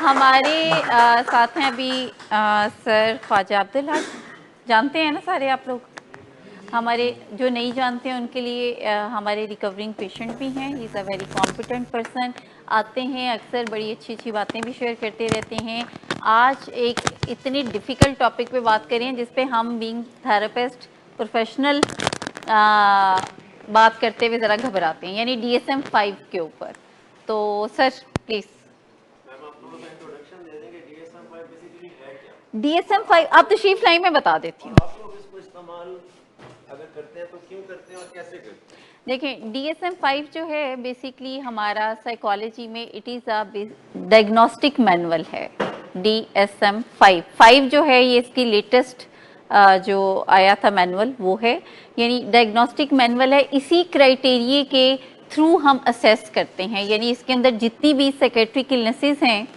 हमारे साथ हैं अभी सर ख्वाजा अब्दुल हक, जानते हैं ना सारे आप लोग। हमारे जो नहीं जानते हैं उनके लिए हमारे रिकवरिंग पेशेंट भी हैं। He is a very competent person, आते हैं अक्सर, बड़ी अच्छी अच्छी बातें भी शेयर करते रहते हैं। आज एक इतनी डिफ़िकल्ट टॉपिक पे बात करें जिस पे हम बीइंग थेरेपिस्ट प्रोफेशनल बात करते हुए ज़रा घबराते हैं, यानी DSM-5 के ऊपर। तो सर प्लीज़। DSM-5 आप तशरीफ लाइन में बता देती हूँ। आप लोग इसको इस्तेमाल अगर करते हैं तो क्यों करते हैं और कैसे करते हैं? देखें, DSM-5 जो है बेसिकली हमारा साइकोलॉजी में it is a diagnostic manual है। DSM-5 जो है ये इसकी लेटेस्ट जो आया था मैनुअल वो है, यानी डायग्नोस्टिक मैनुअल है। इसी क्राइटेरिया के थ्रू हम असेस करते हैं, यानी इसके अंदर जितनी भी साइकेट्रिक इलनेसेस हैं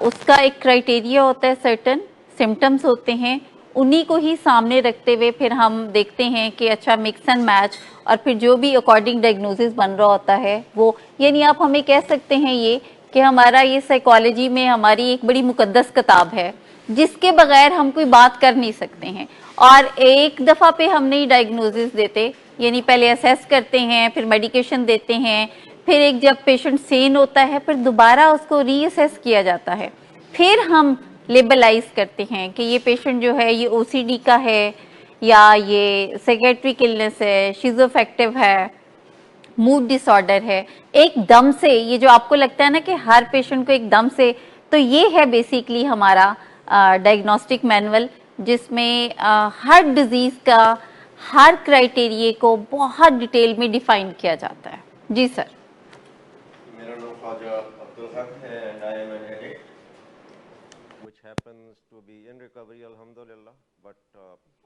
उसका एक क्राइटेरिया होता है, सर्टन सिम्टम्स होते हैं, उन्हीं को ही सामने रखते हुए फिर हम देखते हैं कि अच्छा मिक्स एंड मैच, और फिर जो भी अकॉर्डिंग डायग्नोसिस बन रहा होता है वो, यानी आप हमें कह सकते हैं ये कि हमारा ये साइकोलॉजी में हमारी एक बड़ी मुकद्दस किताब है जिसके बगैर हम कोई बात कर नहीं सकते हैं। और एक दफ़ा पे हम नहीं डायग्नोसिस देते, यानी पहले असेस करते हैं, फिर मेडिकेशन देते हैं, फिर एक जब पेशेंट सेन होता है फिर दोबारा उसको रीअसेस किया जाता है, फिर हम लेबलाइज करते हैं कि ये पेशेंट जो है ये OCD का है या ये साइकेट्रिक इलनेस है, शिज़ोअफेक्टिव है, मूड डिसऑर्डर है। एकदम से ये जो आपको लगता है ना कि हर पेशेंट को एकदम से, तो ये है बेसिकली हमारा डायग्नोस्टिक मैनुअल जिसमें हर डिजीज़ का हर क्राइटेरिया को बहुत डिटेल में डिफाइन किया जाता है। जी सर। मेरा नाम ख्वाजा अब्दुल हक है and I am an addict which happens to be in recovery alhamdulillah, but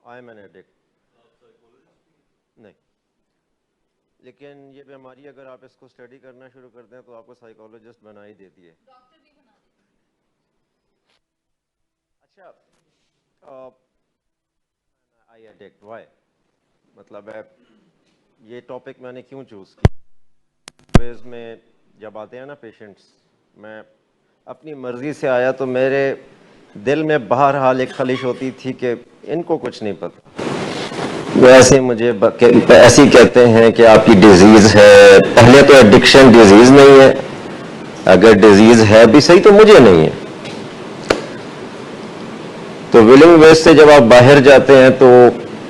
I am an addict. नहीं, लेकिन ये बीमारी अगर आप इसको स्टडी करना शुरू करते हैं तो आपको साइकोलॉजिस्ट बना ही देती है, डॉक्टर भी बना देती है। अच्छा, आई एडिक्ट व्हाई, मतलब है ये टॉपिक मैंने क्यों चूज़ किया। वेज में जब आते हैं ना पेशेंट्स, मैं अपनी मर्ज़ी से आया तो मेरे दिल में बहरहाल एक खलिश होती थी कि इनको कुछ नहीं पता, वैसे मुझे ऐसे ही कहते हैं कि आपकी डिजीज़ है। पहले तो एडिक्शन डिजीज़ नहीं है, अगर डिजीज़ है भी सही तो मुझे नहीं है। तो विलिंग वेज से जब आप बाहर जाते हैं तो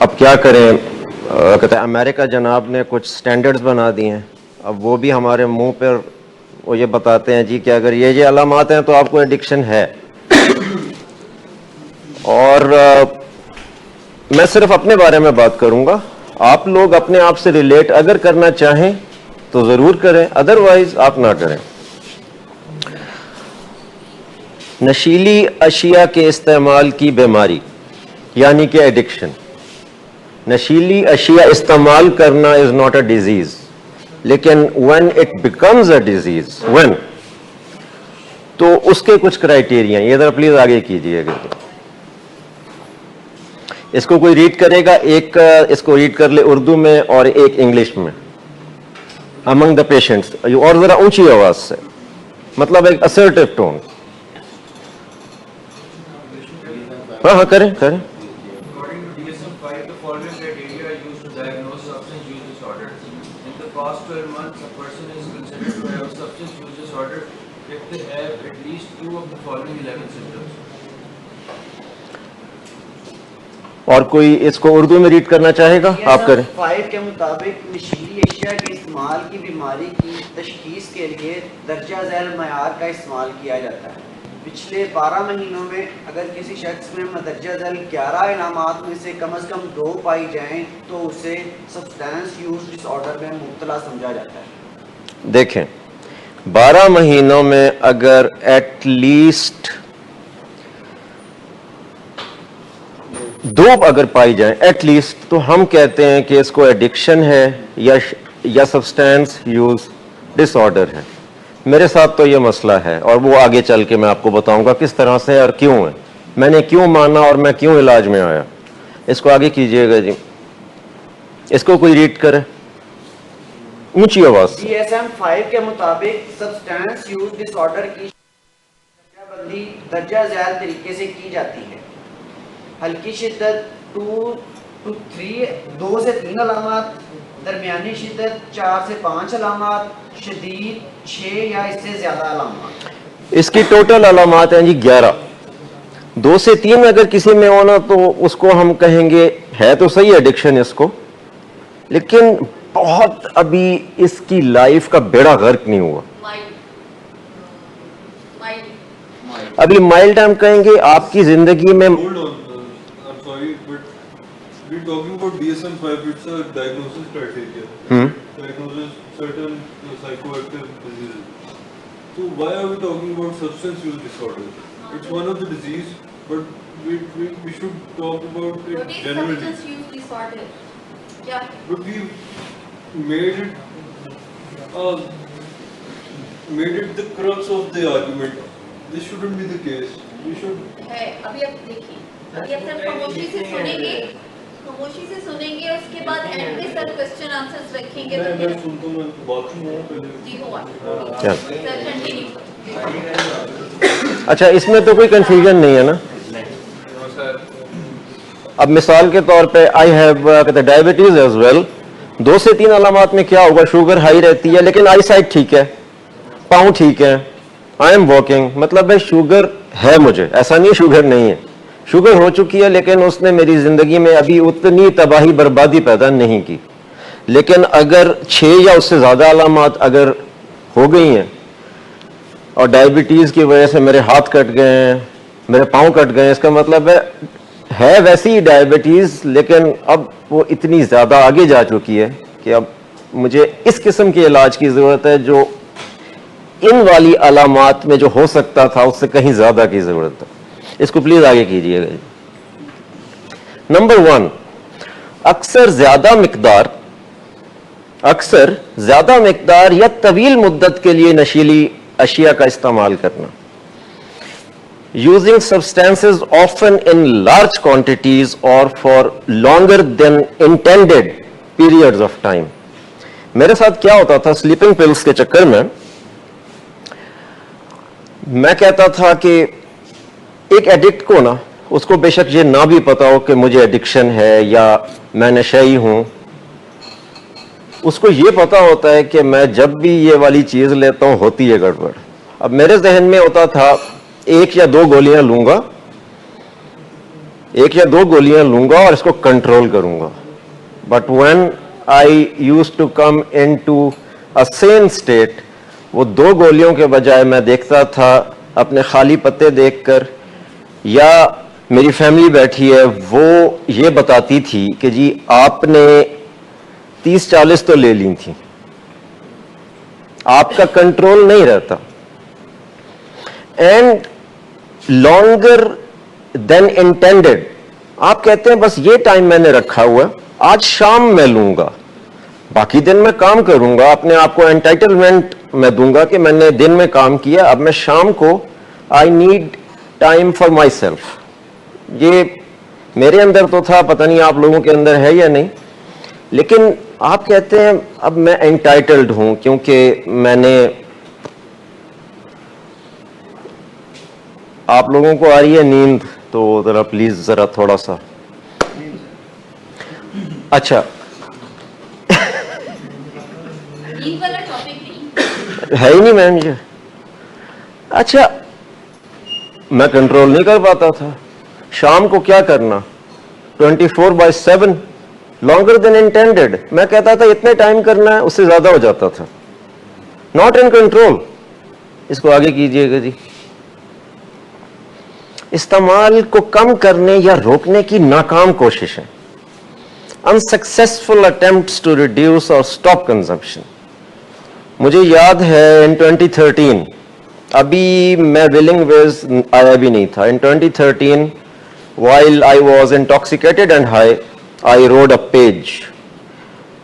अब क्या करें, कहते हैं अमेरिका जनाब ने कुछ स्टैंडर्ड्स बना दिए हैं, अब वो भी हमारे मुंह पर वो ये बताते हैं जी कि अगर ये अलामात हैं तो आपको एडिक्शन है। और मैं सिर्फ अपने बारे में बात करूंगा, आप लोग अपने आप से रिलेट अगर करना चाहें तो ज़रूर करें, अदरवाइज आप ना करें। नशीली अशिया के इस्तेमाल की बीमारी यानी कि एडिक्शन, नशीली अशिया इस्तेमाल करना इज़ नॉट अ डिजीज़, लेकिन when it becomes a disease, when, तो उसके कुछ क्राइटेरिया, ये ज़रा प्लीज़ आगे कीजिएगा। इसको कोई रीड करेगा, एक इसको रीड कर ले उर्दू में और एक इंग्लिश में, अमंग द पेशेंट्स, और ज़रा ऊंची आवाज़ से, मतलब एक असर्टिव टोन। हाँ हाँ करें करें। According to DSM-5, the following criteria are used to diagnose substance use disorder. In the past 12 months, a person is considered to have a substance use disorder if they have at least 2 of the following 11 symptoms. और कोई इसको उर्दू में read करना चाहेगा, आप करें। 5 के मुताबिक नशीली अशिया के इस्तेमाल की बीमारी की तशखीस के लिए दर्जा झैल मयार का इस्तेमाल किया जाता है। पिछले 12 महीनों में अगर किसी शख्स में मदरजा झैल 11 इलामात में से कम 2 पाई जाएं तो उसे सब्सटेंस यूज डिसऑर्डर में मुब्तला समझा जाता है। देखें, 12 महीनों में अगर एटलीस्ट 2 अगर पाई जाए एटलीस्ट, तो हम कहते हैं कि इसको एडिक्शन है या सब्सटेंस यूज डिसऑर्डर है। मेरे साथ तो ये मसला है और वो आगे चल के मैं आपको बताऊंगा किस तरह से और क्यों है, मैंने क्यों माना और मैं क्यों इलाज में आया। इसको आगे कीजिएगा जी, इसको कोई रीड करे ऊंची आवाज से। DSM-5 के मुताबिक सब्सटेंस यूज डिसऑर्डर की बंदी दर्जा ज़ैल तरीके से की जाती है। हल्की शिद्दत 2 to 3 2 से 3 अलामात, दरमियानी शिद्दत 4 से 5 अलामात, शदीद 6 या इससे ज़्यादा अलामात। इसकी टोटल अलामात हैं जी 11। 2 से 3 अगर किसी में होना तो उसको हम कहेंगे है तो सही एडिक्शन इसको, लेकिन बहुत अभी इसकी लाइफ का बेड़ा गर्क नहीं हुआ। अभी माइल्ड हम कहेंगे आपकी जिंदगी में। Hold on, I'm sorry, but we're talking about DSM-5. It's a diagnosis criteria. Diagnosis certain psychoactive diseases. So why are we talking about substance use disorder? It's one of the disease, but we should talk about it What is generally. substance use disorder? क्या? But we made it the crux of the argument. This shouldn't be the case. We should. है अभी आप देखिए, अभी आप सिर्फ खामोशी से सुनेंगे, उसके बाद एंड में सर क्वेश्चन आंसर्स रखेंगे तो मैं सुनता हूँ, मैं बाथरूम में हूँ पहले। जी हुआ क्या? Sir continue. अच्छा, इसमें तो कोई कंफ्यूजन नहीं है ना? अब मिसाल के तौर पे I have diabetes as well. 2 से 3 अलामात में क्या होगा, शुगर हाई रहती है लेकिन आई साइट ठीक है, पाँव ठीक है, आई एम वॉकिंग, मतलब है शुगर है मुझे, ऐसा नहीं शुगर नहीं है, शुगर हो चुकी है लेकिन उसने मेरी जिंदगी में अभी उतनी तबाही बर्बादी पैदा नहीं की। लेकिन अगर 6 या उससे ज्यादा अलामात अगर हो गई हैं और डायबिटीज की वजह से मेरे हाथ कट गए हैं, मेरे पाँव कट गए हैं, इसका मतलब है वैसी ही डायबिटीज लेकिन अब वो इतनी ज्यादा आगे जा चुकी है कि अब मुझे इस किस्म के इलाज की जरूरत है जो इन वाली अलामात में जो हो सकता था उससे कहीं ज्यादा की जरूरत है। इसको प्लीज आगे कीजिएगा। नंबर 1, अक्सर ज्यादा मिकदार या तवील मुद्दत के लिए नशीली अशिया का इस्तेमाल करना। Using substances often in large quantities और for longer than intended periods of time. मेरे साथ क्या होता था, स्लीपिंग पिल्स के चक्कर में मैं कहता था कि एक एडिक्ट को ना, उसको बेशक ये ना भी पता हो कि मुझे एडिक्शन है या मैं नशेई हूं, उसको ये पता होता है कि मैं जब भी ये वाली चीज लेता हूं होती है गड़बड़। अब मेरे जहन में होता था 1 या 2 गोलियां लूंगा, 1 या 2 गोलियां लूंगा और इसको कंट्रोल करूंगा। But when I used to come into a sane state, वो 2 गोलियों के बजाय मैं देखता था अपने खाली पत्ते देखकर, या मेरी फैमिली बैठी है वो ये बताती थी कि जी आपने 30-40 तो ले ली थी, आपका कंट्रोल नहीं रहता। एंड लॉन्गर देन इंटेंडेड, आप कहते हैं बस ये टाइम मैंने रखा हुआ, आज शाम में लूंगा, बाकी दिन में काम करूंगा, अपने आप को एंटाइटलमेंट मैं दूंगा कि मैंने दिन में काम किया, अब मैं शाम को I need time for my self. ये मेरे अंदर तो था, पता नहीं आप लोगों के अंदर है या नहीं, लेकिन आप कहते हैं अब मैं एंटाइटल्ड हूं क्योंकि मैंने, आप लोगों को आ रही है नींद तो जरा प्लीज जरा थोड़ा सा, अच्छा वाला टॉपिक नहीं है ही नहीं मैम ये। अच्छा, मैं कंट्रोल नहीं कर पाता था। शाम को क्या करना, 24/7 लॉन्गर देन इंटेंडेड, मैं कहता था इतने टाइम करना है, उससे ज्यादा हो जाता था। Not in control. इसको आगे कीजिएगा जी। इस्तेमाल को कम करने या रोकने की नाकाम कोशिशें, अनसक्सेसफुल अटेम्प्ट्स टू रिड्यूस और स्टॉप कंजम्पशन। मुझे याद है इन 2013, अभी मैं विलिंग वेज आया भी नहीं था। इन 2013 while I was intoxicated and high, I wrote a page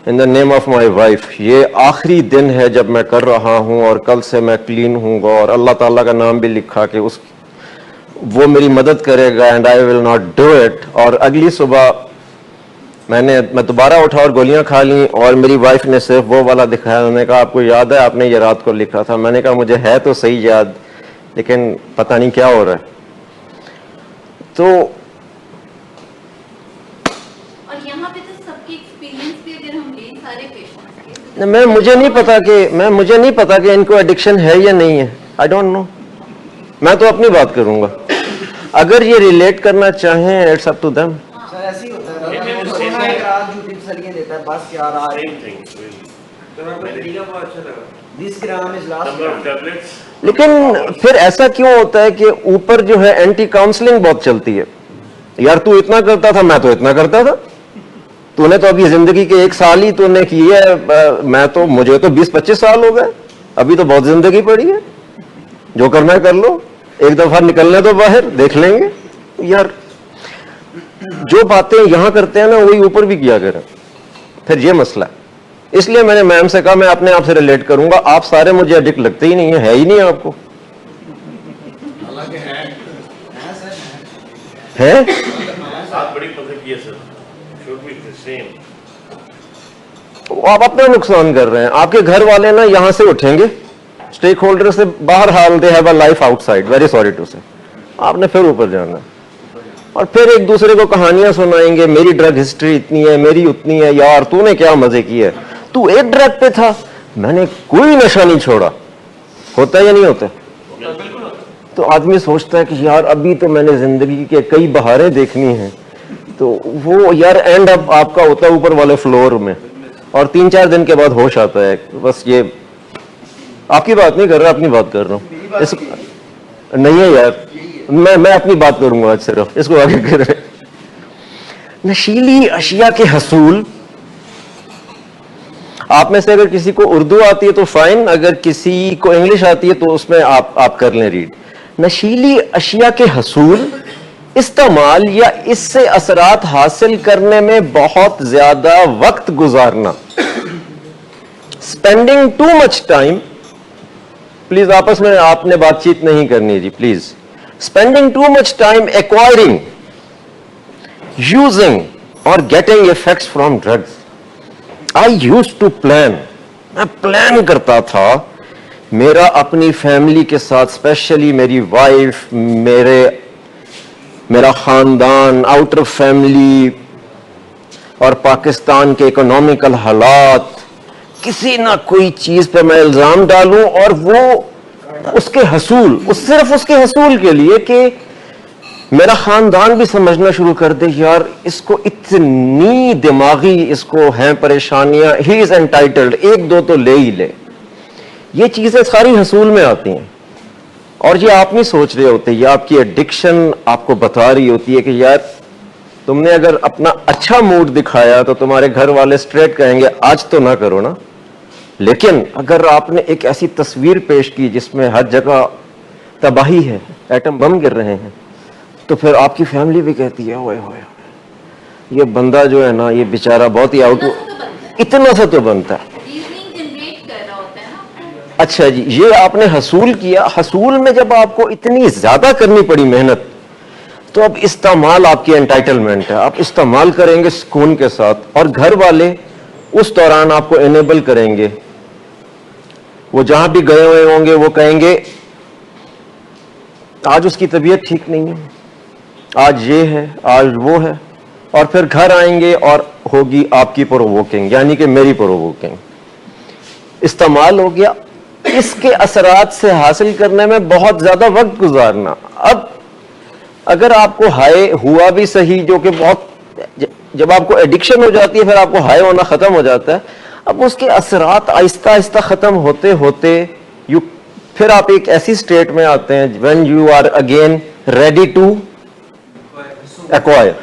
in the name of my wife. ये आखिरी दिन है जब मैं कर रहा हूँ और कल से मैं क्लीन हूँगा, और अल्लाह ताला का नाम भी लिखा कि वो मेरी मदद करेगा, and I will not do it. और अगली सुबह मैं दोबारा उठा और गोलियां खा ली, और मेरी वाइफ ने सिर्फ वो वाला दिखाया। उन्होंने कहा आपको याद है आपने ये रात को लिखा था? मैंने कहा मुझे है तो सही याद, लेकिन पता नहीं क्या हो रहा है। तो और यहाँ पे तो सबके एक्सपीरियंस भी अगर हम लें सारे पेशेंट्स के, मुझे नहीं पता कि इनको एडिक्शन है या नहीं है। I don't know. मैं तो अपनी बात करूंगा। अगर ये रिलेट करना चाहें, it's up to them. Sir ऐसे ही होता है, सोना एक रात झूठी तसल्लियां देता है, बस यार आज तरीका बहुत अच्छा लगा। 20 ग्राम इज लास्ट। लेकिन फिर ऐसा क्यों होता है कि ऊपर जो है एंटी काउंसलिंग बहुत चलती है। यार तू इतना करता था, मैं तो इतना करता था, तूने तो अभी जिंदगी के 1 साल ही तूने की है, मुझे तो 20-25 साल हो गए, अभी तो बहुत जिंदगी पड़ी है, जो करना है कर लो, एक दफा निकलने तो बाहर देख लेंगे। यार जो बातें यहां करते हैं ना वही ऊपर भी किया करें, फिर ये मसला है। इसलिए मैंने मैम से कहा मैं अपने आप से रिलेट करूंगा, आप सारे मुझे एडिक्ट लगते ही नहीं है ही नहीं आपको। है आप बड़ी पसंद की है sir, should be the same. आप अपना नुकसान कर रहे हैं। आपके घर वाले ना यहां से उठेंगे, स्टेक होल्डर से बाहर, हाल they have a life outside, very sorry to say. आपने फिर ऊपर जाना है और फिर एक दूसरे को कहानियां सुनाएंगे, मेरी ड्रग हिस्ट्री इतनी है, मेरी उतनी है, यार तूने क्या मजे किए, तू एक ड्रग पे था, मैंने कोई नशा नहीं छोड़ा। होता या नहीं होता? तो आदमी सोचता है कि यार अभी तो मैंने जिंदगी के कई बहारें देखनी हैं, तो वो यार एंड अप आपका होता है ऊपर वाले फ्लोर में, और 3-4 दिन के बाद होश आता है। बस ये आपकी बात नहीं कर रहा, अपनी बात कर रहा हूँ। नहीं है यार, मैं अपनी बात करूंगा आज सिर्फ, इसको आगे कर रहे। नशीली अशिया के हसूल, आप में से अगर किसी को उर्दू आती है तो फाइन, अगर किसी को इंग्लिश आती है तो उसमें आप कर लें रीड। नशीली अशिया के हसूल, इस्तेमाल या इससे असरात हासिल करने में बहुत ज्यादा वक्त गुजारना, spending too much time, please आपस में आपने बातचीत नहीं करनी जी please. Spending too much time acquiring, using और getting effects from drugs. I used to plan, मैं प्लान करता था मेरा अपनी फैमिली के साथ, स्पेशली मेरी वाइफ, मेरा खानदान, आउटर फैमिली और पाकिस्तान के इकोनॉमिकल हालात, किसी ना कोई चीज पे मैं इल्जाम डालूं और वो उसके हसूल, सिर्फ उसके हसूल के लिए कि मेरा खानदान भी समझना शुरू कर दे यार इसको इतनी दिमागी इसको हैं परेशानियां, ही इज एंटाइटल्ड, 1-2 तो ले ही ले। ये चीजें सारी हसूल में आती हैं और ये आप नहीं सोच रहे होते, ये आपकी एडिक्शन आपको बता रही होती है कि यार तुमने अगर अपना अच्छा मूड दिखाया तो तुम्हारे घर वाले स्ट्रेट कहेंगे आज तो ना करो ना, लेकिन अगर आपने एक ऐसी तस्वीर पेश की जिसमें हर जगह तबाही है, एटम बम गिर रहे हैं, तो फिर आपकी फैमिली भी कहती है ओए होए ये बंदा जो है ना ये बेचारा बहुत ही आउट, इतना सा तो बनता है। अच्छा जी, ये आपने हसूल किया, हसूल में जब आपको इतनी ज्यादा करनी पड़ी मेहनत, तो अब इस्तेमाल आपकी एंटाइटलमेंट है, आप इस्तेमाल करेंगे सुकून के साथ और घर वाले उस दौरान आपको एनेबल करेंगे। वो जहां भी गए हुए होंगे वो कहेंगे आज उसकी तबीयत ठीक नहीं है, आज ये है, आज वो है, और फिर घर आएंगे और होगी आपकी प्रोवोकिंग, यानी कि मेरी प्रोवोकिंग। इस्तेमाल हो गया, इसके असरात से हासिल करने में बहुत ज्यादा वक्त गुजारना। अब अगर आपको हाई हुआ भी सही, जो कि बहुत, जब आपको एडिक्शन हो जाती है फिर आपको हाई होना खत्म हो जाता है, अब उसके असरात आहिस्ता आहिस्ता खत्म होते होते फिर आप एक ऐसी स्टेट में आते हैं when you are again ready to acquire.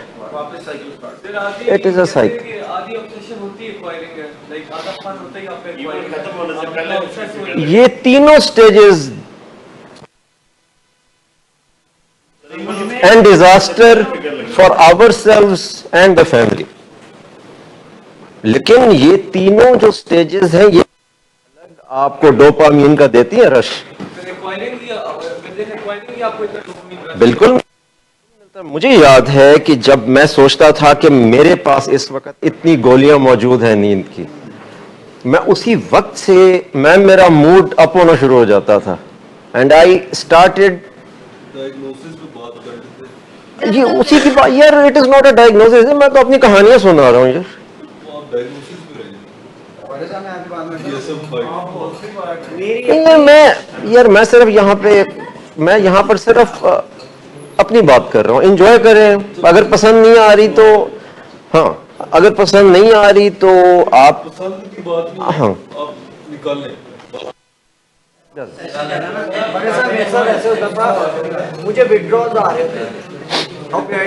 It is a cycle. आधी ऑब्सेशन होती है एक्वायरिंग है, लाइक आधा फन होता है आप एक्वायरिंग खत्म होने से पहले ये तीनों stages and disaster for ourselves and the family. लेकिन ये तीनों जो स्टेजेस हैं ये आपको डोपामीन का देती है रश। बिल्कुल। मुझे याद है कि जब मैं सोचता था कि मेरे पास इस वक्त इतनी गोलियां मौजूद हैं नींद की, मैं उसी वक्त से मेरा मूड अप होना शुरू हो जाता था एंड आई स्टार्टेड डायग्नोसिस पे बात कर रहे थे, ये उसी की बात यार, it is not a diagnosis, मैं तो अपनी कहानियां सुना रहा हूँ यार। वो आप डायग्नोसिस पे रहे मैं आपकी बात में DSM-5 नहीं, मैं सिर्फ यहाँ पे, मैं यहाँ पर सिर्फ अपनी बात कर रहा हूँ। एंजॉय करें, अगर पसंद नहीं आ रही तो हाँ, अगर पसंद नहीं आ रही तो आप पसंद की बात नहीं है, हाँ। आप निकाल लें। बड़े साहब मेरे साथ ऐसे होता था, मुझे विड्रॉल्स आ रहे थे।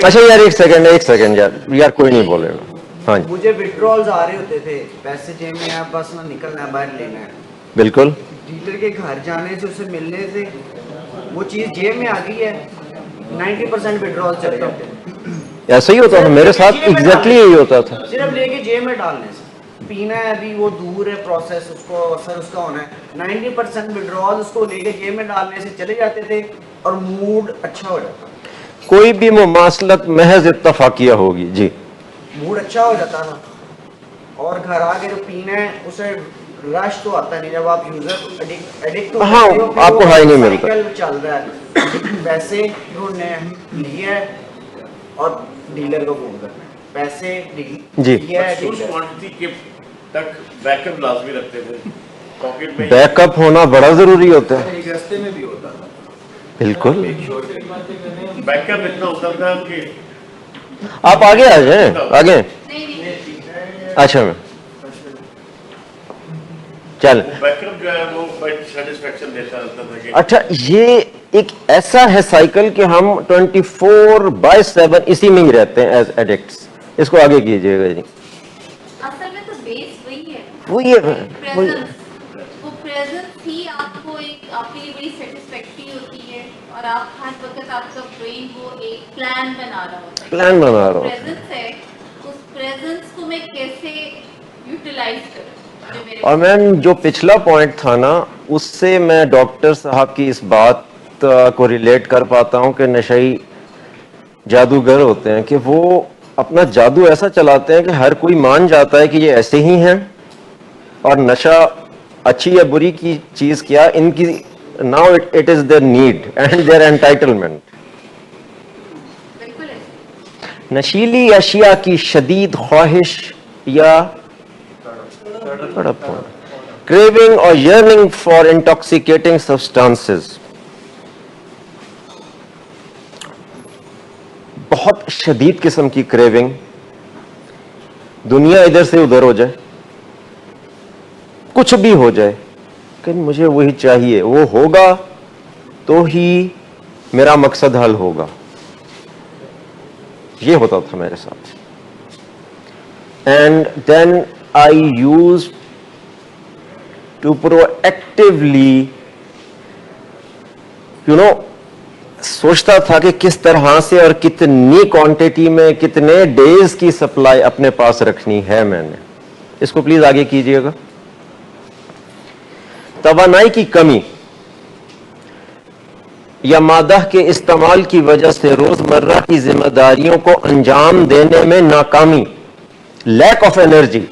अच्छा यार एक सेकंड यार कोई नहीं बोलेगा। हाँ जी मुझे विड्रॉल्स आ रहे होते थे, पैसे जेब में है, बस ना निकलना है, बाहर लेना है। बिल्कुल। डीलर के घर जाने से, उससे मिलने से वो चीज़ जेब में आ गई है, 90% विड्रॉल चले जाते हैं। ऐसा ही होता था मेरे साथ, एग्जैक्टली यही होता था। सिर्फ लेके जेब में डालने से। पीना है अभी वो दूर है प्रोसेस, उसको असर उसका होना है। 90% विड्रॉल उसको लेके जेब में डालने से चले जाते थे और मूड अच्छा हो जाता। कोई भी मुमासलत महज इत्तफाकिया होगी जी, मूड अच्छा हो जाता था। और घर आके जो पीना है उसे रश तो आता नहीं, जब आप यूजर एडिक्ट हो हाँ, जाते हो, फिर आपको वो हाई नहीं मिलता। साइकिल चल रहा है, पैसे ढूंढने लिए है और डीलर को फोन करना है, पैसे जी। लिए है उस डीलर। क्वांटिटी के तक बैकअप लाजमी रखते थे पॉकेट में। बैकअप होना बड़ा जरूरी होता है। एक रास्ते में भी होता था। बिल्कुल। बैकअप इतना होता था कि आप आगे आ जाए, आगे। अच्छा मैं चल। बैकअप जो है वो सेटिस्फेक्शन देता रहता था कि अच्छा, ये एक ऐसा है साइकिल कि हम 24/7 इसी में ही रहते हैं एज एडिक्ट्स। इसको आगे कीजिएगा जी। असल में तो बेस वही है, वो ये प्रेजेंस। वो प्रेजेंस ही आपको एक आपके लिए बड़ी सेटिस्फैक्टरी होती है और आप हर वक्त आपका ब्रेन वो एक प्लान बना रहा होता है। प्लान बना रहा होता है। प्रेजेंस है, उस प्रेजेंस को मैं कैसे यूटिलाइज करूं, जो मेरे और मैम जो पिछला पॉइंट था ना, उससे मैं डॉक्टर साहब की इस बात को रिलेट कर पाता हूँ कि नशई जादूगर होते हैं कि वो अपना जादू ऐसा चलाते हैं कि हर कोई मान जाता है कि ये ऐसे ही हैं, और नशा अच्छी या बुरी की चीज क्या, इनकी now it is their need and their entitlement. बिल्कुल है। नशीली अशिया की शदीद ख्वाहिश या तड़प, क्रेविंग और yearning फॉर इंटॉक्सिकेटिंग सब्सटेंसेस, बहुत शदीद किस्म की क्रेविंग, दुनिया इधर से उधर हो जाए, कुछ भी हो जाए, लेकिन मुझे वही चाहिए, वो होगा तो ही मेरा मकसद हल होगा। ये होता था मेरे साथ। And then I use to proactively सोचता था कि किस तरह से और कितनी क्वांटिटी में कितने डेज की सप्लाई अपने पास रखनी है मैंने। इसको प्लीज आगे कीजिएगा। तवानाई की कमी या मादा के इस्तेमाल की वजह से रोजमर्रा की जिम्मेदारियों को अंजाम देने में नाकामी, लैक ऑफ एनर्जी।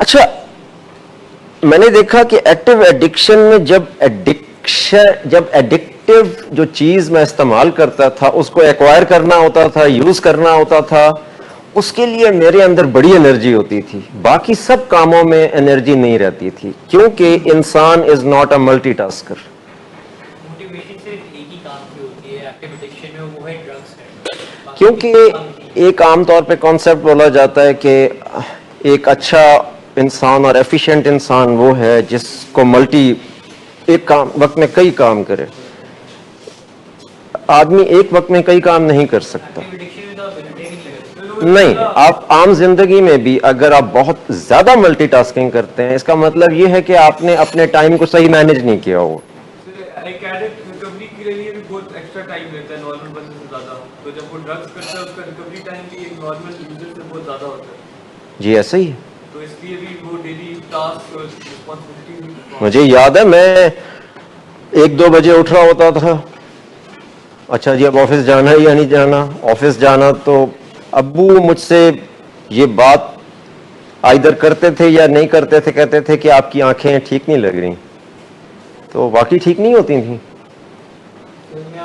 अच्छा, मैंने देखा कि एक्टिव एडिक्शन में जब एडिक्टिव जो चीज मैं इस्तेमाल करता था, उसको एक्वायर करना होता था, यूज करना होता था, उसके लिए मेरे अंदर बड़ी एनर्जी होती थी, बाकी सब कामों में एनर्जी नहीं रहती थी, क्योंकि इंसान is not a multitasker. Motivation सिर्फ एक ही काम की होती है एक्टिव एडिक्शन में, वो है ड्रग्स है। क्योंकि एक आमतौर पे कॉन्सेप्ट बोला जाता है कि एक अच्छा इंसान और एफिशिएंट इंसान वो है जिसको एक काम वक्त में कई काम करे। आदमी एक वक्त में कई काम नहीं कर सकता। नहीं, आप आम जिंदगी में भी अगर आप बहुत ज्यादा मल्टीटास्किंग करते हैं, इसका मतलब ये है कि आपने अपने टाइम को सही मैनेज नहीं किया हो। एक एडिक्ट रिकवरी के लिए भी बहुत एक्स्ट्रा टाइम लेता है नॉर्मल पर्सन से ज्यादा, तो जब वो ड्रग्स करता है उसका रिकवरी टाइम भी एक नॉर्मल यूजर से बहुत ज्यादा होता है। जी ऐसा ही है। तो इसलिए भी वो डेली टास्क और रिस्पांसिबिलिटी। मुझे याद है मैं 1-2 बजे उठ रहा होता था। अच्छा जी, अब ऑफिस जाना है या नहीं जाना? ऑफिस जाना तो अब्बू मुझसे ये बात आइदर करते थे या नहीं करते थे, कहते थे कि आपकी आंखें ठीक नहीं लग रही। तो वाकई ठीक नहीं होती थी,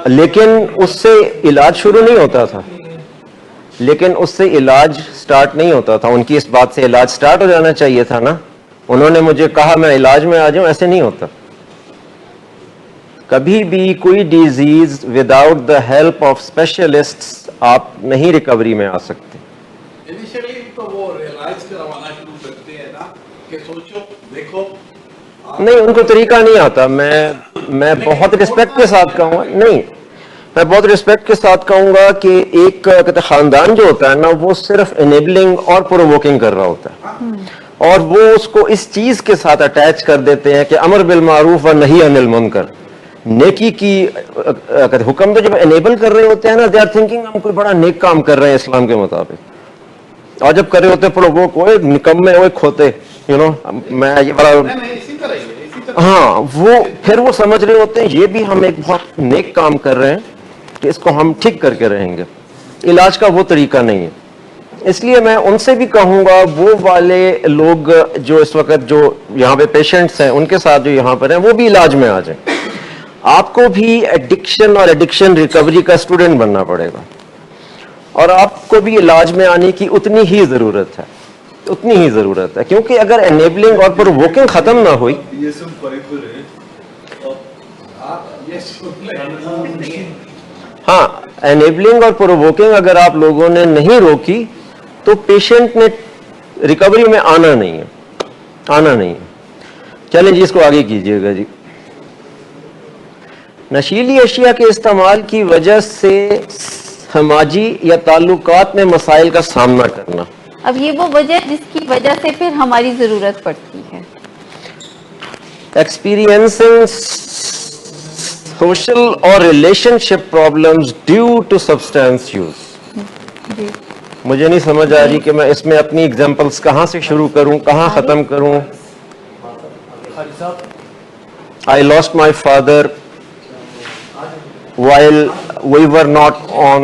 लेकिन उससे इलाज शुरू नहीं होता था, लेकिन उससे इलाज स्टार्ट नहीं होता था। उनकी इस बात से इलाज स्टार्ट हो जाना चाहिए था ना। उन्होंने मुझे कहा मैं इलाज में आ जाऊं, ऐसे नहीं होता। कभी भी कोई disease without the help of specialists आप नहीं रिकवरी में आ सकते। इनिशियली तो वो रियलाइज करवाना शुरू करते हैं ना कि सोचो देखो नहीं, उनको तरीका नहीं आता। मैं बहुत रिस्पेक्ट के साथ कहूँगा, नहीं, मैं बहुत रिस्पेक्ट के साथ कहूँगा कि एक कहते खानदान जो होता है ना, वो सिर्फ इनेबलिंग और प्रोवोकिंग कर रहा होता है, और वो उसको इस चीज के साथ अटैच कर देते हैं कि अमर बिल मारूफ व नही अनिल मुनकर, नेकी की हुक्म तो जब इनेबल कर रहे होते हैं ना, दे आर थिंकिंग हम कोई बड़ा नेक काम कर रहे हैं इस्लाम के मुताबिक, और जब कर रहे होते हैं प्रोवोक, वो निकम्मे, वो खोते, यू नो, मैं ये बड़ा, इसी तरह ही है, इसी तरह हाँ, वो फिर वो समझ रहे होते हैं ये भी हम एक बहुत नेक काम कर रहे हैं कि इसको हम ठीक करके रहेंगे। इलाज का वो तरीका नहीं है। इसलिए मैं उनसे भी कहूंगा, वो वाले लोग जो इस वक्त जो यहाँ पे पेशेंट्स हैं, उनके साथ जो यहाँ पर हैं, वो भी इलाज में आ जाएं। आपको भी एडिक्शन और एडिक्शन रिकवरी का स्टूडेंट बनना पड़ेगा, और आपको भी इलाज में आने की उतनी ही जरूरत है, उतनी ही जरूरत है, क्योंकि अगर एनेबलिंग और प्रोवोकिंग खत्म ना हुई, DSM-5 पर है, आप ये सुन लें हाँ, एनेबलिंग और प्रोवोकिंग अगर आप लोगों ने नहीं रोकी तो पेशेंट ने रिकवरी में आना नहीं है, आना नहीं है। चलें जी, इसको आगे कीजिएगा जी। नशीली अशिया के इस्तेमाल की वजह से समाजी या ताल्लुकात में मसाइल का सामना करना। अब ये वो वजह जिसकी वजह से फिर हमारी जरूरत पड़ती है। एक्सपीरियंसिंग सोशल और relationship problems due to substance use. मुझे नहीं समझ आ रही कि मैं इसमें अपनी एग्जांपल्स कहां से शुरू करूं, कहां खत्म करूं। I lost my father while we were not on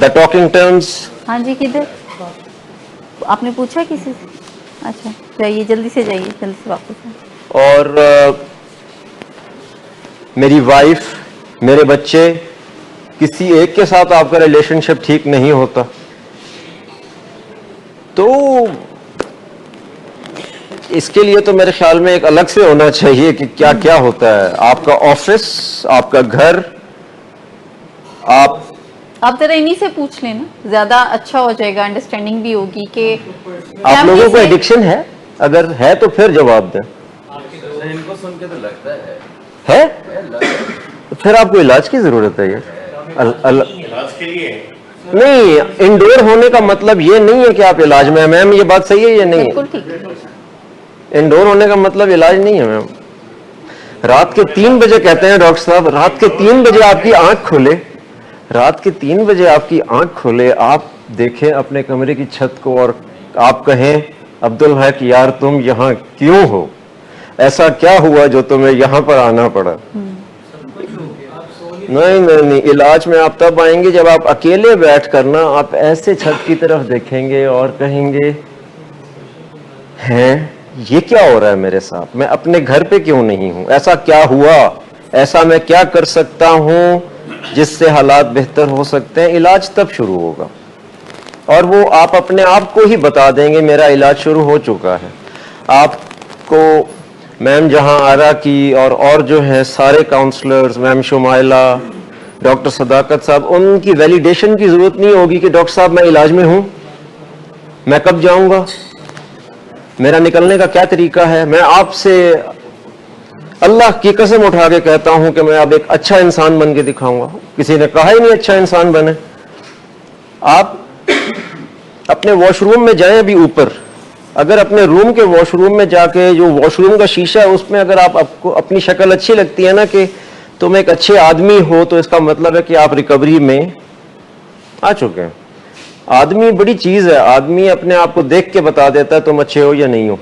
the talking terms। हाँ जी, किधर आपने पूछा किसी से? अच्छा, जाइए जल्दी से, जाइए जल्दी से वापस। और मेरी वाइफ, मेरे बच्चे, किसी एक के साथ आपका रिलेशनशिप ठीक नहीं होता, तो इसके लिए तो मेरे ख्याल में एक अलग से होना चाहिए कि क्या क्या होता है। आपका ऑफिस, आपका घर, आप जरा इन्हीं से पूछ लेना, ज्यादा अच्छा हो जाएगा, अंडरस्टैंडिंग भी होगी कि आप लोगों को एडिक्शन है, अगर है तो फिर जवाब दें। इनको सुन के तो लगता है फिर आपको इलाज की जरूरत है। ये इलाज के लिए नहीं, इंडोर होने का मतलब ये नहीं है कि आप इलाज में हैं। मैम, ये बात सही है या नहीं है? बिल्कुल ठीक है। इंडोर होने का मतलब इलाज नहीं है मैम। रात के 3 बजे कहते हैं डॉक्टर साहब, रात के 3 बजे आपकी आंख खोले, रात के 3 बजे आपकी आंख खोले, आप देखें अपने कमरे की छत को और आप कहें अब्दुल हक यार तुम यहाँ क्यों हो, ऐसा क्या हुआ जो तुम्हें यहाँ पर आना पड़ा। नहीं नहीं नहीं, इलाज में आप तब आएंगे जब आप अकेले बैठ कर ना आप ऐसे छत की तरफ देखेंगे और कहेंगे हैं ये क्या हो रहा है मेरे साथ, मैं अपने घर पे क्यों नहीं हूं, ऐसा क्या हुआ, ऐसा मैं क्या कर सकता हूं जिससे हालात बेहतर हो सकते हैं। इलाज तब शुरू होगा और वो आप अपने आप को ही बता देंगे मेरा इलाज शुरू हो चुका है। आपको मैम जहां आरा की और जो है सारे काउंसलर्स, मैम शुमाइला, डॉक्टर सदाकत साहब, उनकी वैलिडेशन की जरूरत नहीं होगी कि डॉक्टर साहब मैं इलाज में हूं, मैं कब जाऊंगा, मेरा निकलने का क्या तरीका है। मैं आपसे अल्लाह की कसम उठा के कहता हूं कि मैं अब एक अच्छा इंसान बन के दिखाऊंगा। किसी ने कहा ही नहीं अच्छा इंसान बने। आप अपने वॉशरूम में जाएं अभी ऊपर, अगर अपने रूम के वॉशरूम में जाके जो वॉशरूम का शीशा है उसमें अगर आपको अपनी शक्ल अच्छी लगती है ना कि तुम एक अच्छे आदमी हो, तो इसका मतलब है कि आप रिकवरी में आ चुके हैं। आदमी बड़ी चीज है, आदमी अपने आप को देख के बता देता है तुम अच्छे हो या नहीं हो।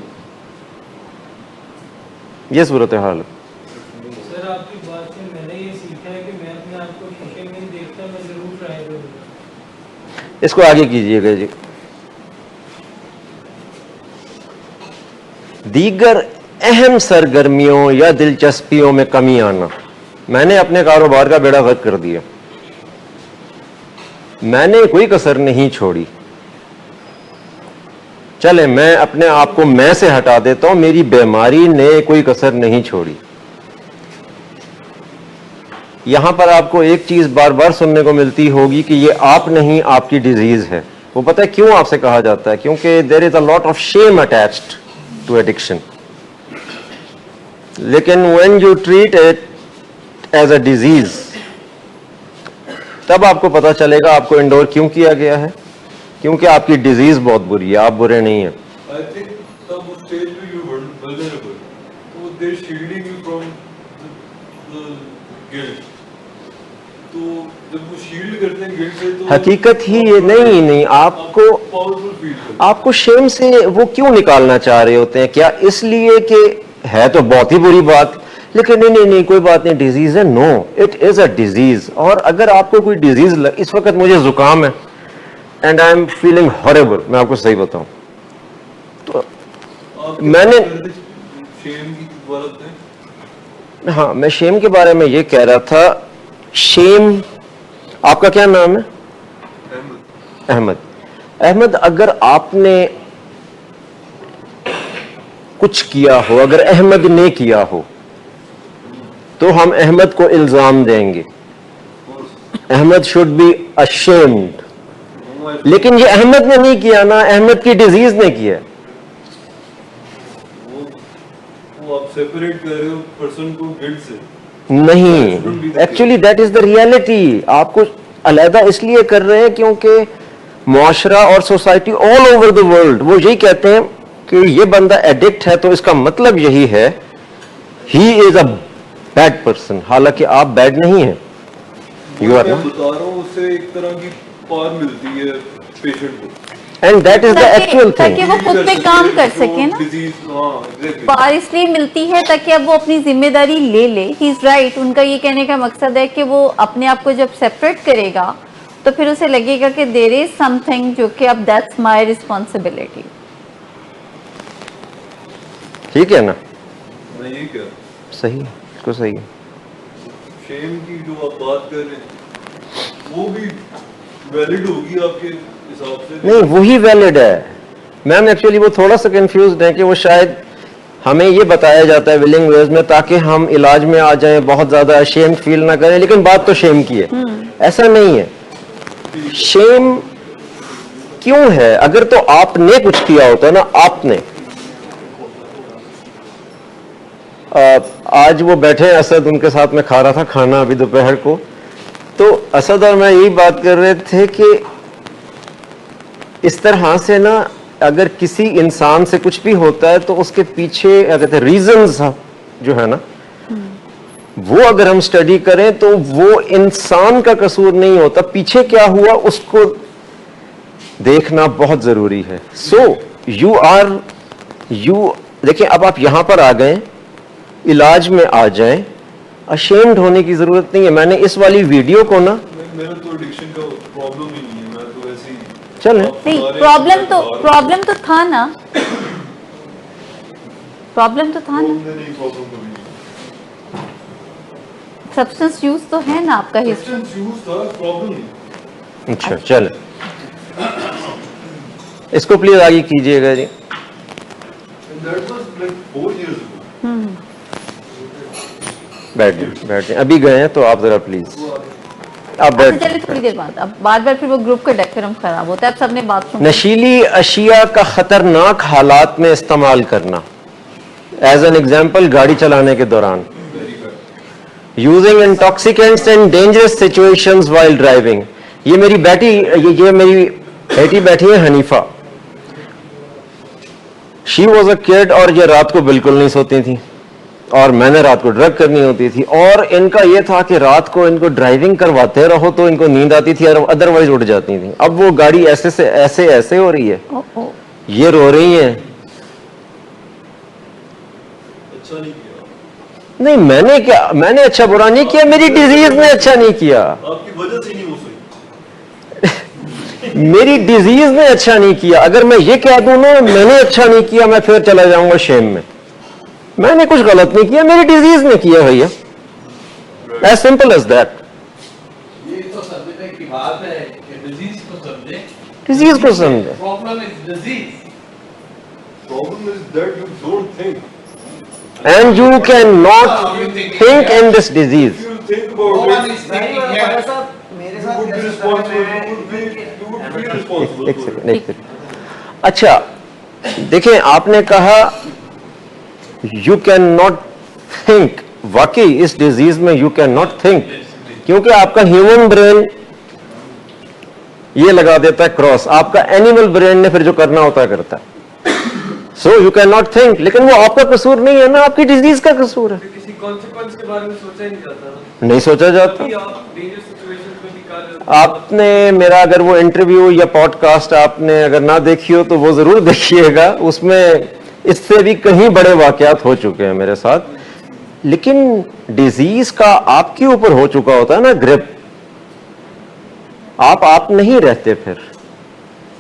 ये सूरत हाल है। सर आपकी बात से मैंने ये सीखा है कि मैं अपने आप को शीशे में नहीं देखता, मैं जरूर ट्राई करूंगा। इसको आगे कीजिएगा जी। दीगर अहम सरगर्मियों या दिलचस्पियों में कमी आना। मैंने अपने कारोबार का बेड़ा गर्क कर दिया, मैंने कोई कसर नहीं छोड़ी। चले मैं अपने आप को मैं से हटा देता हूं, मेरी बीमारी ने कोई कसर नहीं छोड़ी। यहां पर आपको एक चीज बार बार सुनने को मिलती होगी कि ये आप नहीं, आपकी डिजीज है। वो पता है क्यों आपसे कहा जाता है? क्योंकि there is a lot of shame attached to addiction. लेकिन when you treat it as a disease, तब आपको पता चलेगा आपको इंडोर क्यों किया गया है, क्योंकि आपकी डिजीज बहुत बुरी है, आप बुरे नहीं हैं। I think तब उस स्टेज पे you were vulnerable, तो they're shielding you from the guilt। तो जब वो शील्ड करते हैं गिल्ट से, तो हकीकत ही ये नहीं आपको पावरफुल फील करते आपको शेम से वो क्यों निकालना चाह रहे होते हैं? क्या इसलिए कि है तो बहुत ही बुरी बात, लेकिन नहीं कोई बात नहीं, डिजीज है। No, it is a disease. और अगर आपको कोई डिजीज इस वक्त मुझे जुकाम है and I am feeling horrible, मैं आपको सही बताऊं तो हैं। मैंने शेम की बात है। हाँ, मैं शेम के बारे में ये कह रहा था। शेम, आपका क्या नाम है? अहमद। अहमद, अगर आपने कुछ किया हो, अगर अहमद ने किया हो, तो हम अहमद को इल्जाम देंगे। Ahmed should be ashamed. लेकिन ये अहमद ने नहीं किया ना, अहमद की डिजीज ने किया। वो आप सेपरेट कर रहे हो पर्सन को गिल्ट से। नहीं, actually that is the reality. आपको अलहदा इसलिए कर रहे हैं क्योंकि मुआशरा और society all over the world वो यही कहते हैं कि ये बंदा एडिक्ट है, तो इसका मतलब यही है he is a bad person. हालांकि आप बैड नहीं हैं, यू आर नॉट। बता रहा हूँ, उससे एक तरह की पावर मिलती है पेशेंट को, and that is the actual ताकि थिंग। वो खुद पे काम कर सके ना। डिजीज, हाँ एग्जैक्टली। पावर इसलिए मिलती है ताकि अब वो अपनी जिम्मेदारी ले ले। He is right. उनका ये कहने का मकसद है कि वो अपने आप को जब सेपरेट करेगा तो फिर उसे लगेगा कि देयर इज समथिंग जो कि अब दैट्स माय रिस्पॉन्सिबिलिटी। ठीक है ना? मैं ये क्या सही है, इसको सही है। शेम की जो आप बात कर रहे हैं वो भी वैलिड होगी आपके हिसाब से? नहीं, वही वैलिड है मैम। एक्चुअली वो थोड़ा सा कंफ्यूज्ड है कि वो शायद हमें ये बताया जाता है विलिंग वेज में ताकि हम इलाज में आ जाएं, बहुत ज्यादा अशेम्ड फील ना करें, लेकिन बात तो शेम की है। ऐसा नहीं है। शेम क्यों है? अगर तो आपने कुछ किया होता है ना, आपने आज वो बैठे हैं असद, उनके साथ में खा रहा था खाना अभी दोपहर को, तो असद और मैं यही बात कर रहे थे कि इस तरह से ना अगर किसी इंसान से कुछ भी होता है तो उसके पीछे क्या कहते हैं रीजंस जो है ना, वो अगर हम स्टडी करें तो वो इंसान का कसूर नहीं होता, पीछे क्या हुआ उसको देखना बहुत जरूरी है। सो यू देखिए, अब आप यहां पर आ गए, इलाज में आ जाएं, अशेम्ड होने की जरूरत नहीं है। मैंने इस वाली वीडियो को ना, मेरा तो एडिक्शन का प्रॉब्लम ही नहीं है, मैं तो ऐसे ही चले नहीं, प्रॉब्लम तो था ना, प्रॉब्लम तो था ना, नहीं प्रॉब्लम कभी सब्सटेंस यूज तो है ना आपका हिस्ट्री। यूज था, प्रॉब्लम नहीं। अच्छा चले, इसको प्लीज आगे कीजिएगा जी। That was like 4 years ago. बैठ जाए, अभी गए हैं तो आप जरा प्लीज आप बैठ चलिए थोड़ी देर बाद, अब बार बार फिर वो ग्रुप का डेकोरम खराब होता है। अब सबने बाथरूम नशीली अशिया का खतरनाक हालात में इस्तेमाल करना, एज एन एग्जाम्पल गाड़ी चलाने के दौरान, यूजिंग इंटॉक्सिकेंट्स इन डेंजरस सिचुएशंस व्हाइल ड्राइविंग। ये मेरी बेटी बैठी है Hanifa, she was a kid, और ये रात को बिल्कुल नहीं सोती थी और मैंने रात को ड्रग करनी होती थी, और इनका ये था कि रात को इनको ड्राइविंग करवाते रहो तो इनको नींद आती थी और अदरवाइज उठ जाती थी। अब वो गाड़ी ऐसे से ऐसे हो रही है, ये रो रही है। अच्छा नहीं किया नहीं, मैंने अच्छा बुरा नहीं किया, मेरी डिजीज ने अच्छा नहीं किया, आपकी वजह से नहीं हो सही। मेरी डिजीज ने अच्छा नहीं किया। अगर मैं ये कह दूं ना मैंने अच्छा नहीं किया, मैं फिर चला जाऊंगा शेम में। मैंने कुछ गलत नहीं किया, मेरी डिजीज ने किया भैया, एज सिंपल एज दैट। ये तो समझने की बात है कि डिजीज को समझे, डिजीज को समझे। Problem is disease, Problem is that you don't think. And you cannot think in this disease. If you think no about one it, is thinking here. मेरे you साथ would be कैसे होता responsible. है, You would be responsible. एक for it. Second, एक second. अच्छा, देखें, आपने कहा यू कैन नॉट थिंक, वाकई इस डिजीज में यू कैन नॉट थिंक, क्योंकि आपका ह्यूमन ब्रेन ये लगा देता है क्रॉस, आपका एनिमल ब्रेन ने फिर जो करना होता है करता है। So you can not think, लेकिन वो आपका कसूर नहीं है ना, आपकी डिजीज का कसूर है। किसी कॉन्सिक्वेंस के बारे में सोचा ही नहीं जाता ना। नहीं सोचा जाता। अभी आप डेंजर सिचुएशन में भी कर आपने मेरा अगर वो इंटरव्यू या पॉडकास्ट आपने अगर ना देखी हो तो वो जरूर देखिएगा, उसमें इससे भी कहीं बड़े वाकयात हो चुके हैं मेरे साथ। लेकिन डिजीज का आपके ऊपर हो चुका होता है ना ग्रिप, आप नहीं रहते फिर।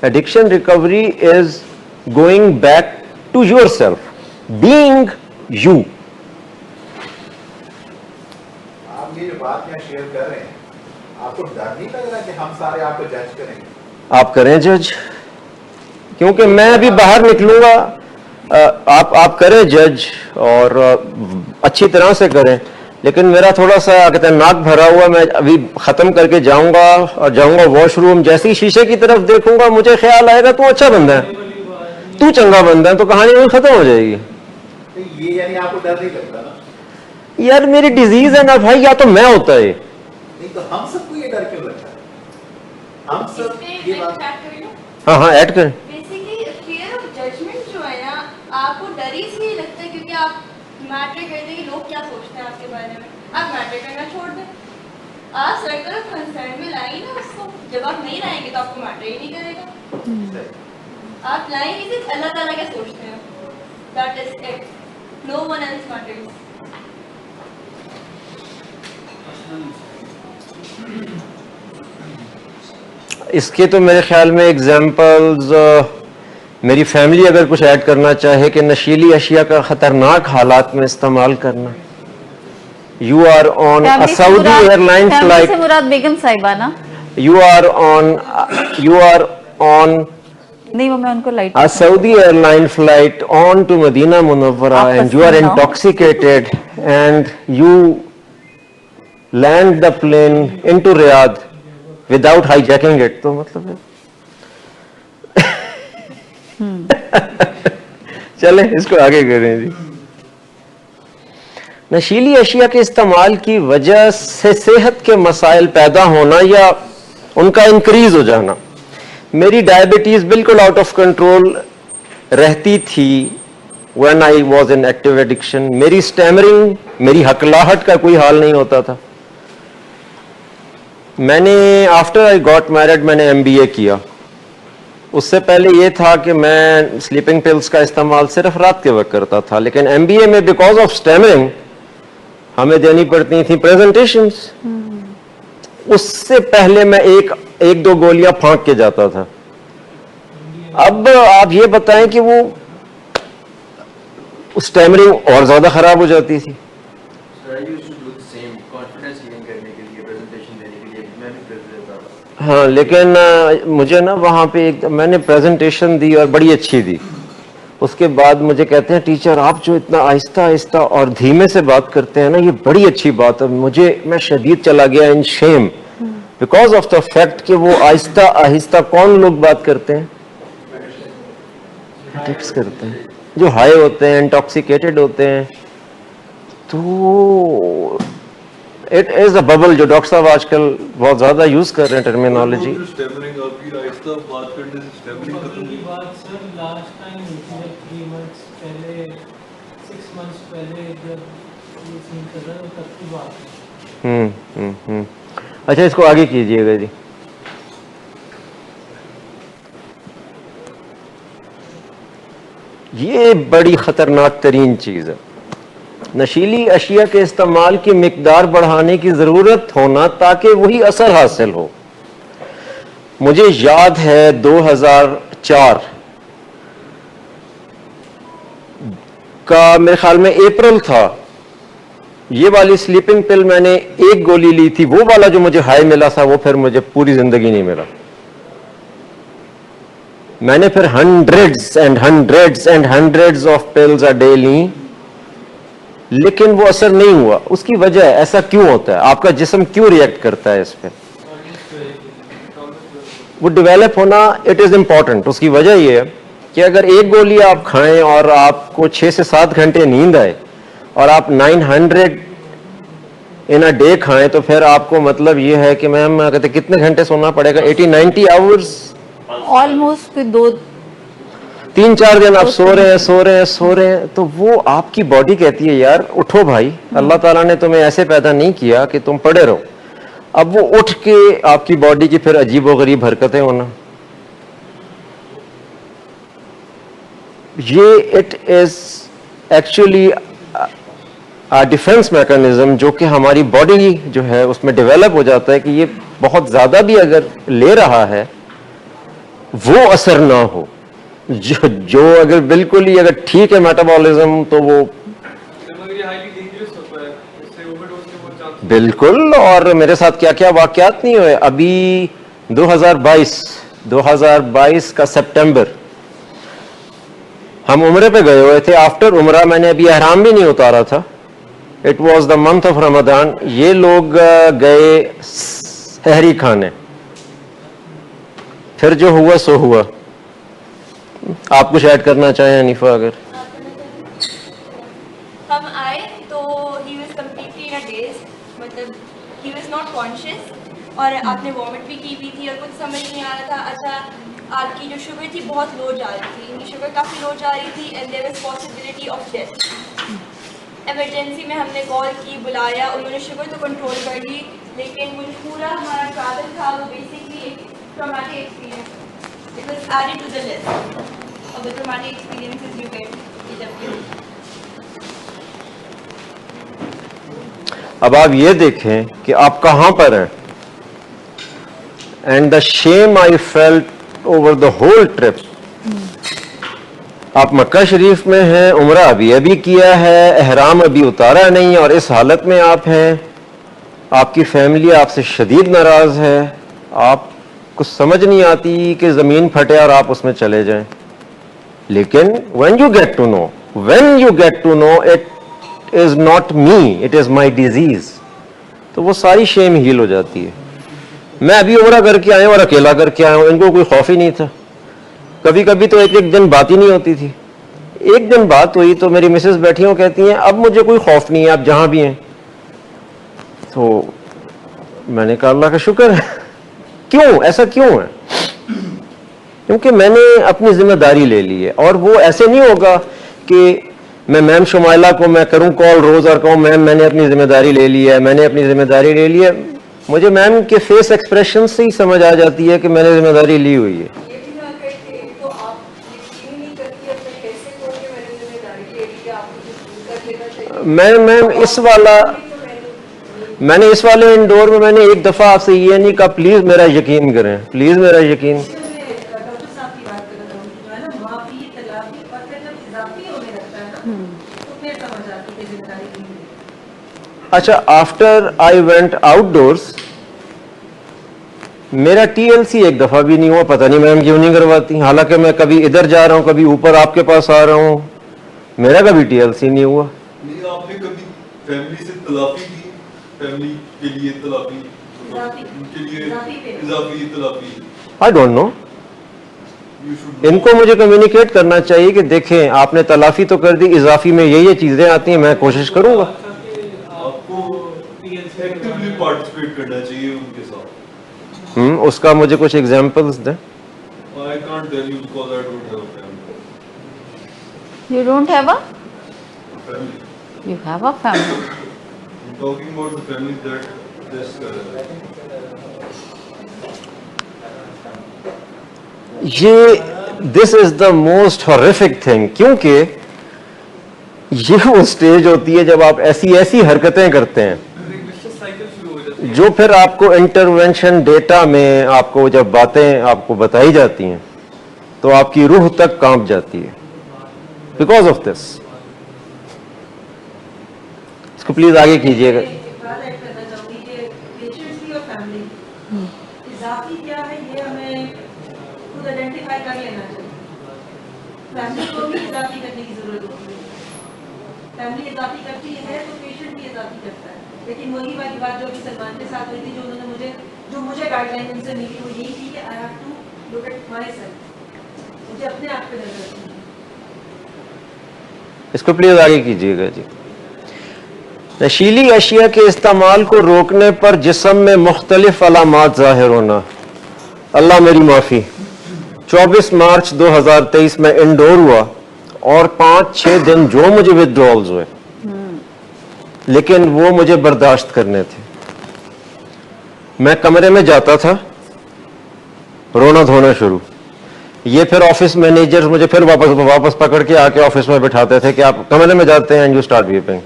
Addiction recovery is going back to your self, being you. आप ये जो बात यहाँ शेयर कर रहे हैं, आपको डर नहीं लग रहा कि हम सारे आपको जज करेंगे? आप करें जज, क्योंकि मैं अभी बाहर निकलूंगा, आप करें जज और अच्छी तरह से करें, लेकिन मेरा थोड़ा सा कहते हैं नाक भरा हुआ, मैं अभी खत्म करके जाऊंगा और जाऊंगा वॉशरूम, जैसे ही शीशे की तरफ देखूंगा मुझे ख्याल आएगा तू अच्छा बंदा है, तू चंगा बंदा है, तो कहानी वहीं खत्म हो जाएगी। तो ये यानी आपको डर नहीं लगता ना? यार मेरी डिजीज है ना भाई, या तो मैं होता है। नहीं तो हम सबको ये डर क्यों लगता है? हम सब ये बात, हाँ हाँ ऐड करें। बेसिकली फियर ऑफ जजमेंट जो है ना, आपको डर ही इसलिए लगता है क्योंकि आप मैटर करते हैं कि लोग क्या सोचते हैं आपके बारे में। आप मैटर करना छोड़ दें, आप सर्कल ऑफ कंसर्न में लाएंगे ना उसको। जब आप नहीं लाएंगे तो आपको मैटर ही नहीं करेगा। आप लाएंगे सिर्फ अल्लाह ताला क्या सोचते हैं, that is it, no one else matters. इसके तो मेरे ख्याल में एग्जाम्पल्स, मेरी फैमिली अगर कुछ ऐड करना चाहे कि नशीली अशिया का खतरनाक हालात में इस्तेमाल करना। You are on a Saudi airline flight, मुराद बेगम साहिबा ना, यू आर ऑन नहीं वो मैं उनको लाइट a Saudi airline flight on to Medina Munawwara and you are intoxicated and you land the plane into Riyadh without hijacking it, तो मतलब है चले इसको आगे करें जी। नशीली अशिया के इस्तेमाल की वजह से सेहत के मसाइल पैदा होना या उनका इंक्रीज हो जाना। मेरी डायबिटीज बिल्कुल आउट ऑफ कंट्रोल रहती थी when I was in active addiction. मेरी स्टैमरिंग, मेरी हकलाहट का कोई हाल नहीं होता था। मैंने आफ्टर आई गॉट मैरिड मैंने एमबीए किया। उससे पहले ये था कि मैं स्लीपिंग पिल्स का इस्तेमाल सिर्फ रात के वक्त करता था, लेकिन एमबीए में बिकॉज ऑफ स्टैमरिंग हमें देनी पड़ती थी प्रेजेंटेशंस। उससे पहले मैं एक दो गोलियां फांक के जाता था। अब आप ये बताएं कि वो स्टैमरिंग और ज्यादा खराब हो जाती थी। हाँ, लेकिन मुझे ना वहाँ पे मैंने प्रेजेंटेशन दी और बड़ी अच्छी दी। उसके बाद मुझे कहते हैं टीचर आप जो इतना आहिस्ता आहिस्ता और धीमे से बात करते हैं ना, ये बड़ी अच्छी बात है। मैं शदीद चला गया इन Shem because of the fact कि वो आहिस्ता आहिस्ता कौन लोग बात करते हैं, एडिक्ट्स करते हैं, जो हाई होते हैं, इंटॉक्सिकेटेड होते हैं। तो इट इज अ बबल जो डॉक्टर साहब आजकल बहुत ज्यादा यूज कर रहे हैं टर्मिनोलॉजी। स्टैमरिंग आपकी आहिस्ता बात करने से स्टैमरिंग खत्म ये बात सर लास्ट टाइम हुई थी, 3 months पहले, 6 months पहले जब ये सीन कर रहा था तब की बात है। अच्छा, इसको आगे कीजिएगा जी। ये बड़ी खतरनाक तरीन चीज है। नशीली अशिया के इस्तेमाल की मिकदार बढ़ाने की जरूरत होना ताकि वही असर हासिल हो। मुझे याद है 2004 आपका मेरे ख्याल में अप्रैल था, ये वाली स्लीपिंग पिल मैंने एक गोली ली थी, वो वाला जो मुझे हाई मिला था वो फिर मुझे पूरी जिंदगी नहीं मिला। मैंने फिर hundreds and hundreds and hundreds of pills a day ली, लेकिन वो असर नहीं हुआ। उसकी वजह ऐसा क्यों होता है, आपका जिस्म क्यों रिएक्ट करता है इस पे? वो डेवलप होना इट इज इंपॉर्टेंट। उसकी वजह ये है कि अगर एक गोली आप खाएं और आपको 6 से 7 घंटे नींद आए और आप 900 इन अ डे खाएं, तो फिर आपको मतलब ये है कि मैम कहते कितने घंटे सोना पड़ेगा? 80-90 आवर्स, ऑलमोस्ट 3-4 दिन आप सो रहे हैं, तो वो आपकी बॉडी कहती है यार उठो भाई, अल्लाह ताला ने तुम्हें ऐसे पैदा नहीं किया कि तुम पड़े रहो। अब वो उठ के आपकी बॉडी की फिर अजीबोगरीब हरकतें होना, ये it is actually defence mechanism जो कि हमारी बॉडी जो है उसमें डेवलप हो जाता है कि ये बहुत ज्यादा भी अगर ले रहा है वो असर ना हो। जो अगर बिल्कुल ही अगर ठीक है मेटाबॉलिज्म, तो वो बिल्कुल। और मेरे साथ क्या क्या वाकयात नहीं हुए। अभी 2022 का सितंबर हम उम्रे पे गए हुए थे। आफ्टर उम्रा मैंने अभी एहराम भी नहीं उतारा था, it was the month of Ramzan. ये लोग गए सहरी खाने, फिर जो हुआ सो हुआ। आप कुछ ऐड करना चाहें हनीफा? अगर हम आए तो he was completely in a days, मतलब ही वाज नॉट कॉन्शियस, और आपने वॉमिट भी की हुई थी और कुछ समझ नहीं आ रहा था। अच्छा, आपकी जो शुगर थी बहुत लो जा रही थी, इनकी शुगर काफ़ी लो जा रही थी and there was possibility of death. Emergency में हमने कॉल की, बुलाया, उन्होंने शुगर तो कंट्रोल कर ली, लेकिन वो जो पूरा हमारा ट्रैवल था वो बेसिकली एक traumatic experience, it was added to the list of the traumatic experiences you get Egypt. अब आप ये देखें कि आप कहां पर हैं, and the shame I felt over the whole trip. आप मक्का शरीफ में हैं, उम्रा अभी किया है, एहराम अभी उतारा नहीं, और इस हालत में आप हैं। आपकी फैमिली आपसे शदीद नाराज है, आपको समझ नहीं आती कि जमीन फटे और आप उसमें चले जाएं। लेकिन when you get to know it is not me, it is my disease, तो वो सारी शेम हील हो जाती है। मैं अभी उम्रा करके आया और अकेला करके आया हूं, इनको कोई खौफ ही नहीं था। कभी कभी तो एक दिन बात ही नहीं होती थी। एक दिन बात हुई तो मेरी मिसेस बैठी हो, कहती हैं अब मुझे कोई खौफ नहीं है, आप जहां भी हैं। तो मैंने कहा अल्लाह का शुक्र है। क्यों, ऐसा क्यों है? क्योंकि मैंने अपनी जिम्मेदारी ले ली है। और वो ऐसे नहीं होगा कि मैं मैम शुमाइला को मैं करूं कॉल रोज और कहूं मैम मैंने अपनी जिम्मेदारी ले ली है, मैंने अपनी जिम्मेदारी ले ली है। मुझे मैम के फेस एक्सप्रेशन से ही समझ आ जाती है कि मैंने जिम्मेदारी ली हुई है। मैम मैंने इस वाले इंडोर में मैंने एक दफा आपसे ये नहीं कहा प्लीज मेरा यकीन करें, प्लीज मेरा यकीन। अच्छा, आफ्टर आई वेंट आउटडोर्स मेरा TLC एक दफा भी नहीं हुआ। पता नहीं मैम क्यों नहीं करवाती, हालांकि मैं कभी इधर जा रहा हूं, कभी ऊपर आपके पास आ रहा हूं, मेरा कभी TLC नहीं हुआ। नहीं, आपने कभी फैमिली से तलाफी की? फैमिली के लिए तलाफी, उनके लिए इजाफी तलाफी? आई डोंट नो, इनको मुझे कम्युनिकेट करना चाहिए कि देखें आपने तलाफी तो कर दी, इजाफी में ये चीजें आती हैं, मैं कोशिश करूंगा। आपको एक्टिवली पार्टिसिपेट करना चाहिए उनके साथ। उसका मुझे कुछ एग्जांपल्स दें। I can't tell you because I don't have a family. You don't have a? Family. You have a family. I'm talking about the families that just ये this is the most horrific thing, क्योंकि ये वो stage होती है जब आप ऐसी हरकतें करते हैं जो फिर आपको इंटरवेंशन डेटा में आपको जब बातें आपको बताई जाती हैं तो आपकी रूह तक कांप जाती है बिकॉज ऑफ दिस। इसको प्लीज आगे कीजिएगा। पेशेंट्स की और फैमिली इजाफी क्या है ये हमें खुद आइडेंटिफाई कर लेना चाहिए। फैमिली को भी इजाफी करने की जरूरत होती है। फैमिली इजाफी करती है तो पेशेंट भी इजाफी करता है। लेकिन वही वाली बात जो अभी सलमान के साथ हुई थी, जो मुझे गाइडलाइन उनसे मिली वो यही थी कि I have to look at my self, मुझे अपने आप पे नजर रखनी है। इसको प्लीज आगे कीजिएगा जी। नशीली अशिया के इस्तेमाल को रोकने पर जिस्म में मुख्तलिफ अलामात ज़ाहिर होना। अल्लाह मेरी माफ़ी। 24 मार्च 2023 में इंडोर हुआ और 5-6 दिन जो मुझे विथड्रॉल्स हुए, लेकिन वो मुझे बर्दाश्त करने थे। मैं कमरे में जाता था, रोना धोना शुरू। ये फिर ऑफिस मैनेजर्स मुझे फिर वापस पकड़ के आके ऑफिस में बिठाते थे कि आप कमरे में जाते हैं and you start weeping.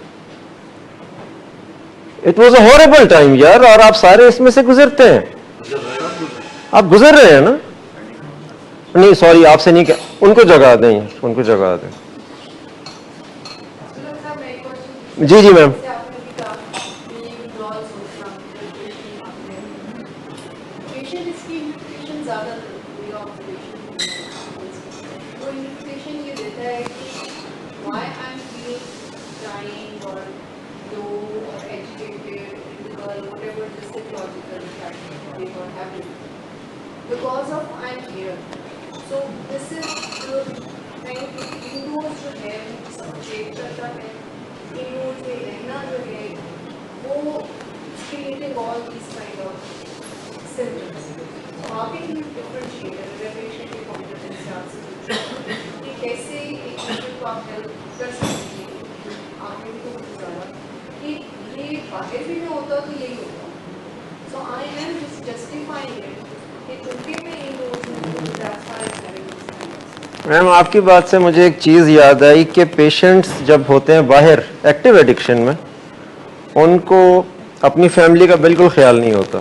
It was a horrible time यार, और आप सारे इसमें से गुजरते हैं। आप गुजर रहे हैं ना? नहीं सॉरी, आपसे नहीं, क्या उनको जगा दें, उनको जगा दें। जी जी ma'am. Because of I'm here, so this is the thing कि indoors जो है सब चेक करता है, indoors में रहना जो है वो creating all these kind of symptoms. So how can you differentiate अगर patient के competence से आप से पूछो कि कैसे एक patient को आप help कर सकते हैं, आपने भी तो गुजारा कि ये बाहर भी में होता तो यही होता. So I am just justifying it. Ma'am आपकी बात से मुझे एक चीज़ याद आई कि पेशेंट्स जब होते हैं बाहर एक्टिव एडिक्शन में, उनको अपनी फैमिली का बिल्कुल ख्याल नहीं होता,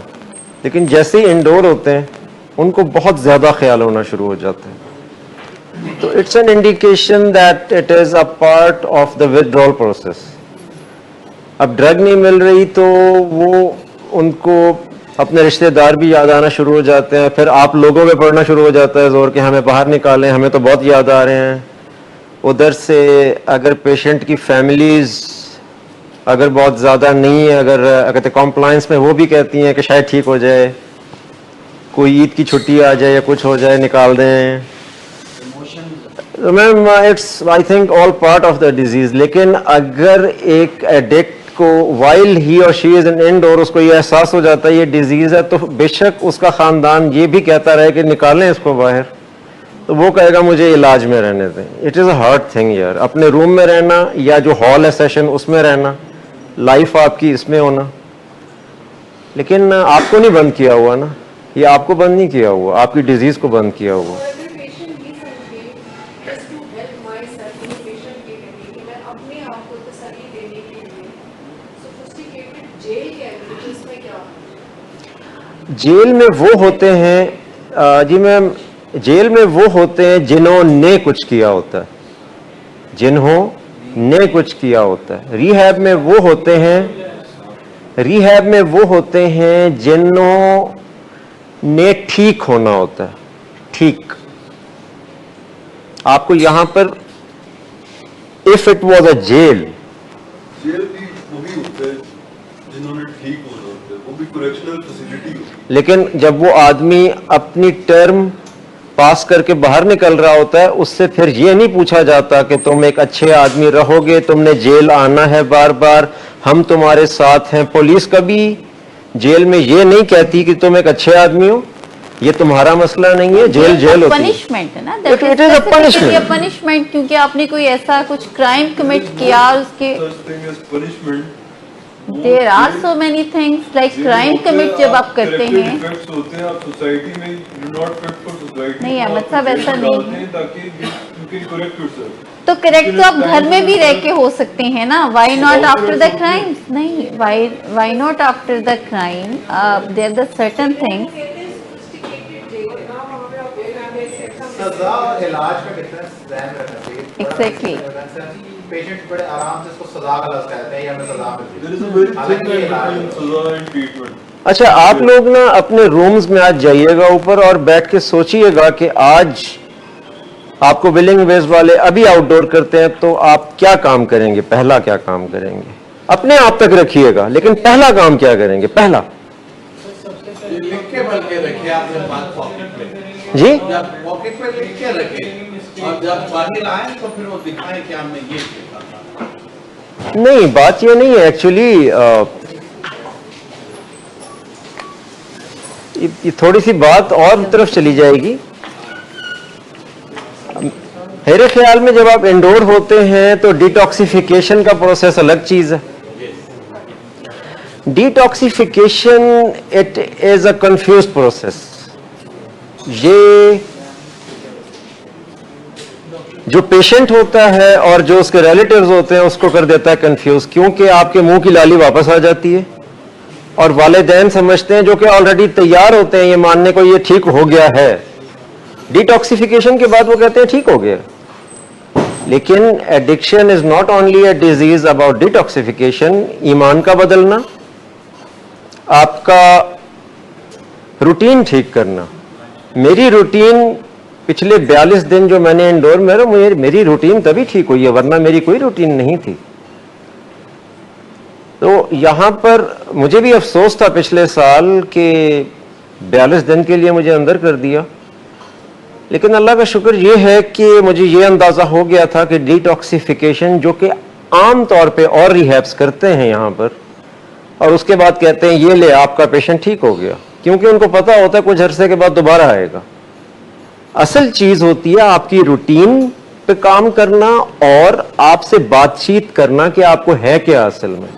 लेकिन जैसे ही इंडोर होते हैं उनको बहुत ज़्यादा ख्याल होना शुरू हो जाता है। तो it's an indication that it is a part of the withdrawal process. अब ड्रग नहीं मिल रही तो वो उनको अपने रिश्तेदार भी याद आना शुरू हो जाते हैं, फिर आप लोगों में पड़ना शुरू हो जाता है जोर के हमें बाहर निकालें, हमें तो बहुत याद आ रहे हैं। उधर से अगर पेशेंट की फैमिलीज़ अगर बहुत ज़्यादा नहीं है, अगर कॉम्प्लायंस में वो भी कहती हैं कि शायद ठीक हो जाए, कोई ईद की छुट्टी आ जाए या कुछ हो जाए निकाल दें। Ma'am it's I think all part of the disease. लेकिन अगर एक एडिक्ट को वाइल ही और शी इज इन इंडोर उसको ये एहसास हो जाता है ये डिजीज है, तो बेशक उसका खानदान ये भी कहता रहे कि निकालें इसको बाहर, तो वो कहेगा मुझे इलाज में रहने दें। It is a hard thing यार, अपने रूम में रहना या जो हॉल है सेशन उसमें रहना, लाइफ आपकी इसमें होना। लेकिन आपको नहीं बंद किया हुआ ना, ये आपको बंद नहीं किया हुआ, आपकी डिजीज को बंद किया हुआ। जेल में वो होते हैं जी मैम, जेल में वो होते हैं जिन्होंने कुछ किया होता है, जिन्होंने कुछ किया होता है। रिहैब में वो होते हैं जिन्होंने ठीक होना होता है। ठीक आपको यहां पर if it was a jail भी वही होता है जिन्होंने ठीक होना होता है, वो भी करेक्शनल फैसिलिटी। लेकिन जब वो आदमी अपनी टर्म पास करके बाहर निकल रहा होता है, उससे फिर ये नहीं पूछा जाता कि तुम एक अच्छे आदमी रहोगे, तुमने जेल आना है बार बार, हम तुम्हारे साथ हैं। पुलिस कभी जेल में ये नहीं कहती कि तुम एक अच्छे आदमी हो, ये तुम्हारा मसला नहीं है, जेल जेल होती है। पनिशमेंट है ना, it is a punishment. Punishment क्योंकि आपने कोई ऐसा कुछ क्राइम कमिट किया और उसके There are so many things like crime commit जब आप करते हैं। होते हैं आप सोसाइटी में, you're not fit for society। नहीं अहमद साहब ऐसा नहीं है, ताकि you can correct yourself। तो करेक्ट तो आप घर में भी रह के हो सकते हैं ना। Why not after the crime? नहीं, why not after the crime? There are the certain things। सजा और इलाज का डिफरेंस ध्यान रखना चाहिए। Exactly। पेशेंट बड़े आराम से इसको सजा गलत कहते हैं या हमें सजा There is a very thin line between सजा and treatment. अच्छा, आप लोग ना अपने रूम्स में आज जाइएगा ऊपर और बैठ के सोचिएगा कि आज आपको विलिंग वेज वाले अभी आउटडोर करते हैं तो आप क्या काम करेंगे, पहला क्या काम करेंगे, अपने आप तक रखिएगा, लेकिन पहला काम क्या करेंगे, पहला लिख के बल के रखे आपने बात पॉकेट में जी, जब पॉकेट में लिख के रखे और जब बाहर आए तो फिर वो दिखाए कि हमने ये किया। नहीं बात ये नहीं है एक्चुअली, ये थोड़ी सी बात और तरफ चली जाएगी। मेरे ख्याल में जब आप इंडोर होते हैं तो डिटॉक्सिफिकेशन का प्रोसेस अलग चीज है। Detoxification it is a confuse process. ये जो पेशेंट होता है और जो उसके रिलेटिव्स होते हैं उसको कर देता है कंफ्यूज, क्योंकि आपके मुंह की लाली वापस आ जाती है और वालिदैन समझते हैं जो कि ऑलरेडी तैयार होते हैं ये मानने को ये ठीक हो गया है। डिटॉक्सिफिकेशन के बाद वो कहते हैं ठीक हो गया, लेकिन addiction is not only a disease about detoxification. ईमान का बदलना, आपका रूटीन ठीक करना। मेरी रूटीन पिछले 42 दिन जो मैंने इंडोर में, मेरी रूटीन तभी ठीक हुई है, वरना मेरी कोई रूटीन नहीं थी। तो यहां पर मुझे भी अफसोस था पिछले साल के 42 दिन के लिए मुझे अंदर कर दिया, लेकिन अल्लाह का शुक्र ये है कि मुझे ये अंदाजा हो गया था कि डिटॉक्सिफिकेशन जो कि आम तौर पे और रिहैब्स करते हैं यहां पर, और उसके बाद कहते हैं ये ले आपका पेशेंट ठीक हो गया, क्योंकि उनको पता होता है कुछ अरसे के बाद दोबारा आएगा। असल चीज होती है आपकी रूटीन पे काम करना और आपसे बातचीत करना कि आपको है क्या, असल में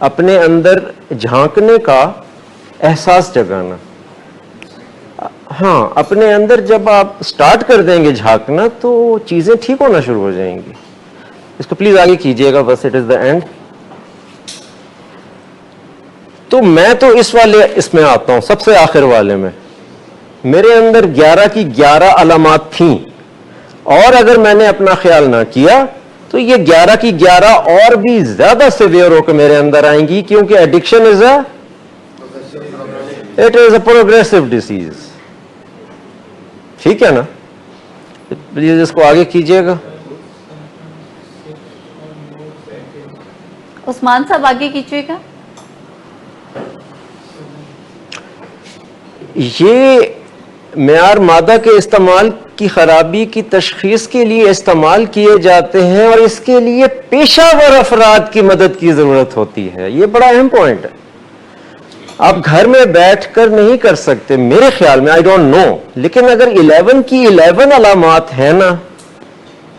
अपने अंदर झांकने का एहसास जगाना। हाँ, अपने अंदर जब आप स्टार्ट कर देंगे झांकना तो चीजें ठीक होना शुरू हो जाएंगी। इसको प्लीज आगे कीजिएगा, बस इट इज द एंड। तो मैं तो इसमें आता हूं सबसे आखिर वाले में। मेरे अंदर 11 की 11 अलामात थीं, और अगर मैंने अपना ख्याल ना किया तो ये 11 की 11 और भी ज्यादा सिवियर होकर मेरे अंदर आएंगी, क्योंकि addiction is a progressive disease. ठीक है ना? प्लीज इसको आगे कीजिएगा। उस्मान साहब आगे कीजिएगा। ये मेयार मादा के इस्तेमाल की खराबी की तशखीस के लिए इस्तेमाल किए जाते हैं, और इसके लिए पेशावर अफराद की मदद की जरूरत होती है। ये बड़ा अहम पॉइंट है। आप घर में बैठकर नहीं कर सकते मेरे ख्याल में, आई डोंट नो, लेकिन अगर 11 की 11 अलामात है ना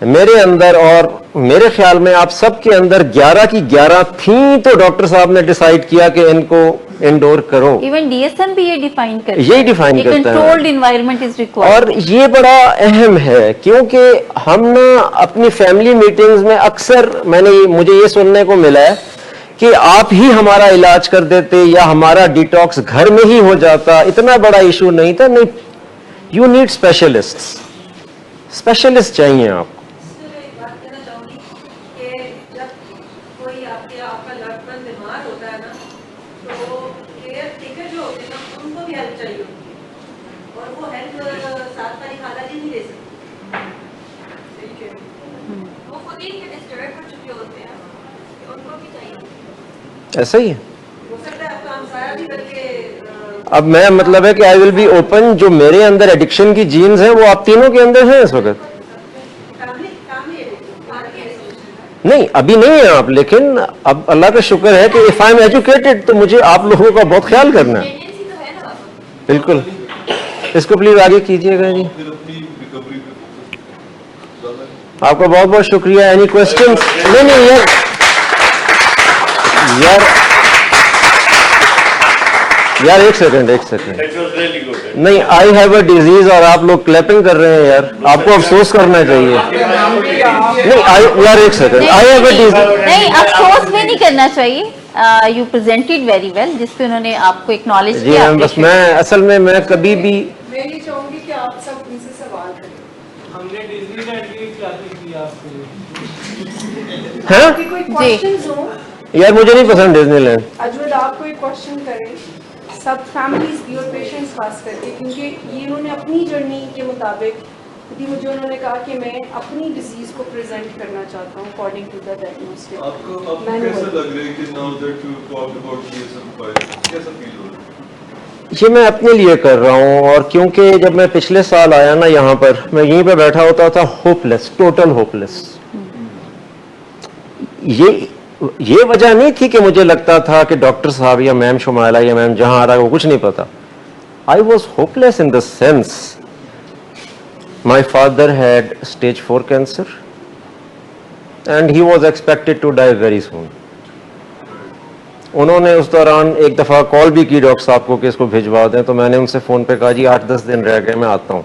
मेरे अंदर, और मेरे ख्याल में आप सबके अंदर 11 की 11 थी, तो डॉक्टर साहब ने डिसाइड किया कि इनको इंडोर करो। इवन डीएसएम भी ये डिफाइन करता है, यही डिफाइन करता है, कंट्रोल्ड एनवायरनमेंट इज रिक्वायर्ड। और ये बड़ा अहम है, क्योंकि हम ना अपनी फैमिली मीटिंग्स में अक्सर मुझे ये सुनने को मिला है कि आप ही हमारा इलाज कर देते या हमारा डिटॉक्स घर में ही हो जाता, इतना बड़ा इशू नहीं था। नहीं, यू नीड स्पेशलिस्ट चाहिए आपको। ऐसा ही है। अब मैं मतलब है कि आई विल बी ओपन, जो मेरे अंदर एडिक्शन की जीन्स हैं वो आप तीनों के अंदर हैं इस वक्त। नहीं, अभी नहीं है आप, लेकिन अब अल्लाह का शुक्र है कि इफ आई एम एजुकेटेड तो मुझे आप लोगों का बहुत ख्याल करना है। बिल्कुल, इसको प्लीज आगे कीजिएगा जी। आपका बहुत बहुत शुक्रिया। Any question? नहीं यार एक सेकंड नहीं, आई हैव अ डिजीज और आप लोग क्लैपिंग कर रहे हैं यार, आपको अफसोस करना चाहिए। नहीं यार एक second, I have a disease. नहीं, अफसोस भी नहीं करना चाहिए। यू प्रेजेंटेड वेरी वेल, जिसपे उन्होंने आपको एक्नॉलेज किया। बस मैं असल में मैं कभी भी मैं नहीं चाहूंगी कि आप सब उनसे सवाल करें। हमने डिज्नीलैंड की क्लासेस की आपके लिए। हैं? आपके कोई क्वेश्चंस हो? यार मुझे नहीं पसंद डिज्नीलैंड। अजवद आप कोई क्वेश्चन करें, सब फैमिलीज भी और पेशेंट्स खास करके, क्योंकि ये इन्होंने अपनी जर्नी के मुताबिक मुझे उन्होंने कहा कि मैं अपनी डिजीज को प्रेजेंट करना चाहता हूँ अकॉर्डिंग टू द डायग्नोस्टिक। आपको कैसा लग रहा है कि now that you talked about DSM-5 कैसा फील हो रहा है? ये मैं अपने लिए कर रहा हूँ, और क्योंकि जब मैं पिछले साल आया ना यहाँ पर, मैं यहीं पे बैठा होता था होपलेस, टोटल होपलेस। ये वजह नहीं थी कि मुझे लगता था कि डॉक्टर साहब या मैम शुमाइला या मैम जहां आ रहा है वो कुछ नहीं पता। I was hopeless in the sense my father had stage 4 cancer and he was expected to die very soon. उन्होंने उस दौरान एक दफ़ा कॉल भी की डॉक्टर साहब को कि इसको भिजवा दें, तो मैंने उनसे फ़ोन पे कहा जी 8-10 दिन रह गए, मैं आता हूँ।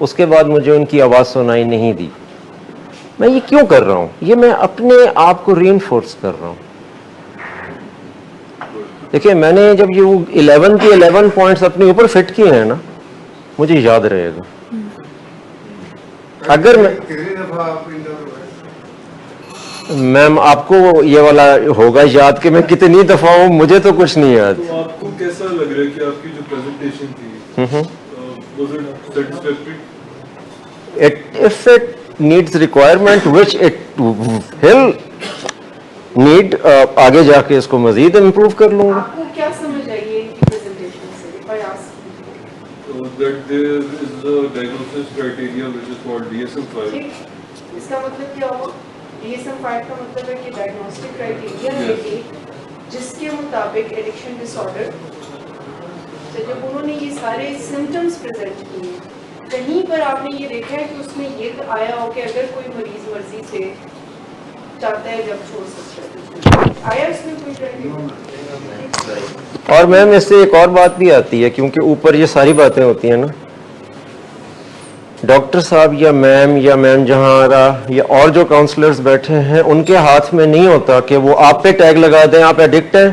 उसके बाद मुझे उनकी आवाज़ सुनाई नहीं दी। मैं ये क्यों कर रहा हूँ? ये मैं अपने आप को रीइंफोर्स कर रहा हूँ। देखिए मैंने जब ये 11 की 11 पॉइंट्स अपने ऊपर फिट किए हैं ना, मुझे याद रहेगा। अगर मैम आपको ये वाला होगा याद कि मैं कितनी दफा हूँ, मुझे तो कुछ नहीं याद। तो आपको कैसा लग रहा है कि आपकी जो प्रेजेंटेशन थी was it satisfactory? If it needs requirement which it will need, आगे जाके इसको मजीद इम्प्रूव कर लूँगा। आपको क्या समझ आई है इनकी प्रेजेंटेशन से? if I ask you? So that there is a diagnosis criteria which is called DSM-5. इसका मतलब क्या हुआ? DSM-5 का मतलब है कि डायग्नोस्टिक क्राइटेरिया है कि जिसके मुताबिक एडिक्शन डिसऑर्डर, तो जब उन्होंने ये सारे सिम्टम्स प्रेजेंट किए, कहीं पर आपने ये देखा है कि उसमें ये आया हो कि अगर कोई मरीज मर्जी से चाहता है जब छोड़ सकता है, आया इसमें कोई क्राइटेरिया? और मैम इससे एक और बात भी आती है, क्योंकि ऊपर ये सारी बातें होती हैं ना, डॉक्टर साहब या मैम जहां आ रहा या और जो काउंसलर्स बैठे हैं, उनके हाथ में नहीं होता कि वो आप पे टैग लगा दें आप एडिक्ट हैं,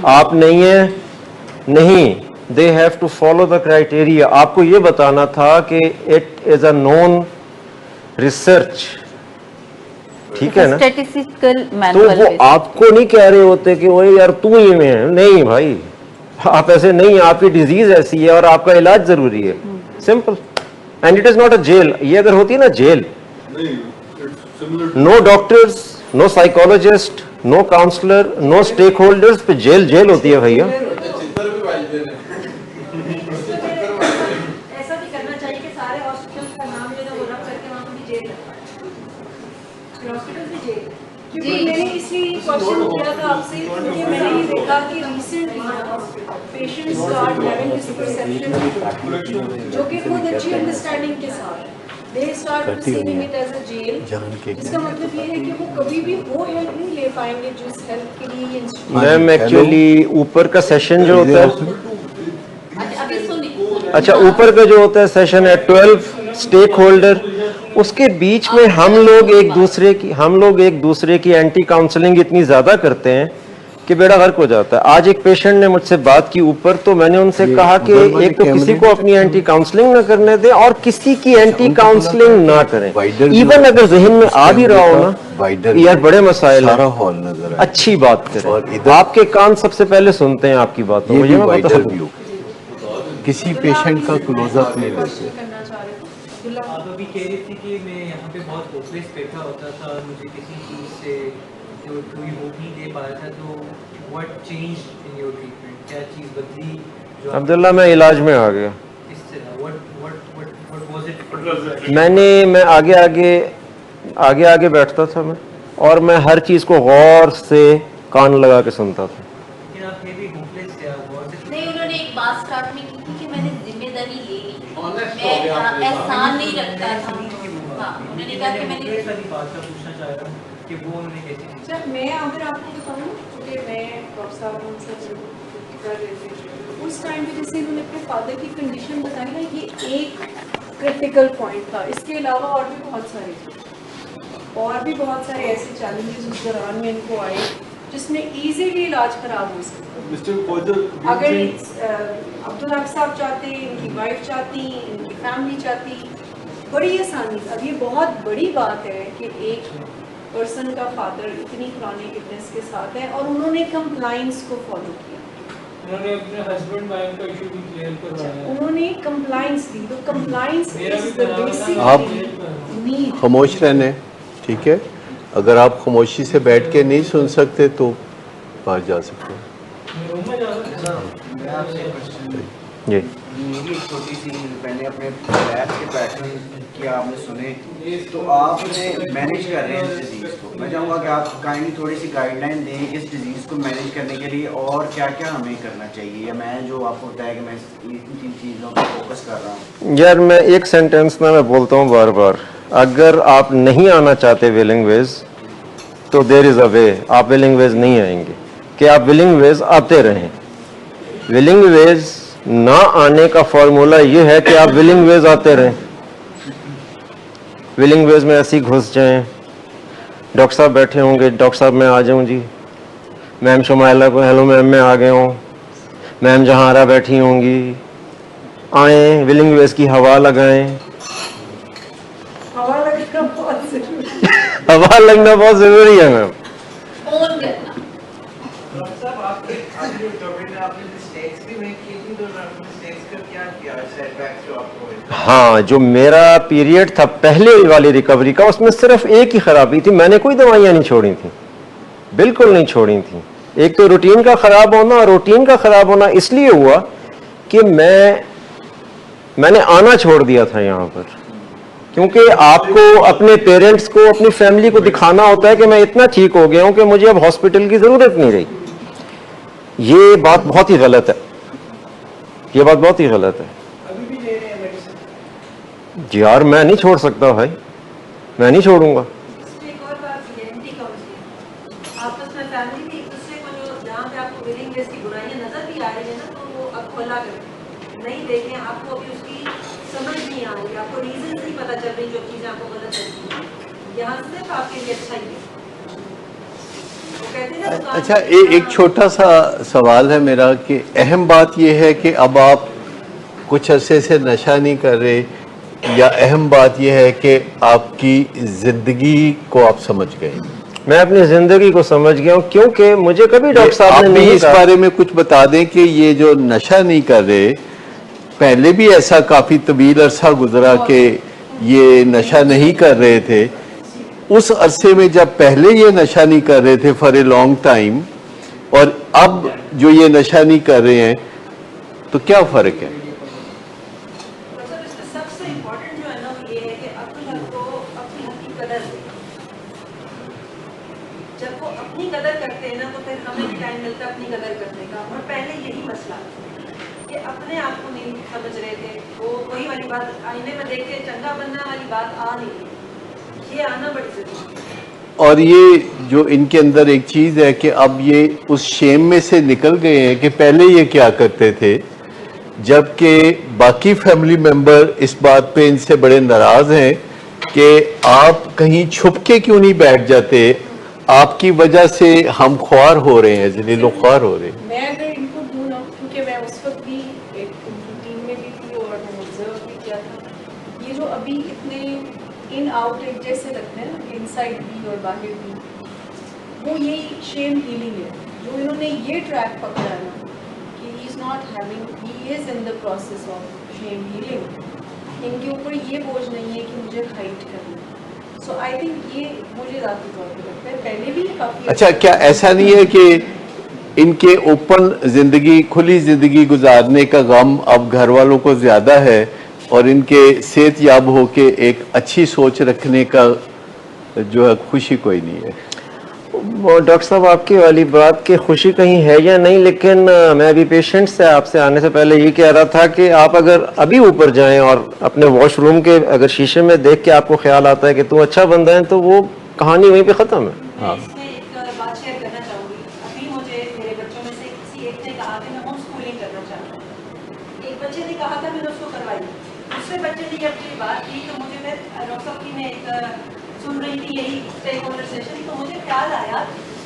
आप नहीं है, नहीं। They have to follow the criteria. आपको ये बताना था कि it is a known research, ठीक है ना? स्टैटिस्टिकल तो मैनुअल वो आपको नहीं कह रहे होते कि ओए यार तू ही में है, नहीं भाई आप ऐसे नहीं, आपकी डिजीज ऐसी है और आपका इलाज जरूरी है, simple. And it is not a jail. ये अगर होती है ना jail, no doctors, no psychologist, no counsellor, no stakeholders, पे जेल जेल होती है भैया। ऐसा भी करना चाहिए कि सारे हॉस्पिटल का नाम जो है वो रख करके वहाँ पर जेल रखा, हॉस्पिटल भी जेल। क्योंकि मैंने इसलिए क्वेश्चन किया था आपसे क्योंकि मैंने ये देखा कि recently patients start having this perception, जो कि खुद अच्छी अंडरस्टैंडिंग के साथ they start perceiving it as a jail. इसका मतलब ये है कि वो कभी भी वो हेल्प नहीं ले पाएंगे जिस हेल्प के लिए ये इंस्टीट्यूट। मैम एक्चुअली ऊपर का सेशन जो होता है, अच्छा ऊपर का जो होता है सेशन है 12 स्टेक होल्डर, उसके बीच में हम लोग एक दूसरे की एंटी काउंसलिंग इतनी ज्यादा करते हैं कि बेड़ा गर्क हो जाता है। आज एक पेशेंट ने मुझसे बात की ऊपर, तो मैंने उनसे कहा कि एक तो किसी को अपनी एंटी काउंसलिंग ना करने दें और किसी की एंटी काउंसलिंग ना करें। इवन अगर जहन में आ भी रहा हो ना यार बड़े मसाइल है, अच्छी बात करें, आपके कान सबसे पहले सुनते हैं आपकी बात। मुझे किसी पेशेंट का क्लोजअप नहीं लेते। आप अभी कह रही थी कि मैं यहाँ पे बहुत होपलेस बैठा होता था, मुझे किसी चीज़ से जो कोई होप नहीं दे पा रहा था, तो what change in your treatment? क्या चीज़ बदली? अब्दुल्ला मैं इलाज में आ गया। किस तरह? What was it? मैं आगे आगे बैठता था मैं, और मैं हर चीज़ को गौर से कान लगा के सुनता था। लेकिन आप फिर भी होपलेस थे, आप गौर से नहीं, उन्होंने एक बात स्टार्ट में की थी कि मैंने जिम्मेदारी ले ली, मैं एहसान नहीं रखता था। हाँ, उन्होंने कहा कि मैंने सारी बात का पूछना चाह रहा हूँ कि वो उन्होंने कैसे की? जब मैं अगर आपको बताऊँ कि मैं डॉक्टर साहब उनसे कर रहे थे उस टाइम पे, जैसे उन्होंने अपने फादर की कंडीशन बताई ना, ये एक क्रिटिकल पॉइंट था। इसके अलावा और भी बहुत सारे ऐसे चैलेंजेस उस दौरान में इनको आए जिसमें इजीली इलाज खराब हो सकता। अगर अब्दुल हक साहब चाहते, इनकी वाइफ चाहती, इनकी फैमिली चाहती, बड़ी आसानी। अब ये बहुत बड़ी बात है कि एक पर्सन का फादर इतनी क्रॉनिक इलनेस के साथ है और उन्होंने कंप्लाइंस को फॉलो किया, उन्होंने अपने हस्बैंड वाइफ का इशू भी क्लियर करवाया, उन्होंने कंप्लाइंस दी। तो कंप्लाइंस इज द बेसिक आप नीड। खामोश रहने, ठीक है? अगर आप खामोशी से बैठ के नहीं सुन सकते तो बाहर जा सकते हैं। मैं आपसे एक क्वेश्चन, जी मेरी एक छोटी सी, मैंने अपने लैब के पैटर्न कि आपने सुने तो आपने मैनेज कर रहे हैं इस डिजीज़ को। मैं चाहूँगा कि आप काइंडली थोड़ी सी गाइडलाइन दें कि इस डिजीज़ को मैनेज करने के लिए और क्या क्या हमें करना चाहिए, या मैं जो आपको बताया कि मैं इन 3 चीज़ों पर फोकस कर रहा हूँ। यार मैं एक सेंटेंस ना मैं बोलता हूँ बार बार, अगर आप नहीं आना चाहते विलिंग वेज तो देयर इज़ अ वे, आप विलिंग वेज नहीं आएंगे, कि आप विलिंग वेज आते रहें। विलिंग वेज ना आने का फॉर्मूला ये है कि आप विलिंग वेज आते रहें। विलिंग वेज में ऐसे ही घुस जाएं, डॉक्टर साहब बैठे होंगे, डॉक्टर साहब मैं आ जाऊं जी, मैम शुमाइला को हेलो मैम मैं आ गया हूँ, मैम जहारा बैठी होंगी, आए विलिंग वेज की हवा लगाएं। हवा लगना बहुत जरूरी है। हवा लगना बहुत जरूरी है मैम। फोन करना। डॉक्टर साहब आपने जो टॉपिक में आपने मिस्टेक्स भी नहीं की थी, तो मिस्टेक्स का क्या किया, सेटबैक्स जो आपको हुए? हाँ, जो मेरा पीरियड था पहले वाली रिकवरी का, उसमें सिर्फ एक ही खराबी थी, मैंने कोई दवाइयाँ नहीं छोड़ी थी, बिल्कुल नहीं छोड़ी थी। एक तो रूटीन का खराब होना, और रूटीन का खराब होना इसलिए हुआ कि मैंने आना छोड़ दिया था यहाँ पर, क्योंकि आपको अपने पेरेंट्स को, अपनी फैमिली को दिखाना होता है कि मैं इतना ठीक हो गया हूँ कि मुझे अब हॉस्पिटल की जरूरत नहीं रही। ये बात बहुत ही गलत है, ये बात बहुत ही गलत है। अभी भी ले रहे हैं मेडिसिन? यार मैं नहीं छोड़ सकता भाई, मैं नहीं छोड़ूंगा। एक और बात, आइडेंटिटी काउंसलिंग आपस में फैमिली भी एक दूसरे को, जो जहाँ पे आपको विलिंगनेस की बुराइयां नजर भी आ रही है ना, तो वो अब खोला करें, नहीं देखें। आपको अभी उसकी समझ नहीं आ रही, आपको रीजन नहीं पता चल रही, जो चीज़ें आपको गलत लगती है, यहाँ सिर्फ आपके लिए अच्छा ही है। अच्छा, एक छोटा सा सवाल है मेरा कि अहम बात यह है कि अब आप कुछ अरसे से नशा नहीं कर रहे, या अहम बात यह है कि आपकी ज़िंदगी को आप समझ गए? मैं अपनी ज़िंदगी को समझ गया हूँ, क्योंकि मुझे कभी डॉक्टर साहब ने आप भी नहीं इस कहा। बारे में कुछ बता दें कि ये जो नशा नहीं कर रहे, पहले भी ऐसा काफ़ी तवील अरसा गुजरा कि ये नशा नहीं कर रहे थे। उस अरसे में जब पहले ये नशा नहीं कर रहे थे फॉर ए लॉन्ग टाइम, और अब जो ये नशा नहीं कर रहे हैं, तो क्या फ़र्क है? सबसे इम्पोर्टेंट जो है ना, वो ये है कि अपने हक को, अपनी हक की कदर दें। जब वो अपनी कदर करते हैं ना, तो फिर हमें भी टाइम मिलता है अपनी कदर करने का। और पहले यही मसला कि अपने आप को नहीं समझ रहे थे, वो वही वाली बात, आईने में देख के चंगा बनना वाली बात आ नहीं रही, ये आना बड़ी जरूरी है। और ये जो इनके अंदर एक चीज़ है कि अब ये उस शेम में से निकल गए हैं कि पहले ये क्या करते थे, जबकि बाकी फैमिली मेंबर इस बात पे इनसे बड़े नाराज़ हैं कि आप कहीं छुप के क्यों नहीं बैठ जाते, आपकी वजह से हम ख्वार हो रहे हैं, जलीलो ख्वार हो रहे हैं। मैं अगर इनको दूँ ना, क्योंकि मैं उस वक्त भी एक टीम में भी थी और मैंने ऑब्जर्व भी किया था, ये जो अभी इतने इन आउट एक जैसे लगते हैं ना, इनसाइड भी और बाहर भी, वो यही शेम हीलिंग है। जो इन्होंने ये ट्रैक पकड़ा है ना कि he is not having, he is in the process of shame healing, इनके ऊपर ये बोझ नहीं है कि मुझे हाइट करना। सो आई थिंक ये मुझे ज़्यादा तौर पर लगता है, पहले भी काफ़ी। अच्छा, क्या ऐसा नहीं है कि इनके ओपन ज़िंदगी, खुली ज़िंदगी गुजारने का गम अब घर वालों को ज़्यादा है, और इनके सेहतयाब हो के एक अच्छी सोच रखने का जो है खुशी कोई नहीं है? वो डॉक्टर साहब आपकी वाली बात की खुशी कहीं है या नहीं, लेकिन मैं अभी पेशेंट से आपसे आने से पहले ये कह रहा था कि आप अगर अभी ऊपर जाएं और अपने वॉशरूम के अगर शीशे में देख के आपको ख्याल आता है कि तू अच्छा बंदा है, तो वो कहानी वहीं पे ख़त्म है। हाँ, इसमें एक बात शेयर करना चाहूँगी। अभी मुझे मेरे बच्चों में से किसी एक ने कहा कि मैं होम स्कूलिंग करना चाहता हूँ। एक बच्चे ने कहा था, मैंने उसको करवाई। दूसरे बच्चे ने जब ये बात की तो मुझे, मैं डॉक्टर साहब की मैं एक सुन रही थी यही स्टेक होल्डर सेशन, तो मुझे ख्याल आया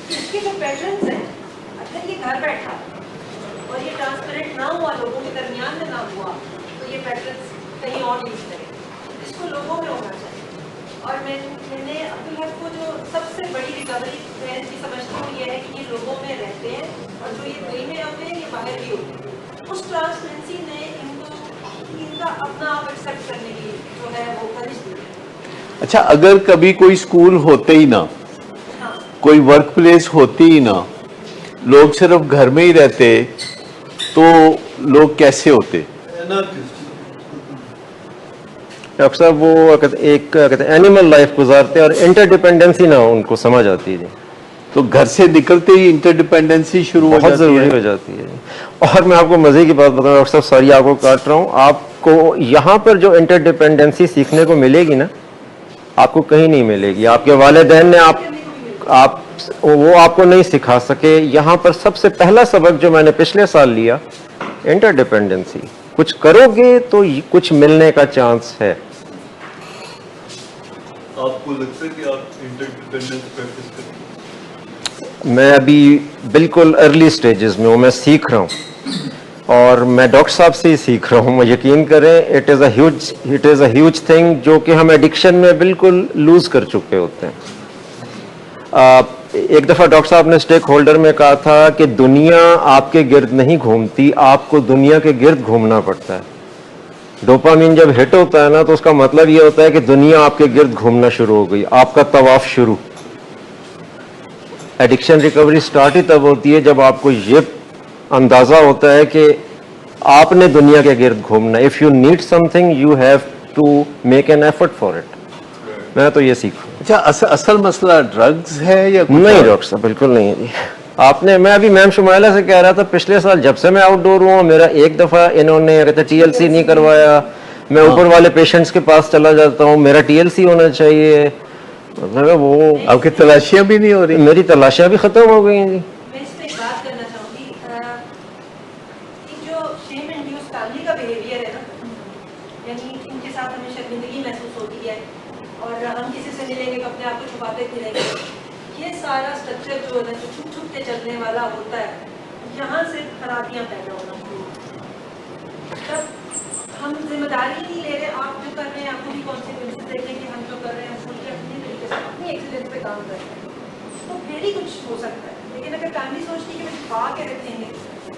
कि इसके जो पैटर्न्स हैं, अगर ये घर बैठा और ये ट्रांसपेरेंट ना हुआ, लोगों के दरमियान में ना हुआ, तो ये पैटर्न्स कहीं और यूज करें। इसको लोगों में होना चाहिए। और मैंने अब्दुल हक को जो सबसे बड़ी रिकवरी मैं इसकी समझती हूँ ये है कि ये लोगों में रहते हैं और जो ये दिल में होते हैं ये बाहर भी होते हैं। उस ट्रांसपेरेंसी ने इनको इनका अपना आप एक्सेप्ट करने की जो है वो करिश दी। अच्छा, अगर कभी कोई स्कूल होते ही ना, कोई वर्क प्लेस होती ही ना, लोग सिर्फ घर में ही रहते, तो लोग कैसे होते? डॉक्टर साहब वो कहते हैं एनिमल लाइफ गुजारते और इंटरडिपेंडेंसी ना उनको समझ आती है। तो घर से निकलते ही इंटरडिपेंडेंसी शुरू हो जाती है, बहुत जरूरी हो जाती है। और मैं आपको मजे की बात बताऊं डॉक्टर साहब, सॉरी आपको काट रहा हूं, आपको यहाँ पर जो इंटरडिपेंडेंसी सीखने को मिलेगी ना, आपको कहीं नहीं मिलेगी। आपके वालिदैन ने आप वो आपको नहीं सिखा सके। यहाँ पर सबसे पहला सबक जो मैंने पिछले साल लिया, इंटरडिपेंडेंसी। कुछ करोगे तो कुछ मिलने का चांस है। आपको लगता है कि आप इंटरडिपेंडेंस प्रैक्टिस करें? मैं अभी बिल्कुल अर्ली स्टेजेस में हूँ, मैं सीख रहा हूँ और मैं डॉक्टर साहब से ही सीख रहा हूँ। यकीन करें, it is a huge thing जो कि हम एडिक्शन में बिल्कुल लूज कर चुके होते हैं। एक दफ़ा डॉक्टर साहब ने स्टेक होल्डर में कहा था कि दुनिया आपके गिर्द नहीं घूमती, आपको दुनिया के गिर्द घूमना पड़ता है। डोपामीन जब हिट होता है ना, तो उसका मतलब ये होता है कि दुनिया आपके गिर्द घूमना शुरू हो गई, आपका तवाफ शुरू। एडिक्शन रिकवरी स्टार्ट ही तब होती है जब आपको ये अंदाजा होता है कि आपने दुनिया के गिर्द घूमना। If you need something you have to make an effort for it. मैं तो ये सीखूं। अच्छा, असल मसला ड्रग्स है या कुछ? नहीं डॉक्टर साहब, बिल्कुल नहीं है जी। आपने, मैं अभी मैम शुमाइला से कह रहा था, पिछले साल जब से मैं आउटडोर हुआ, मेरा एक दफा इन्होंने TLC नहीं करवाया। मैं ऊपर वाले पेशेंट्स के पास चला जाता हूँ, मेरा TLC होना चाहिए। मतलब वो आपकी तलाशियां भी नहीं हो रही? मेरी तलाशियां भी खत्म हो गई हैं जी। मैं इस पे एक बात करना चाहूँगी कि जो शेम इंड्यूस फैमिली का बिहेवियर है ना, यानी इनके साथ हमें शर्मिंदगी महसूस होती है और हम किसी से मिलेंगे तो अपने आप को छुपाते फिरेंगे, ये सारा स्ट्रक्चर जो है जो छुप छुप के चलने वाला होता है, यहाँ से खराबियाँ पैदा होना शुरू होती हैं। तब हम जिम्मेदारी नहीं ले रहे, आप जो कर रहे हैं आपको भी कॉन्सिक्वेंसेस देखें कि हम जो कर रहे हैं सोचिए अपनी तरीके से अपनी एक्सीलेंस पे काम कर रहे हैं, तो फिर ही कुछ हो सकता है। लेकिन अगर फैमिली सोचती है कि वो छुपा के रखेंगे,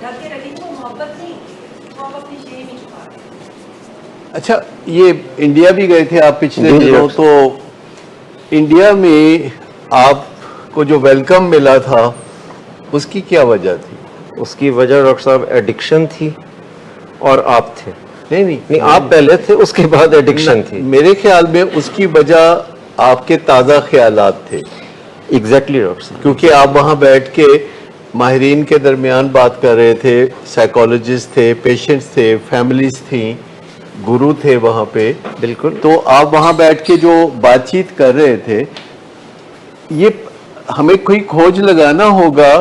ढक के रखेंगे, तो मोहब्बत नहीं होती, तो आप अपनी शेम ही छुपा रहे हैं। अच्छा, ये इंडिया भी गए थे आप पिछले दिनों, तो इंडिया में आपको जो वेलकम मिला था उसकी क्या वजह थी? उसकी वजह डॉक्टर साहब एडिक्शन थी और आप थे। नहीं, आप पहले थे, उसके बाद एडिक्शन थी। मेरे ख्याल में उसकी वजह आपके ताज़ा ख्यालात थे। एग्जैक्टली डॉक्टर साहब, क्योंकि आप वहाँ बैठ के माहिरीन के दरमियान बात कर रहे थे, साइकोलॉजिस्ट थे, पेशेंट्स थे, फैमिलीज थी, गुरु थे वहाँ पे। बिल्कुल। तो आप वहाँ बैठ के जो बातचीत कर रहे थे, ये हमें कोई खोज लगाना होगा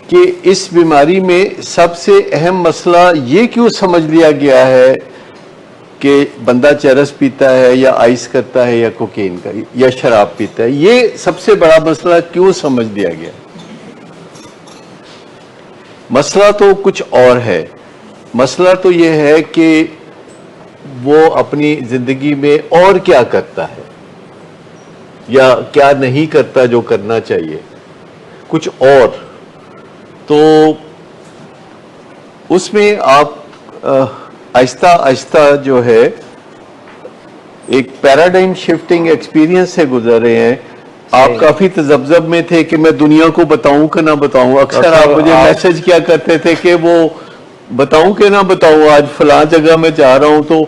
कि इस बीमारी में सबसे अहम मसला ये क्यों समझ लिया गया है कि बंदा चरस पीता है या आइस करता है या कोकीन का या शराब पीता है। ये सबसे बड़ा मसला क्यों समझ लिया गया? मसला तो कुछ और है। मसला तो ये है कि वो अपनी जिंदगी में और क्या करता है या क्या नहीं करता जो करना चाहिए, कुछ और। तो उसमें आप आहिस्ता आहिस्ता जो है एक पैराडाइम शिफ्टिंग एक्सपीरियंस से गुजर रहे हैं। आप काफी तजब्जब में थे कि मैं दुनिया को बताऊं कि ना बताऊं। अक्सर आप मुझे मैसेज किया करते थे कि वो बताऊं कि ना बताऊं, आज फलां जगह मैं जा रहा हूं तो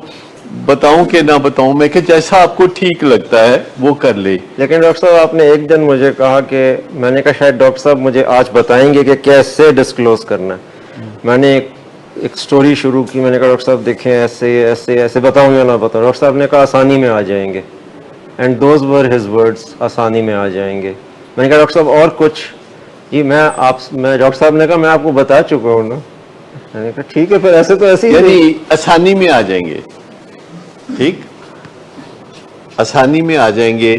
बताऊं कि ना बताऊं। मैं कि जैसा आपको ठीक लगता है वो कर ले। लेकिन डॉक्टर साहब आपने एक दिन मुझे कहा कि, मैंने कहा शायद डॉक्टर साहब मुझे आज बताएंगे कि कैसे डिस्क्लोज करना है। मैंने एक स्टोरी शुरू की, मैंने कहा डॉक्टर साहब देखें ऐसे ऐसे ऐसे, बताऊं या ना बताऊं। डॉक्टर साहब ने कहा आसानी में आ जाएंगे, and those were his words, आसानी में आ जाएंगे। मैंने कहा डॉक्टर साहब और कुछ? जी मैं डॉक्टर साहब ने कहा मैं आपको बता चुका हूँ ना। मैंने कहा ठीक है, फिर ऐसे तो ऐसे ही, यानी आसानी में आ जाएंगे। ठीक, आसानी में आ जाएंगे।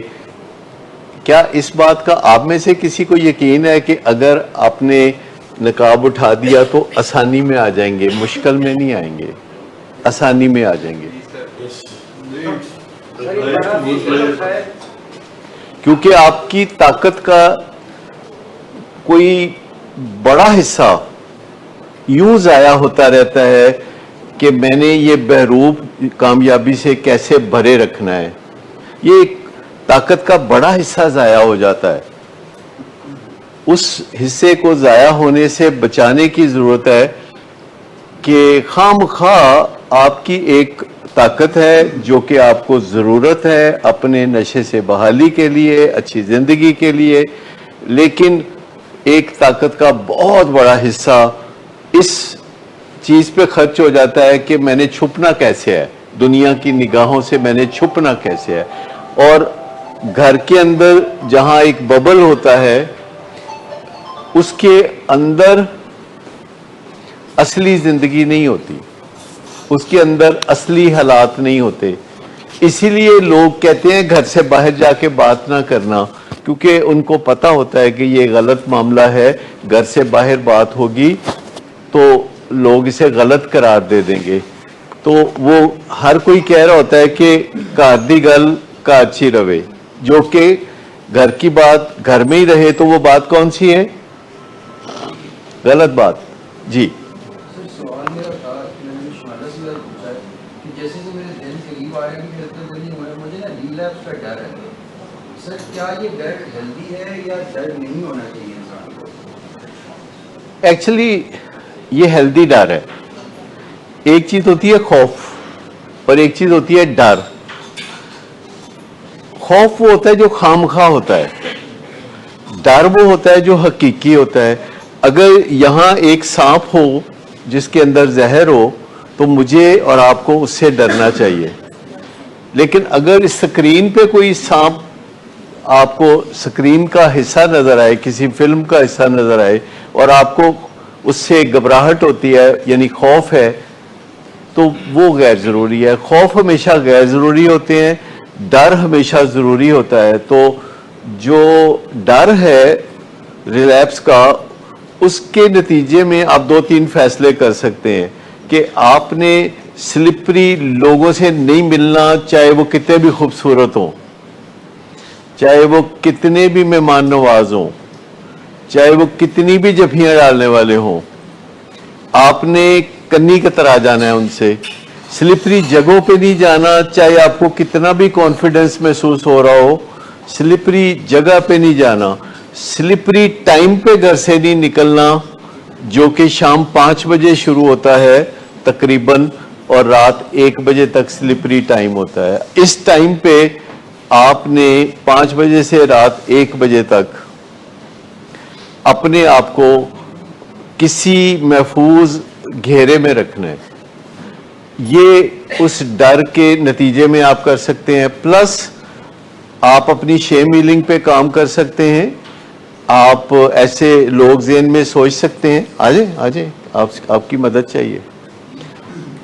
क्या इस बात का आप में से किसी को यकीन है कि अगर आपने नकाब उठा दिया तो आसानी में आ जाएंगे, मुश्किल में नहीं आएंगे, आसानी में आ जाएंगे? क्योंकि आपकी ताकत का कोई बड़ा हिस्सा यूं जाया होता रहता है कि मैंने ये बहरूप कामयाबी से कैसे भरे रखना है, ये एक ताकत का बड़ा हिस्सा जाया हो जाता है। उस हिस्से को जाया होने से बचाने की जरूरत है कि खामखा आपकी एक ताकत है जो कि आपको ज़रूरत है अपने नशे से बहाली के लिए, अच्छी ज़िंदगी के लिए, लेकिन एक ताकत का बहुत बड़ा हिस्सा इस चीज़ पे खर्च हो जाता है कि मैंने छुपना कैसे है, दुनिया की निगाहों से मैंने छुपना कैसे है। और घर के अंदर जहाँ एक बबल होता है उसके अंदर असली ज़िंदगी नहीं होती, उसके अंदर असली हालात नहीं होते। इसीलिए लोग कहते हैं घर से बाहर जाके बात ना करना, क्योंकि उनको पता होता है कि ये गलत मामला है, घर से बाहर बात होगी तो लोग इसे गलत करार दे देंगे। तो वो हर कोई कह रहा होता है कि घर दी गल घर च ही रवे, जो कि घर की बात घर में ही रहे, तो वो बात कौन सी है? गलत बात। जी सवाल मेरा था, मैंने शुमाला से पूछा कि जैसे कि मेरे दिन करीब आ रहे हैं, मेरे तो दिन नहीं हो रहा, मुझे ना रिलैप्स का डर है। सर क्या ये डर हेल्दी है या डर नहीं होना चाहिए इंसान को? एक्चुअली ये हेल्दी डर है। एक चीज होती है खौफ और एक चीज होती है डर। खौफ वो होता है जो खामखा होता है, डर वो होता है जो हकीकी होता है। अगर यहाँ एक सांप हो जिसके अंदर जहर हो तो मुझे और आपको उससे डरना चाहिए, लेकिन अगर स्क्रीन पे कोई सांप आपको स्क्रीन का हिस्सा नजर आए, किसी फिल्म का हिस्सा नजर आए और आपको उससे घबराहट होती है, यानी खौफ है, तो वो गैर जरूरी है। खौफ हमेशा गैर जरूरी होते हैं, डर हमेशा जरूरी होता है। तो जो डर है रिलैप्स का, उसके नतीजे में आप 2-3 फैसले कर सकते हैं कि आपने स्लिपरी लोगों से नहीं मिलना, चाहे वो कितने भी खूबसूरत हों, चाहे वो कितने भी मेहमान नवाज हों, चाहे वो कितनी भी जफियां डालने वाले हों, आपने कन्नी कतरा जाना है उनसे। स्लिपरी जगहों पे नहीं जाना, चाहे आपको कितना भी कॉन्फिडेंस महसूस हो रहा हो, स्लिपरी जगह पे नहीं जाना। स्लिपरी टाइम पे घर से नहीं निकलना, जो कि शाम 5 बजे शुरू होता है तकरीबन और रात 1 बजे तक स्लिपरी टाइम होता है। इस टाइम पे आपने 5 बजे से रात 1 बजे तक अपने आप को किसी महफूज घेरे में रखना है। ये उस डर के नतीजे में आप कर सकते हैं। प्लस आप अपनी शेम हीलिंग पे काम कर सकते हैं। आप ऐसे लोग ज़हन में सोच सकते हैं, आजे आपकी मदद चाहिए,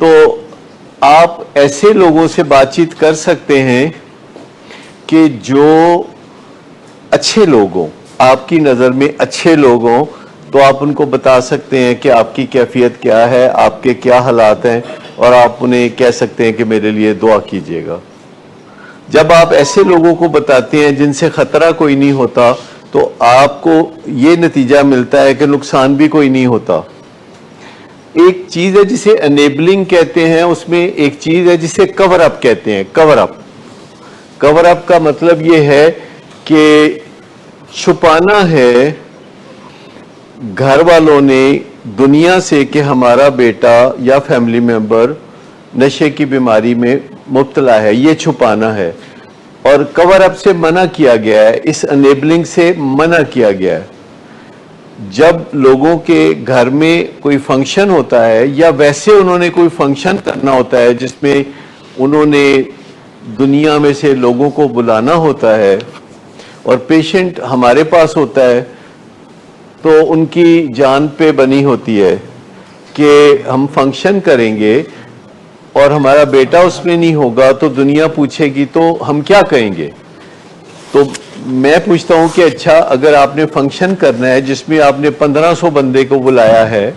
तो आप ऐसे लोगों से बातचीत कर सकते हैं कि जो अच्छे लोग हों, आपकी नज़र में अच्छे लोग हों, तो आप उनको बता सकते हैं कि आपकी कैफियत क्या है, आपके क्या हालात हैं, और आप उन्हें कह सकते हैं कि मेरे लिए दुआ कीजिएगा। जब आप ऐसे लोगों को बताते हैं जिनसे खतरा कोई नहीं होता, तो आपको ये नतीजा मिलता है कि नुकसान भी कोई नहीं होता। एक चीज है जिसे एनेबलिंग कहते हैं, उसमें एक चीज है जिसे कवर अप कहते हैं। कवर अप, कवर अप का मतलब ये है कि छुपाना है घर वालों ने दुनिया से कि हमारा बेटा या फैमिली मेंबर नशे की बीमारी में मुब्तला है, ये छुपाना है। और कवर अप से मना किया गया है, इस एनेबलिंग से मना किया गया है। जब लोगों के घर में कोई फंक्शन होता है या वैसे उन्होंने कोई फंक्शन करना होता है जिसमें उन्होंने दुनिया में से लोगों को बुलाना होता है और पेशेंट हमारे पास होता है, तो उनकी जान पे बनी होती है कि हम फंक्शन करेंगे और हमारा बेटा उसमें नहीं होगा तो दुनिया पूछेगी तो हम क्या कहेंगे। तो मैं पूछता हूं कि अच्छा, अगर आपने फंक्शन करना है जिसमें आपने 1500 बंदे को बुलाया है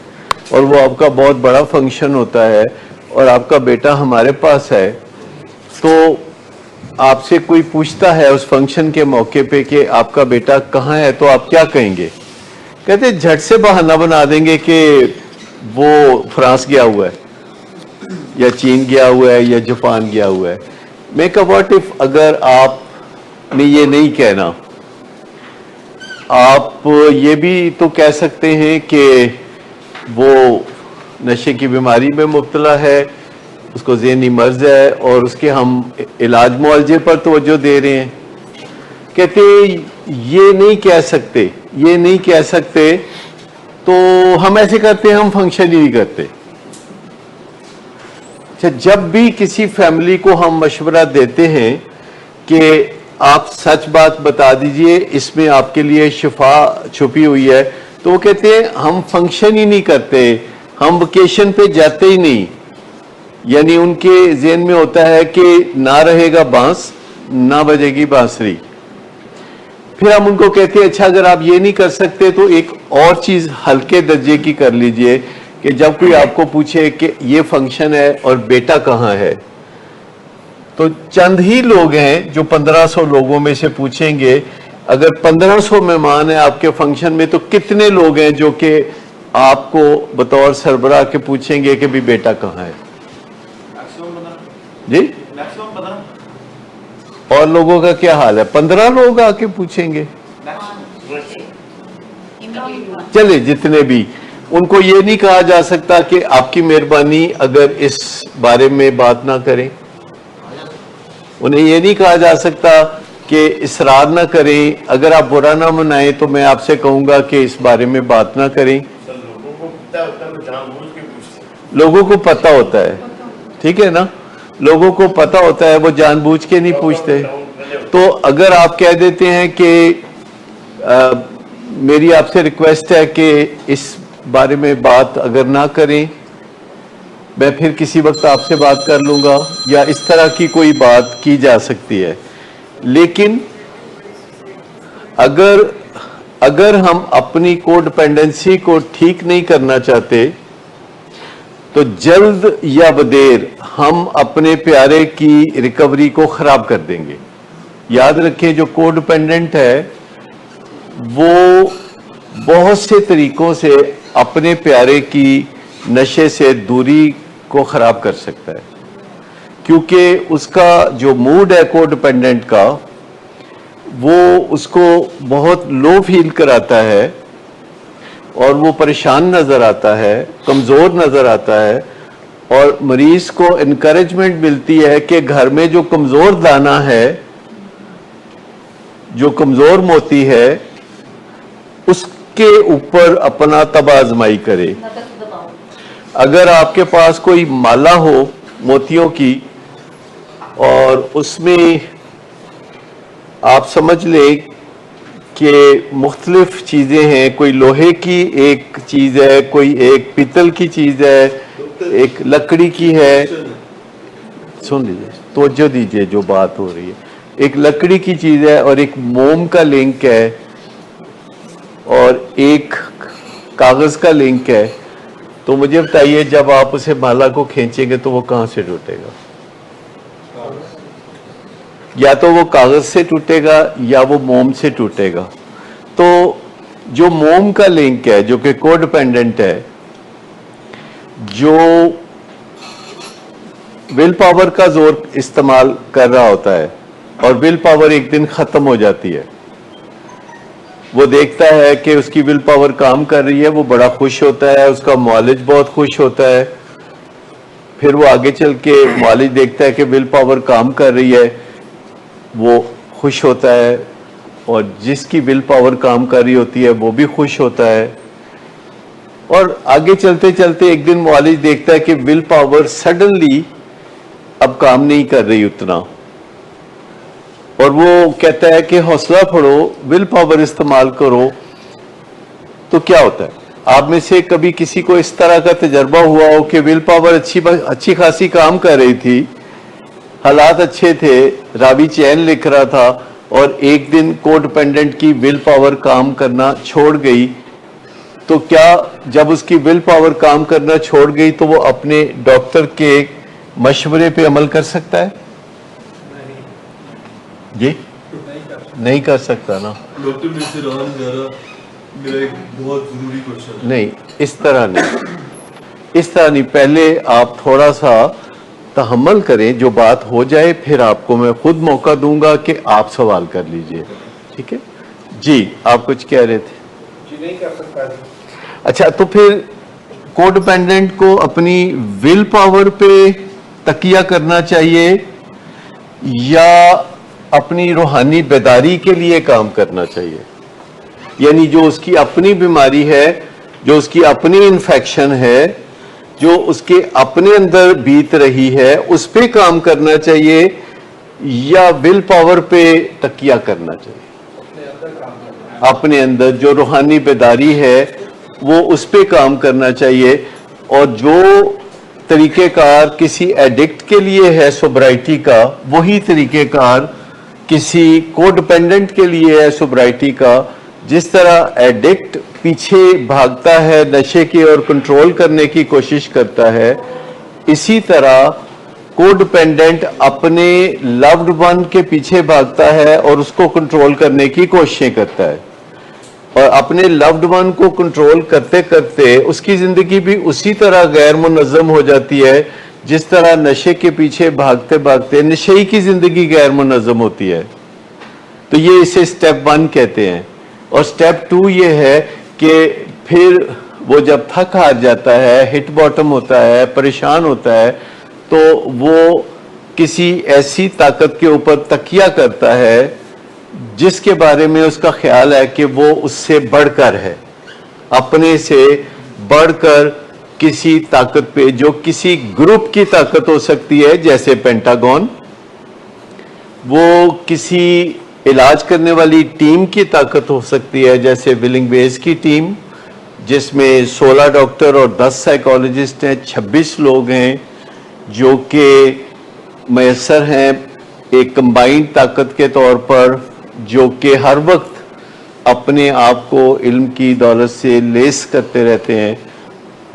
और वो आपका बहुत बड़ा फंक्शन होता है और आपका बेटा हमारे पास है, तो आपसे कोई पूछता है उस फंक्शन के मौके पे कि आपका बेटा कहाँ है, तो आप क्या कहेंगे? कहते झट से बहाना बना देंगे कि वो फ्रांस गया हुआ है या चीन गया हुआ है या जापान गया हुआ है। मैं कहा व्हाट इफ अगर आपने ये नहीं कहना, आप ये भी तो कह सकते हैं कि वो नशे की बीमारी में मुब्तला है, उसको ज़हनी मर्ज है और उसके हम इलाज मुआवजे पर तवज्जो दे रहे हैं। कहते ये नहीं कह सकते, ये नहीं कह सकते, तो हम ऐसे करते हैं, हम फंक्शन ही नहीं करते। अच्छा, जब भी किसी फैमिली को हम मशवरा देते हैं कि आप सच बात बता दीजिए, इसमें आपके लिए शिफा छुपी हुई है, तो वो कहते हैं हम फंक्शन ही नहीं करते, हम वेकेशन पे जाते ही नहीं। यानी उनके ज़हन में होता है कि ना रहेगा बांस ना बजेगी बांसुरी। फिर हम उनको कहते हैं अच्छा अगर आप ये नहीं कर सकते तो एक और चीज़ हल्के दर्जे की कर लीजिए कि जब कोई आपको पूछे कि ये फंक्शन है और बेटा कहाँ है, तो चंद ही लोग हैं जो 1500 लोगों में से पूछेंगे। अगर 1500 मेहमान हैं आपके फंक्शन में, तो कितने लोग हैं जो कि आपको बतौर सरबराह के पूछेंगे कि भी बेटा कहाँ है? जी, और लोगों का क्या हाल है? 15 लोग आके पूछेंगे, चले जितने भी। उनको ये नहीं कहा जा सकता कि आपकी मेहरबानी अगर इस बारे में बात ना करें, उन्हें ये नहीं कहा जा सकता कि इसरार ना करें, अगर आप बुरा ना मनाएं तो मैं आपसे कहूंगा कि इस बारे में बात ना करें। लोगों को पता होता है, ठीक है ना, लोगों को पता होता है, वो जानबूझ के नहीं पूछते। तो अगर आप कह देते हैं कि मेरी आपसे रिक्वेस्ट है कि इस बारे में बात अगर ना करें, मैं फिर किसी वक्त आपसे बात कर लूंगा, या इस तरह की कोई बात की जा सकती है। लेकिन अगर हम अपनी कोडिपेंडेंसी को ठीक नहीं करना चाहते, तो जल्द या बदेर हम अपने प्यारे की रिकवरी को खराब कर देंगे। याद रखें, जो कोडिपेंडेंट है वो बहुत से तरीकों से अपने प्यारे की नशे से दूरी को खराब कर सकता है, क्योंकि उसका जो मूड है कोडिपेंडेंट का, वो उसको बहुत लो फील कराता है और वो परेशान नजर आता है, कमजोर नजर आता है, और मरीज को इनकरेजमेंट मिलती है कि घर में जो कमजोर दाना है, जो कमजोर मोती है, उसके ऊपर अपना तबाजमाई करे। अगर आपके पास कोई माला हो मोतियों की और उसमें आप समझ लें कि मुख्तलिफ चीज़ें हैं, कोई लोहे की एक चीज़ है, कोई एक पीतल की चीज़ है, एक लकड़ी की है, सुन लीजिए, तवज्जो दीजिए जो बात हो रही है, एक लकड़ी की चीज़ है और एक मोम का लिंक है और एक कागज़ का लिंक है, तो मुझे बताइए जब आप उसे माला को खींचेंगे तो वो कहाँ से टूटेगा? या तो वो कागज से टूटेगा या वो मोम से टूटेगा। तो जो मोम का लिंक है, जो कि कोडिपेंडेंट है, जो विल पावर का जोर इस्तेमाल कर रहा होता है और विल पावर एक दिन खत्म हो जाती है, वो देखता है कि उसकी विल पावर काम कर रही है, वो बड़ा खुश होता है, उसका मुआलिज बहुत खुश होता है। फिर वो आगे चल के मुआलिज देखता है कि विल पावर काम कर रही है, वो खुश होता है, और जिसकी विल पावर काम कर रही होती है वो भी खुश होता है। और आगे चलते चलते एक दिन मुआलिज देखता है कि विल पावर सडनली अब काम नहीं कर रही उतना, और वो कहता है कि हौसला पड़ो, विल पावर इस्तेमाल करो। तो क्या होता है? आप में से कभी किसी को इस तरह का तजर्बा हुआ हो कि विल पावर अच्छी खासी काम कर रही थी, हालात अच्छे थे, रावी चैन लिख रहा था, और एक दिन कोडिपेंडेंट की विल पावर काम करना छोड़ गई, तो क्या जब उसकी विल पावर काम करना छोड़ गई तो वो अपने डॉक्टर के मशवरे पे अमल कर सकता है? जी नहीं कर सकता ना। डॉक्टर मेरे से रहा नहीं जा रहा, मेरा एक बहुत जरूरी क्वेश्चन। नहीं, इस तरह नहीं, इस तरह नहीं। पहले आप थोड़ा सा तहम्मुल करें, जो बात हो जाए फिर आपको मैं खुद मौका दूंगा कि आप सवाल कर लीजिए, ठीक है जी। आप कुछ कह रहे थे? जी नहीं कर सकता जी। अच्छा, तो फिर कोडिपेंडेंट को अपनी विल पावर पे तकिया करना चाहिए या अपनी रूहानी बेदारी के लिए काम करना चाहिए? यानी जो उसकी अपनी बीमारी है, जो उसकी अपनी इन्फेक्शन है, जो उसके अपने अंदर बीत रही है, उस पे काम करना चाहिए या विल पावर पे तकिया करना चाहिए? अपने अंदर जो रूहानी बेदारी है वो उस पे काम करना चाहिए। और जो तरीक़ेकार किसी एडिक्ट के लिए है सोब्राइटी का, वही तरीक़ेकार किसी कोडिपेंडेंट के लिए है सोब्राइटी का। जिस तरह एडिक्ट पीछे भागता है नशे की और कंट्रोल करने की कोशिश करता है, इसी तरह कोडिपेंडेंट अपने लव्ड वन के पीछे भागता है और उसको कंट्रोल करने की कोशिशें करता है। और अपने लव्ड वन को कंट्रोल करते करते उसकी जिंदगी भी उसी तरह गैर मुनज़्ज़म हो जाती है जिस तरह नशे के पीछे भागते भागते नशेई की जिंदगी गैर मुनज़्ज़म होती है। तो ये इसे स्टेप 1 कहते हैं। और स्टेप 2 ये है कि फिर वो जब थक हार जाता है, हिट बॉटम होता है, परेशान होता है, तो वो किसी ऐसी ताकत के ऊपर तकिया करता है जिसके बारे में उसका ख्याल है कि वो उससे बढ़कर है, अपने से बढ़कर किसी ताकत पे, जो किसी ग्रुप की ताकत हो सकती है जैसे पेंटागन, वो किसी इलाज करने वाली टीम की ताकत हो सकती है जैसे विलिंग वेज की टीम, जिसमें 16 डॉक्टर और 10 साइकोलॉजिस्ट हैं, 26 लोग हैं जो कि मैसर हैं एक कंबाइंड ताकत के तौर पर, जो कि हर वक्त अपने आप को इल्म की दौलत से लेस करते रहते हैं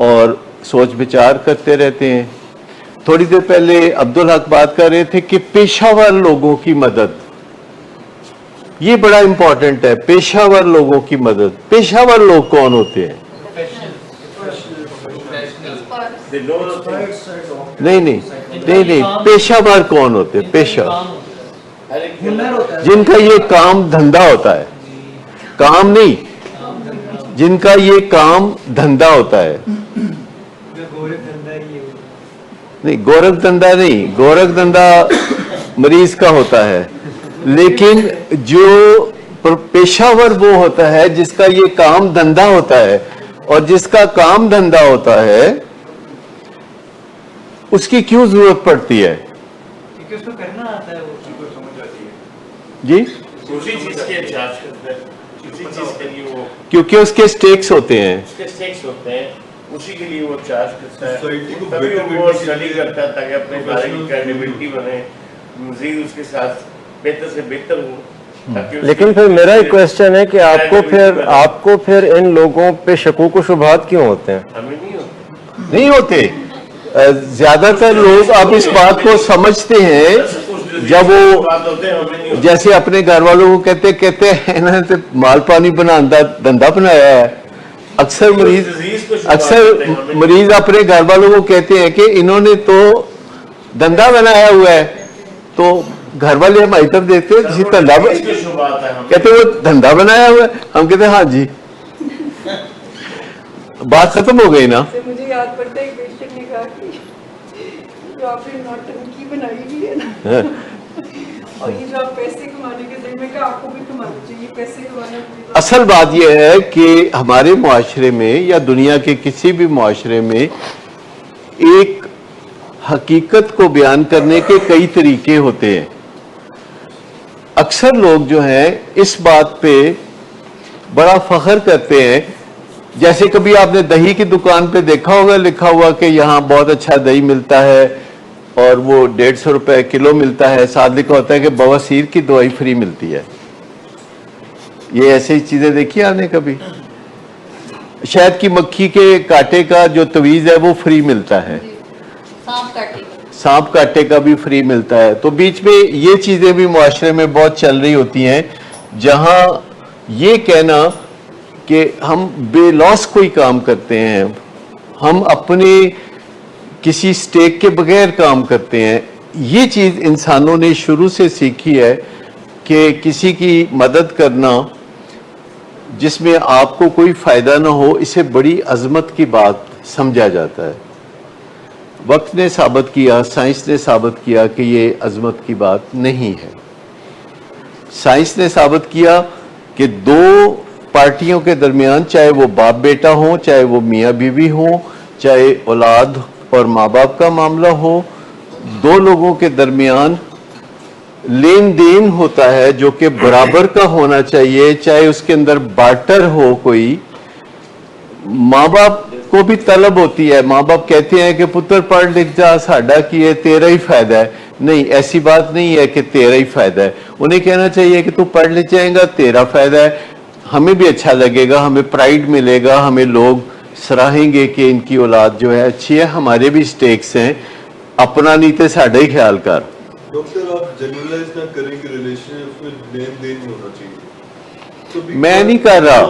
और सोच विचार करते रहते हैं। थोड़ी देर पहले अब्दुल हक बात कर रहे थे कि पेशावर लोगों की मदद, ये बड़ा इंपॉर्टेंट है। पेशावर लोगों की मदद। पेशावर लोग कौन होते हैं? नहीं, पेशावर कौन होते हैं? पेशावर जिनका ये काम धंधा होता है, काम नहीं, जिनका ये काम धंधा होता है। नहीं, गोरख धंधा नहीं, गोरख धंधा मरीज का होता है, लेकिन जो पेशावर वो होता है जिसका ये काम धंधा होता है। और जिसका काम धंधा होता है उसकी क्यों जरूरत पड़ती है? क्योंकि उसको करना आता है, वो चीज़ समझ आती है जी, उसी चीज के चार्ज करते हैं, उसी चीज के लिए वो, क्योंकि उसके स्टेक्स होते हैं, उसके स्टेक्स होते हैं, उसी के लिए वो चार्ज करता है, सोसाइटी को तभी बेटर वो करने के स्टडी लिए करता है ताकि अपने बारे की क्रेडिबिलिटी बने, मजीद उसके साथ बेहतर से बेहतर हो। लेकिन फिर मेरा एक क्वेश्चन है कि आपको फिर इन लोगों पे शकूक व शुबहात क्यों होते हैं? हमें नहीं होते, नहीं होते। ज्यादातर लोग अब इस बात को समझते हैं जब वो जैसे अपने घर वालों को कहते हैं इन्होंने तो माल पानी बनाने धंधा बनाया है। अक्सर मरीज अपने घर वालों को कहते हैं कि इन्होंने तो धंधा बनाया हुआ है, तो घर वाले हम आइटम देखते हैं किसी धंधा, कहते वो धंधा बनाया हुआ है, हम कहते हैं हाँ जी। बात खत्म हो गई ना। मुझे याद पड़ता है एक पेशेंट ने कहा कि जो आपने नौटंकी बनाई हुई है ना, और ये जो आप पैसे कमाने के दिन में, क्या आपको भी कमाना चाहिए पैसे कमाने? असल बात यह है कि हमारे मुआशरे में या दुनिया के किसी भी मुआशरे में एक हकीकत को बयान करने के कई तरीके होते हैं। अक्सर लोग जो हैं इस बात पे बड़ा फख्र करते हैं, जैसे कभी आपने दही की दुकान पे देखा होगा लिखा हुआ कि यहाँ बहुत अच्छा दही मिलता है और वो 150 रुपए किलो मिलता है, साथ लिखा होता है कि बवासीर की दवाई फ्री मिलती है। ये ऐसी चीजें देखी आपने कभी? शहद की मक्खी के कांटे का जो तवीज है वो फ्री मिलता है, सांप काटे का भी फ्री मिलता है। तो बीच में ये चीजें भी मुआशरे में बहुत चल रही होती हैं, जहां ये कहना कि हम बेलॉस कोई काम करते हैं, हम अपने किसी स्टेक के बगैर काम करते हैं, ये चीज इंसानों ने शुरू से सीखी है कि किसी की मदद करना जिसमें आपको कोई फायदा ना हो, इसे बड़ी अजमत की बात समझा जाता है। वक्त ने साबित किया, साइंस ने साबित किया कि ये अजमत की बात नहीं है। साइंस ने साबित किया कि दो पार्टियों के दरमियान, चाहे वो बाप बेटा हो, चाहे वो मियाँ बीवी हो, चाहे औलाद और माँ बाप का मामला हो, दो लोगों के दरमियान लेन देन होता है जो कि बराबर का होना चाहिए, चाहे उसके अंदर बार्टर हो कोई। माँ बाप को भी तलब होती है, माँ बाप कहते हैं कि पुत्र पढ़ लिख जा, साडा की है, तेरा ही फायदा है। नहीं, ऐसी बात नहीं है कि तेरा ही फायदा है। उन्हें कहना चाहिए कि तू पढ़ लिख जाएगा, तेरा फायदा है, हमें भी अच्छा लगेगा, हमें प्राइड मिलेगा, हमें लोग सराहेंगे कि इनकी औलाद जो है अच्छी है, हमारे भी स्टेक्स हैं, अपना नहीं तो साडा ही ख्याल कर। डॉक्टर, आप जनरलाइज ना करें कि रिलेशनशिप में लेन देन नहीं होना चाहिए। मैं नहीं कर रहा,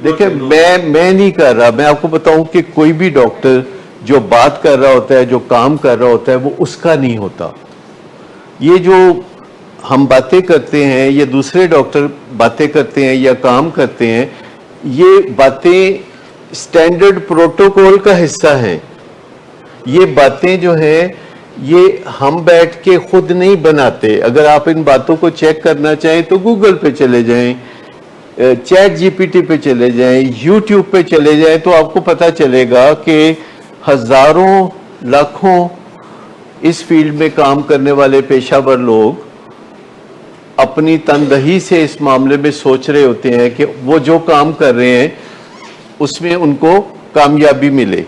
देखिए मैं नहीं कर रहा। मैं आपको बताऊं कि कोई भी डॉक्टर जो बात कर रहा होता है, जो काम कर रहा होता है, वो उसका नहीं होता। ये जो हम बातें करते हैं, ये दूसरे डॉक्टर बातें करते हैं या काम करते हैं, ये बातें स्टैंडर्ड प्रोटोकॉल का हिस्सा है। ये बातें जो हैं, ये हम बैठ के खुद नहीं बनाते। अगर आप इन बातों को चेक करना चाहें तो गूगल पे चले जाएं, चैट जीपीटी पे चले जाएं, यूट्यूब पे चले जाएं, तो आपको पता चलेगा कि हजारों लाखों इस फील्ड में काम करने वाले पेशावर लोग अपनी तनदही से इस मामले में सोच रहे होते हैं कि वो जो काम कर रहे हैं उसमें उनको कामयाबी मिले।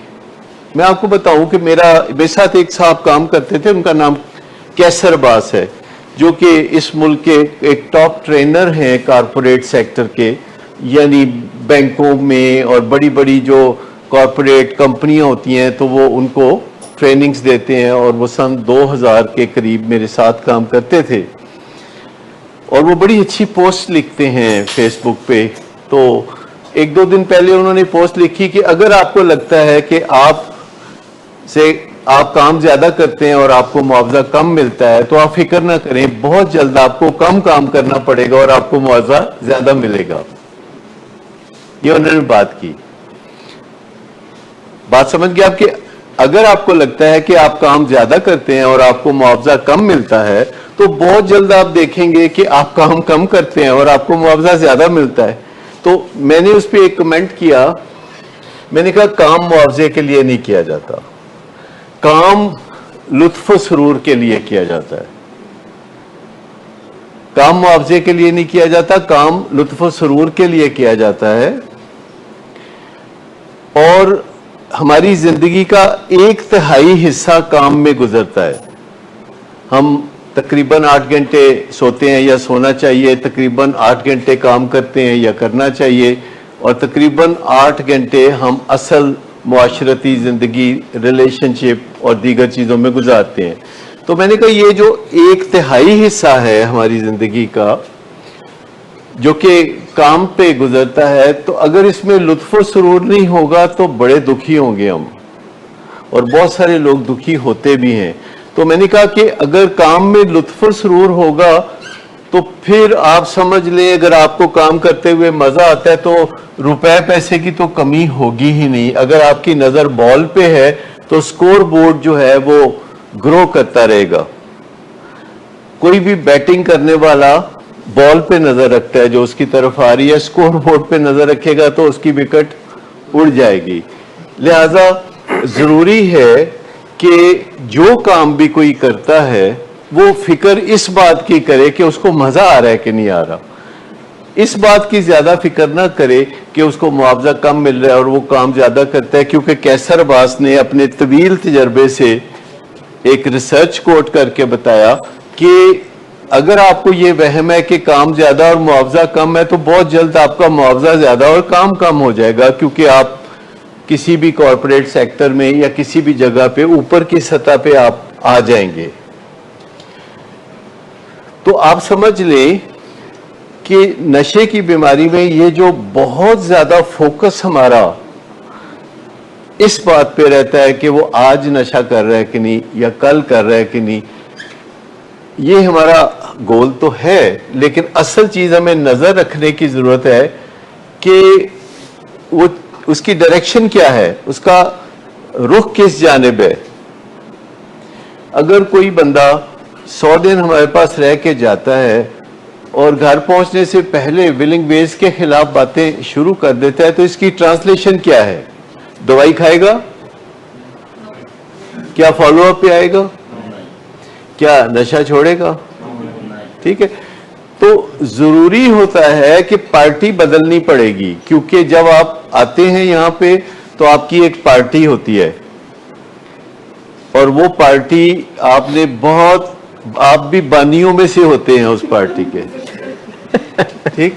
मैं आपको बताऊं कि मेरे साथ एक साहब काम करते थे, उनका नाम कैसर बास है, जो कि इस मुल्क के एक टॉप ट्रेनर हैं कॉरपोरेट सेक्टर के, यानी बैंकों में और बड़ी बड़ी जो कॉरपोरेट कंपनियां होती हैं तो वो उनको ट्रेनिंग्स देते हैं, और वो सन 2000 के करीब मेरे साथ काम करते थे। और वो बड़ी अच्छी पोस्ट लिखते हैं फेसबुक पे। तो एक दो दिन पहले उन्होंने पोस्ट लिखी कि अगर आपको लगता है कि आप काम ज्यादा करते हैं और आपको मुआवजा कम मिलता है, तो आप फिक्र ना करें, बहुत जल्द आपको कम काम करना पड़ेगा और आपको मुआवजा ज्यादा मिलेगा। ये उन्होंने बात की। बात समझ गए आपके? अगर आपको लगता है कि आप काम ज्यादा करते हैं और आपको मुआवजा कम मिलता है, तो बहुत जल्द आप देखेंगे कि आप काम कम करते हैं और आपको मुआवजा ज्यादा मिलता है। तो मैंने उस पर एक कमेंट किया, मैंने कहा काम मुआवजे के लिए नहीं किया जाता, काम लुत्फ सुरूर के लिए किया जाता है। काम मुआवजे के लिए नहीं किया जाता, काम लुत्फ सुरूर के लिए किया जाता है। और हमारी जिंदगी का 1/3 हिस्सा काम में गुजरता है। हम तकरीबन 8 घंटे सोते हैं या सोना चाहिए, तकरीबन 8 घंटे काम करते हैं या करना चाहिए, और तकरीबन 8 घंटे हम असल मुआशरती ज़िंदगी, रिलेशनशिप और दीगर चीज़ों में गुजारते हैं। तो मैंने कहा ये जो 1/3 हिस्सा है हमारी ज़िंदगी का जो कि काम पे गुजरता है, तो अगर इसमें लुत्फ़ व सुरूर नहीं होगा तो बड़े दुखी होंगे हम, और बहुत सारे लोग दुखी होते भी हैं। तो मैंने कहा कि अगर काम में लुत्फ़ व सुरूर होगा तो फिर आप समझ लें, अगर आपको काम करते हुए मजा आता है तो रुपए पैसे की तो कमी होगी ही नहीं। अगर आपकी नजर बॉल पे है तो स्कोर बोर्ड जो है वो ग्रो करता रहेगा। कोई भी बैटिंग करने वाला बॉल पे नजर रखता है जो उसकी तरफ आ रही है, स्कोर बोर्ड पे नजर रखेगा तो उसकी विकेट उड़ जाएगी। लिहाजा जरूरी है कि जो काम भी कोई करता है वो फिक्र इस बात की करे कि उसको मजा आ रहा है कि नहीं आ रहा। इस बात की ज्यादा फिक्र ना करे कि उसको मुआवजा कम मिल रहा है और वो काम ज्यादा करता है, क्योंकि कैसर बास ने अपने तवील तजर्बे से एक रिसर्च कोट करके बताया कि अगर आपको ये वहम है कि काम ज्यादा और मुआवजा कम है, तो बहुत जल्द आपका मुआवजा ज्यादा और काम कम हो जाएगा, क्योंकि आप किसी भी कॉरपोरेट सेक्टर में या किसी भी जगह पे ऊपर की सतह पे आप आ जाएंगे। तो आप समझ लें कि नशे की बीमारी में ये जो बहुत ज्यादा फोकस हमारा इस बात पे रहता है कि वो आज नशा कर रहा है कि नहीं या कल कर रहा है कि नहीं, ये हमारा गोल तो है, लेकिन असल चीज हमें नजर रखने की जरूरत है कि वो उसकी डायरेक्शन क्या है, उसका रुख किस जानिब है। अगर कोई बंदा 100 दिन हमारे पास रह के जाता है और घर पहुंचने से पहले विलिंग वेज के खिलाफ बातें शुरू कर देता है, तो इसकी ट्रांसलेशन क्या है? दवाई खाएगा? क्या फॉलो अप पे आएगा? क्या नशा छोड़ेगा? ठीक है, तो जरूरी होता है कि पार्टी बदलनी पड़ेगी, क्योंकि जब आप आते हैं यहां पे तो आपकी एक पार्टी होती है और वो पार्टी आपने बहुत, आप भी बानियों में से होते हैं उस पार्टी के, ठीक,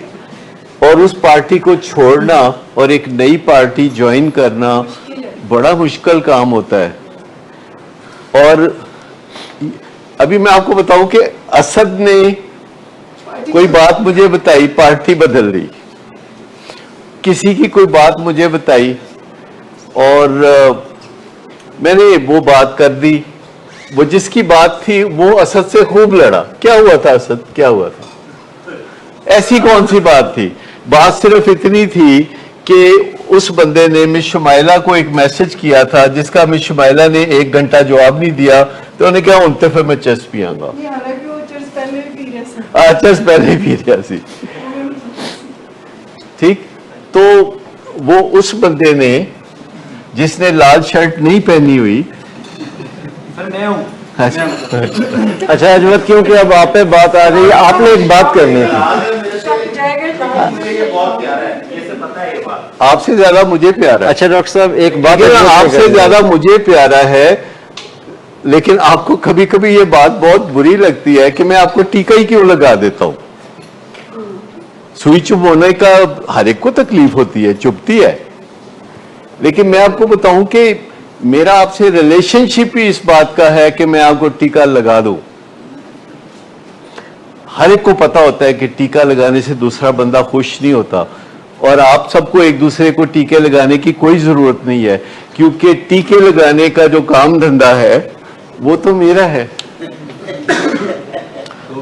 और उस पार्टी को छोड़ना और एक नई पार्टी ज्वाइन करना बड़ा मुश्किल काम होता है। और अभी मैं आपको बताऊं कि असद ने कोई बात मुझे बताई, पार्टी बदल रही, किसी की कोई बात मुझे बताई और मैंने वो बात कर दी, वो जिसकी बात थी वो असद से खूब लड़ा। क्या हुआ था असद, क्या हुआ था? ऐसी कौन सी बात थी? बात सिर्फ इतनी थी कि उस बंदे ने मिस शुमाइला को एक मैसेज किया था जिसका मिस शुमाइला ने 1 घंटा जवाब नहीं दिया, तो उन्हें क्या उनते फिर मैं चर्च पियांगा। चर्च पहले पी रहा सी, ठीक। तो वो उस बंदे ने जिसने लाल शर्ट नहीं पहनी हुई, मैं हूं। अच्छा अजमत, क्योंकि अब आप पे बात आ रही है, आपने एक बात करनी थी। आपसे ज्यादा मुझे प्यारा है। अच्छा डॉक्टर साहब, एक बात आपसे ज्यादा मुझे प्यारा है, लेकिन आपको कभी कभी ये बात बहुत बुरी लगती है कि मैं आपको टीका ही क्यों लगा देता हूं। सुई चुप होने का हर एक को तकलीफ होती है, चुभती है, लेकिन मैं आपको बताऊं कि मेरा आपसे रिलेशनशिप ही इस बात का है कि मैं आपको टीका लगा दूं। हर एक को पता होता है कि टीका लगाने से दूसरा बंदा खुश नहीं होता, और आप सबको एक दूसरे को टीके लगाने की कोई जरूरत नहीं है, क्योंकि टीके लगाने का जो काम धंधा है वो तो मेरा है।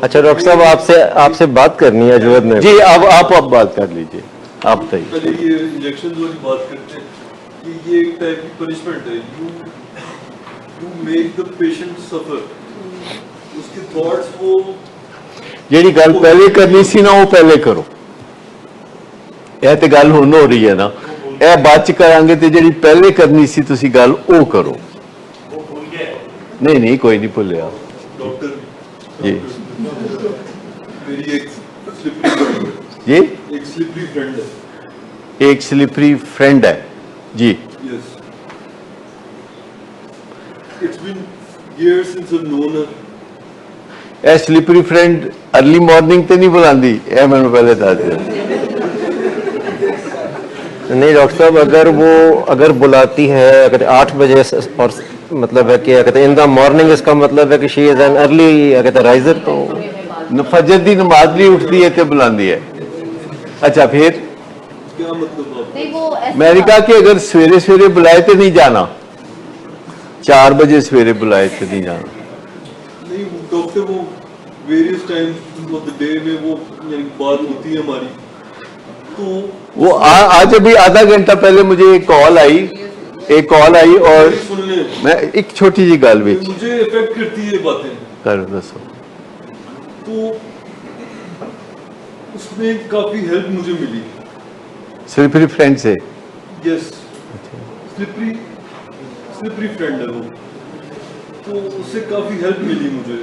अच्छा डॉक्टर साहब, आपसे बात करनी है अजवद ने। जी, अब आप बात कर लीजिए, आप बताइए। पहले ये इंजेक्शन वाली बात करते हैं कि ये एक टाइप की पनिशमेंट है, यू मेक द पेशेंट सफर। उसके थॉट्स वो ਜਿਹੜੀ ਗੱਲ ਪਹਿਲੇ ਕਰਨੀ ਸੀ ਨਾ ਉਹ ਪਹਿਲੇ ਕਰੋ। ਇਹ ਤੇ ਗੱਲ ਹੁਣ ਹੋ ਰਹੀ ਹੈ ਨਾ, ਇਹ ਬਾਅਦ ਚ ਕਰਾਂਗੇ, ਤੇ ਜਿਹੜੀ ਪਹਿਲੇ ਕਰਨੀ ਸੀ ਤੁਸੀਂ ਗੱਲ ਉਹ ਕਰੋ। नहीं कोई नहीं भूलिया। डॉक्टर जी मेरी एक स्लिपरी फ्रेंड है। जी, एक स्लिपरी फ्रेंड है। एक स्लिपरी फ्रेंड है जी। Yes, it's been years since I've known her. A slippery friend early morning ते नहीं बुलांदी, ए मैंने पहले दस दिया। नहीं डॉक्टर साहब, अगर बुलाती है अगर 8 बजे और मतलब है कि कहते इन द मॉर्निंग, इसका मतलब है कि शी इज एन अर्ली कहते राइजर, तो फजर दी नमाज नहीं उठती है तो बुलांदी है। अच्छा फिर क्या मतलब? अमेरिका के अगर सवेरे सवेरे बुलाए तो नहीं जाना, 4 बजे सवेरे बुलाए तो नहीं जाना। नहीं डॉक्टर, वो various times of the day में वो बात होती है हमारी, तो वो आज अभी आधा घंटा पहले मुझे एक कॉल आई और मैं एक छोटी जी गल भी मुझे इफेक्ट करती है बातें कर दसो, तो उसमें काफी हेल्प मुझे मिली। स्लिपरी फ्रेंड से? यस, स्लिपरी फ्रेंड है वो, तो उससे काफी हेल्प मिली मुझे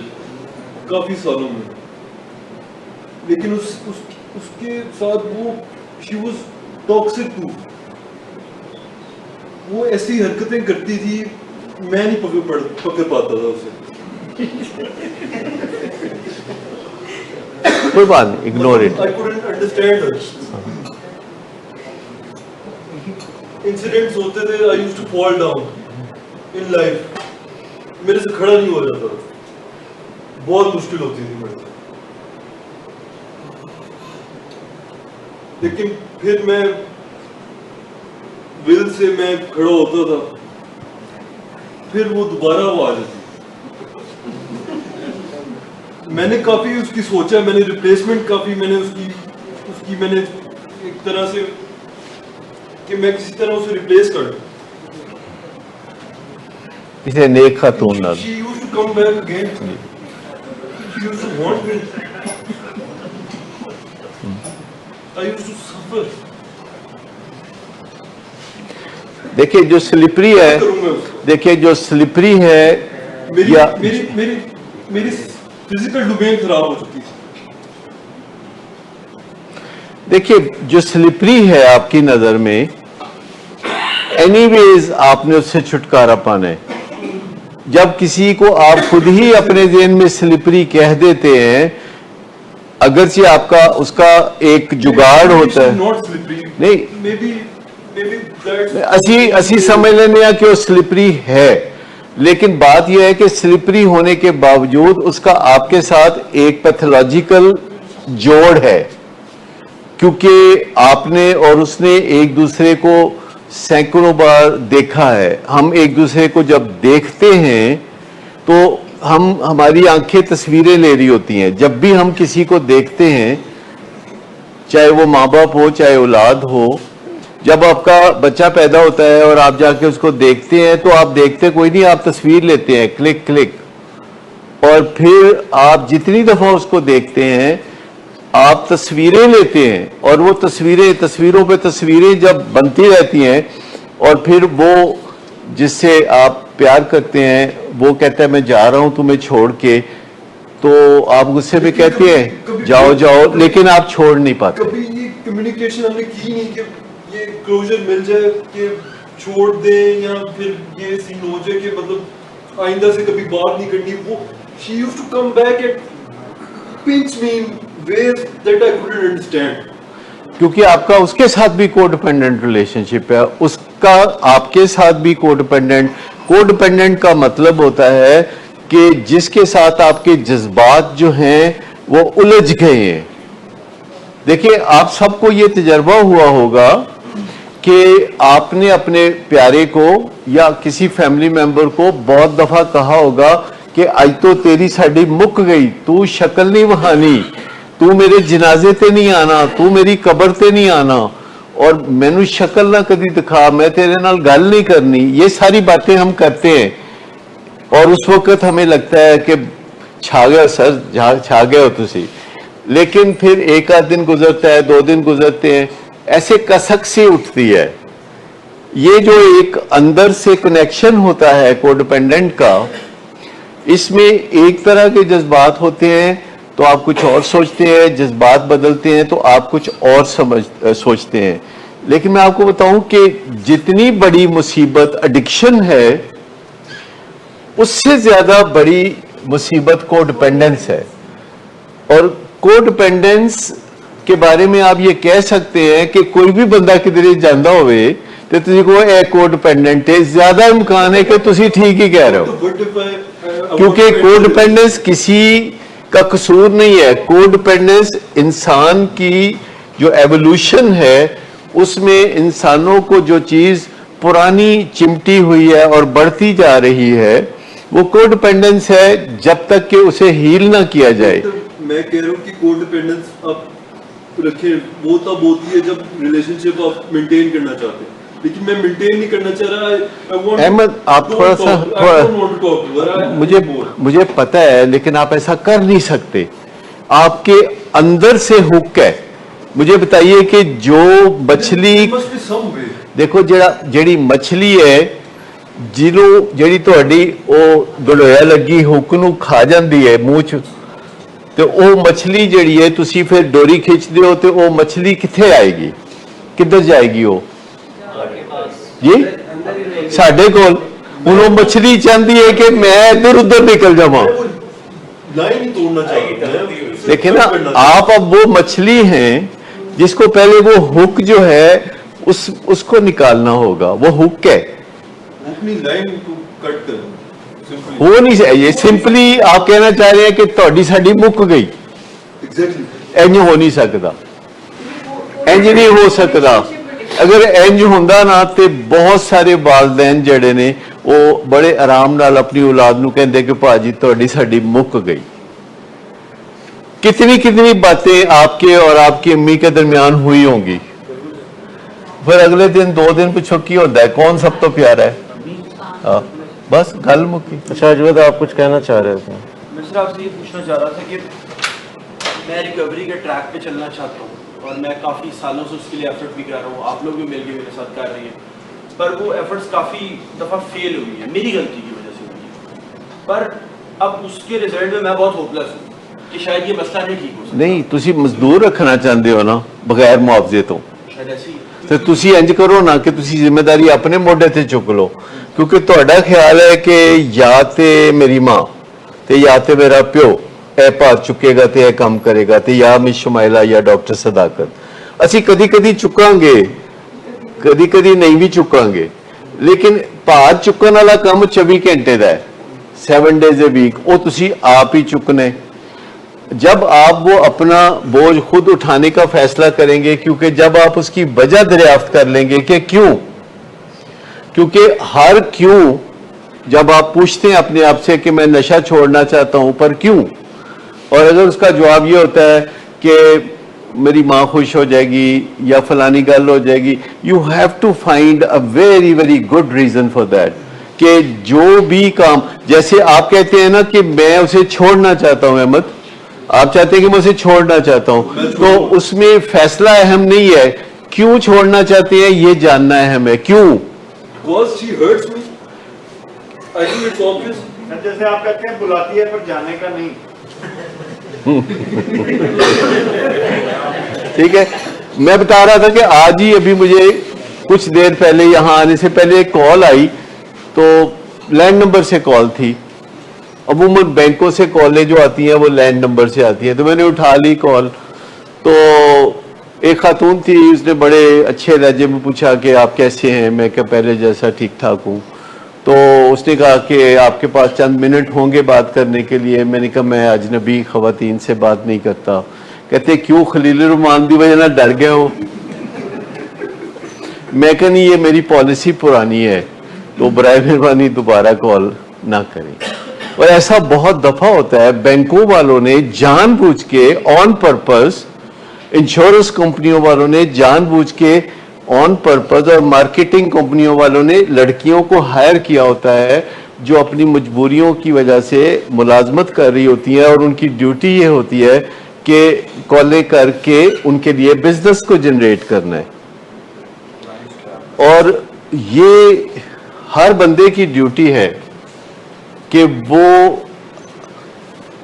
काफी सालों में। लेकिन उसके साथ वो शी वाज टॉक्सिक टू, वो ऐसी हरकतें करती थी, मैं नहीं पकड़ पाता था उसे। कोई बात नहीं, ignore it. I couldn't understand her. Incidents होते थे, I used to fall down in life. मेरे से खड़ा नहीं हो जाता था, बहुत मुश्किल होती थी मेरे से। लेकिन फिर मैं विल से मैं खड़ा होता था, फिर वो दोबारा वो आ जाती। मैंने काफी उसकी सोचा, मैंने रिप्लेसमेंट काफी मैंने उसकी मैंने एक तरह से कि मैं किसी तरह उसे रिप्लेस कर दूं। इसे नेक खातून ना She used to come back again. She used to want me. I used to suffer. देखिए जो स्लिपरी है, देखिए जो स्लिपरी है मेरी या मेरी मेरी मेरी फिजिकल डोमेन खराब हो चुकी थी। देखिए जो स्लिपरी है आपकी नजर में, एनीवेज आपने उससे छुटकारा पाना है। जब किसी को आप खुद ही अपने ज़हन में स्लिपरी कह देते हैं, अगरचे आपका उसका एक जुगाड़ होता है, नहीं असी समझ लेने हैं कि वो स्लिपरी है, लेकिन बात यह है कि स्लिपरी होने के बावजूद उसका आपके साथ एक पैथोलॉजिकल जोड़ है, क्योंकि आपने और उसने एक दूसरे को सैकड़ों बार देखा है। हम एक दूसरे को जब देखते हैं तो हमारी आंखें तस्वीरें ले रही होती हैं। जब भी हम किसी को देखते हैं, चाहे वो माँ बाप हो चाहे औलाद हो, जब आपका बच्चा पैदा होता है और आप जाके उसको देखते हैं तो आप देखते कोई नहीं, आप तस्वीर लेते हैं, क्लिक क्लिक, और फिर आप जितनी दफा उसको देखते हैं आप तस्वीरें लेते हैं, और वो तस्वीरों पे तस्वीरें जब बनती रहती हैं, और फिर वो जिससे आप प्यार करते हैं वो कहता है मैं जा रहा हूं तुम्हें छोड़ के, तो आप गुस्से में कहते हैं जाओ जाओ, लेकिन आप छोड़ नहीं पाते। कभी ये कम्युनिकेशन हमने की नहीं कि ये क्लोजर मिल जाए कि छोड़ दें, या फिर ये सीन हो जाए कि मतलब आइंदा से कभी बात नहीं करनी। वो she used to come back and pinch me in ways that I couldn't understand. क्योंकि आपका उसके साथ भी कोडिपेंडेंट रिलेशनशिप है, उसका आपके साथ भी कोडिपेंडेंट का मतलब होता है कि जिसके साथ आपके जज्बात जो हैं वो उलझ गए हैं। देखिए आप सबको ये तजर्बा हुआ होगा कि आपने अपने प्यारे को या किसी फैमिली मेंबर को बहुत दफा कहा होगा कि आज तो तेरी साड़ी मुक गई, तू शक्ल नहीं वहानी, तू मेरे जनाजे ते नहीं आना, तू मेरी कब्र ते नहीं आना, और मैनू शक्ल ना कदी दिखा, मैं तेरे नाल गल नहीं करनी। ये सारी बातें हम करते हैं और उस वक्त हमें लगता है कि छा गया सर, छा गए हो तुसी। लेकिन फिर एक आध दिन गुजरता है, 2 दिन गुजरते हैं, ऐसे कसक सी उठती है। ये जो एक अंदर से कनेक्शन होता है कोडिपेंडेंट का, इसमें एक तरह के जज्बात होते हैं तो आप कुछ और सोचते हैं, जज्बात बदलते हैं तो आप कुछ और सोचते हैं। लेकिन मैं आपको बताऊं कि जितनी बड़ी मुसीबत एडिक्शन है, उससे ज्यादा बड़ी मुसीबत कोडिपेंडेंस है। और कोडिपेंडेंस के बारे में आप ये कह सकते हैं कि कोई भी बंदा किधरे जाता होवे तो तुझे को ए कोडिपेंडेंट है, ज्यादा इम्कान है कि तुसी ठीक ही कह रहे हो, क्योंकि कोडिपेंडेंस किसी का कसूर नहीं है। कोडिपेंडेंस इंसान की जो एवोल्यूशन है उसमें इंसानों को जो चीज पुरानी चिमटी हुई है और बढ़ती जा रही है वो कोडिपेंडेंस है, जब तक कि उसे हील ना किया जाए। तो मैं कह रहा हूँ कि कोडिपेंडेंस आप रखें, वो तब होती है जब रिलेशनशिप आप मेंटेन करना चाहते हैं, लेकिन मैं मेंटेन नहीं करना चाह रहा। अहमद आप थोड़ा सा मुझे पता है, लेकिन आप ऐसा कर नहीं सकते, आपके अंदर से हुक है। मुझे बताइए कि जो मछली, देखो जेड़ी मछली है ਜਿਹੜੀ ਤੁਹਾਡੀ ਉਹ ਗਲੋਇਆ ਲੱਗੀ ਹੁੱਕ ਨੂੰ ਖਾ ਜਾਂਦੀ ਹੈ ਮੂੰਹ 'ਚ, ਤੇ ਉਹ ਮਛਲੀ ਜਿਹੜੀ ਹੈ ਤੁਸੀਂ ਫਿਰ ਡੋਰੀ ਖਿੱਚਦੇ ਹੋ ਤੇ ਉਹ ਮਛਲੀ ਕਿੱਥੇ ਆਏਗੀ, ਕਿੱਧਰ ਜਾਏਗੀ ਉਹ ਜੀ ਸਾਡੇ ਕੋਲ। ਹੁਣ ਉਹ ਮਛਲੀ ਚਾਹੁੰਦੀ ਹੈ ਕਿ मैं इधर उधर निकल जावां, लाइन ही तोड़ना चाहिए। देखिए ना, आप अब वो मछली हैं जिसको पहले वो हुक जो है उसको निकालना होगा। वो हुक है, अपनी लाइन को कट कर हो नहीं ये सिंपली आप कहना चाह रहे हैं कि ਤੁਹਾਡੀ ਸਾਡੀ ਮੁੱਕ ਗਈ ਇੰਜ ਹੋ ਨਹੀਂ ਸਕਦਾ ਇੰਜ ਨਹੀਂ ਹੋ ਸਕਦਾ ਅਗਰ ਇੰਜ ਹੁੰਦਾ ਨਾ ਤੇ ਬਹੁਤ ਸਾਰੇ ਵਾਲਿदैन ਜਿਹੜੇ ਨੇ ਉਹ ਬੜੇ ਆਰਾਮ ਨਾਲ ਆਪਣੀ ਔਲਾਦ ਨੂੰ ਕਹਿੰਦੇ ਕਿ ਭਾਜੀ ਤੁਹਾਡੀ ਸਾਡੀ ਮੁੱਕ ਗਈ कितनी कितनी बातें आपके और आपकी अम्मी के दरमियान हुई होंगी फिर अगले दिन 2 दिन पूछो की होता है कौन सब तो प्यारा है बस गल मुक्की। अच्छा अजवद आप कुछ कहना चाह रहे थे? मैं सिर्फ आपसे ये पूछना चाह रहा था कि मैं रिकवरी के ट्रैक पे चलना चाहता हूँ और मैं काफ़ी सालों से उसके लिए एफर्ट भी कर रहा हूँ, आप लोग भी मिलकर मेरे साथ कर रही हैं, पर वो एफर्ट्स काफ़ी दफ़ा फेल हुई है मेरी गलती की वजह से हुई है। पर अब उसके रिजल्ट में मैं बहुत होपलेस हूँ कि शायद ये मसला नहीं ठीक हो सकता। नहीं तुसी मजदूर रखना चाहते हो ना बगैर मुआवजे तो शायद ऐसी ਤੇ ਤੁਸੀਂ ਇੰਜ ਕਰੋ ਨਾ ਕਿ ਤੁਸੀਂ ਜ਼ਿੰਮੇਵਾਰੀ ਆਪਣੇ ਮੋਢੇ ਤੇ ਚੁੱਕ ਲਓ ਕਿਉਂਕਿ ਤੁਹਾਡਾ ਖਿਆਲ ਹੈ ਕਿ ਜਾਂ ਤੇ ਮੇਰੀ ਮਾਂ ਤੇ ਜਾਂ ਤੇ ਮੇਰਾ ਪਿਓ ਇਹ ਭਾਰ ਚੁੱਕੇਗਾ ਤੇ ਇਹ ਕੰਮ ਕਰੇਗਾ ਤੇ ਜਾਂ ਮਿਸ ਸ਼ਮਾਇਲਾ ਜਾਂ ਡਾਕਟਰ ਸਦਾਕਤ ਅਸੀਂ ਕਦੀ ਕਦੀ ਚੁੱਕਾਂਗੇ ਕਦੀ ਕਦੀ ਨਹੀਂ ਵੀ ਚੁੱਕਾਂਗੇ ਲੇਕਿਨ ਭਾਰ ਚੁੱਕਣ ਵਾਲਾ ਕੰਮ 24 ਘੰਟੇ ਦਾ ਹੈ 7 days a week ਉਹ ਤੁਸੀਂ ਆਪ ਹੀ ਚੁੱਕਨੇ। जब आप वो अपना बोझ खुद उठाने का फैसला करेंगे क्योंकि जब आप उसकी वजह दरियाफ्त कर लेंगे कि क्यों, क्योंकि हर क्यों जब आप पूछते हैं अपने आप से कि मैं नशा छोड़ना चाहता हूं पर क्यों, और अगर उसका जवाब ये होता है कि मेरी माँ खुश हो जाएगी या फलानी गल हो जाएगी, you have to find a very very good reason for that कि जो भी काम जैसे आप कहते हैं ना कि मैं उसे छोड़ना चाहता हूं अहमद आप चाहते हैं कि मैं उसे छोड़ना चाहता हूं तो उसमें फैसला अहम नहीं है क्यों छोड़ना चाहते हैं ये जानना अहम है क्यों। Because she hurts me. I think it's obvious. जैसे आप कहते हैं बुलाती है पर जाने का नहीं। ठीक है मैं बता रहा था कि आज ही अभी मुझे कुछ देर पहले यहाँ आने से पहले एक कॉल आई तो लैंड नंबर से कॉल थी। अमूमन बैंकों से कॉलें जो आती हैं वो लैंड नंबर से आती हैं तो मैंने उठा ली कॉल तो एक खातून थी उसने बड़े अच्छे लहजे में पूछा कि आप कैसे हैं, मैं क्या पहले जैसा ठीक ठाक हूँ। तो उसने कहा कि आपके पास चंद मिनट होंगे बात करने के लिए। मैंने कहा मैं अजनबी खवातीन से बात नहीं करता। कहते क्यों खलील रुमान की वजह ना डर गए हो। मैं कहा नहीं ये मेरी पॉलिसी पुरानी है तो बराए मेहरबानी दोबारा कॉल ना करें। और ऐसा बहुत दफा होता है बैंकों वालों ने जानबूझ के ऑन पर्पस, इंश्योरेंस कंपनियों वालों ने जानबूझ के ऑन पर्पस और मार्केटिंग कंपनियों वालों ने लड़कियों को हायर किया होता है जो अपनी मजबूरियों की वजह से मुलाजमत कर रही होती हैं और उनकी ड्यूटी ये होती है कि कॉलें करके उनके लिए बिजनेस को जनरेट करना है। और ये हर बंदे की ड्यूटी है कि वो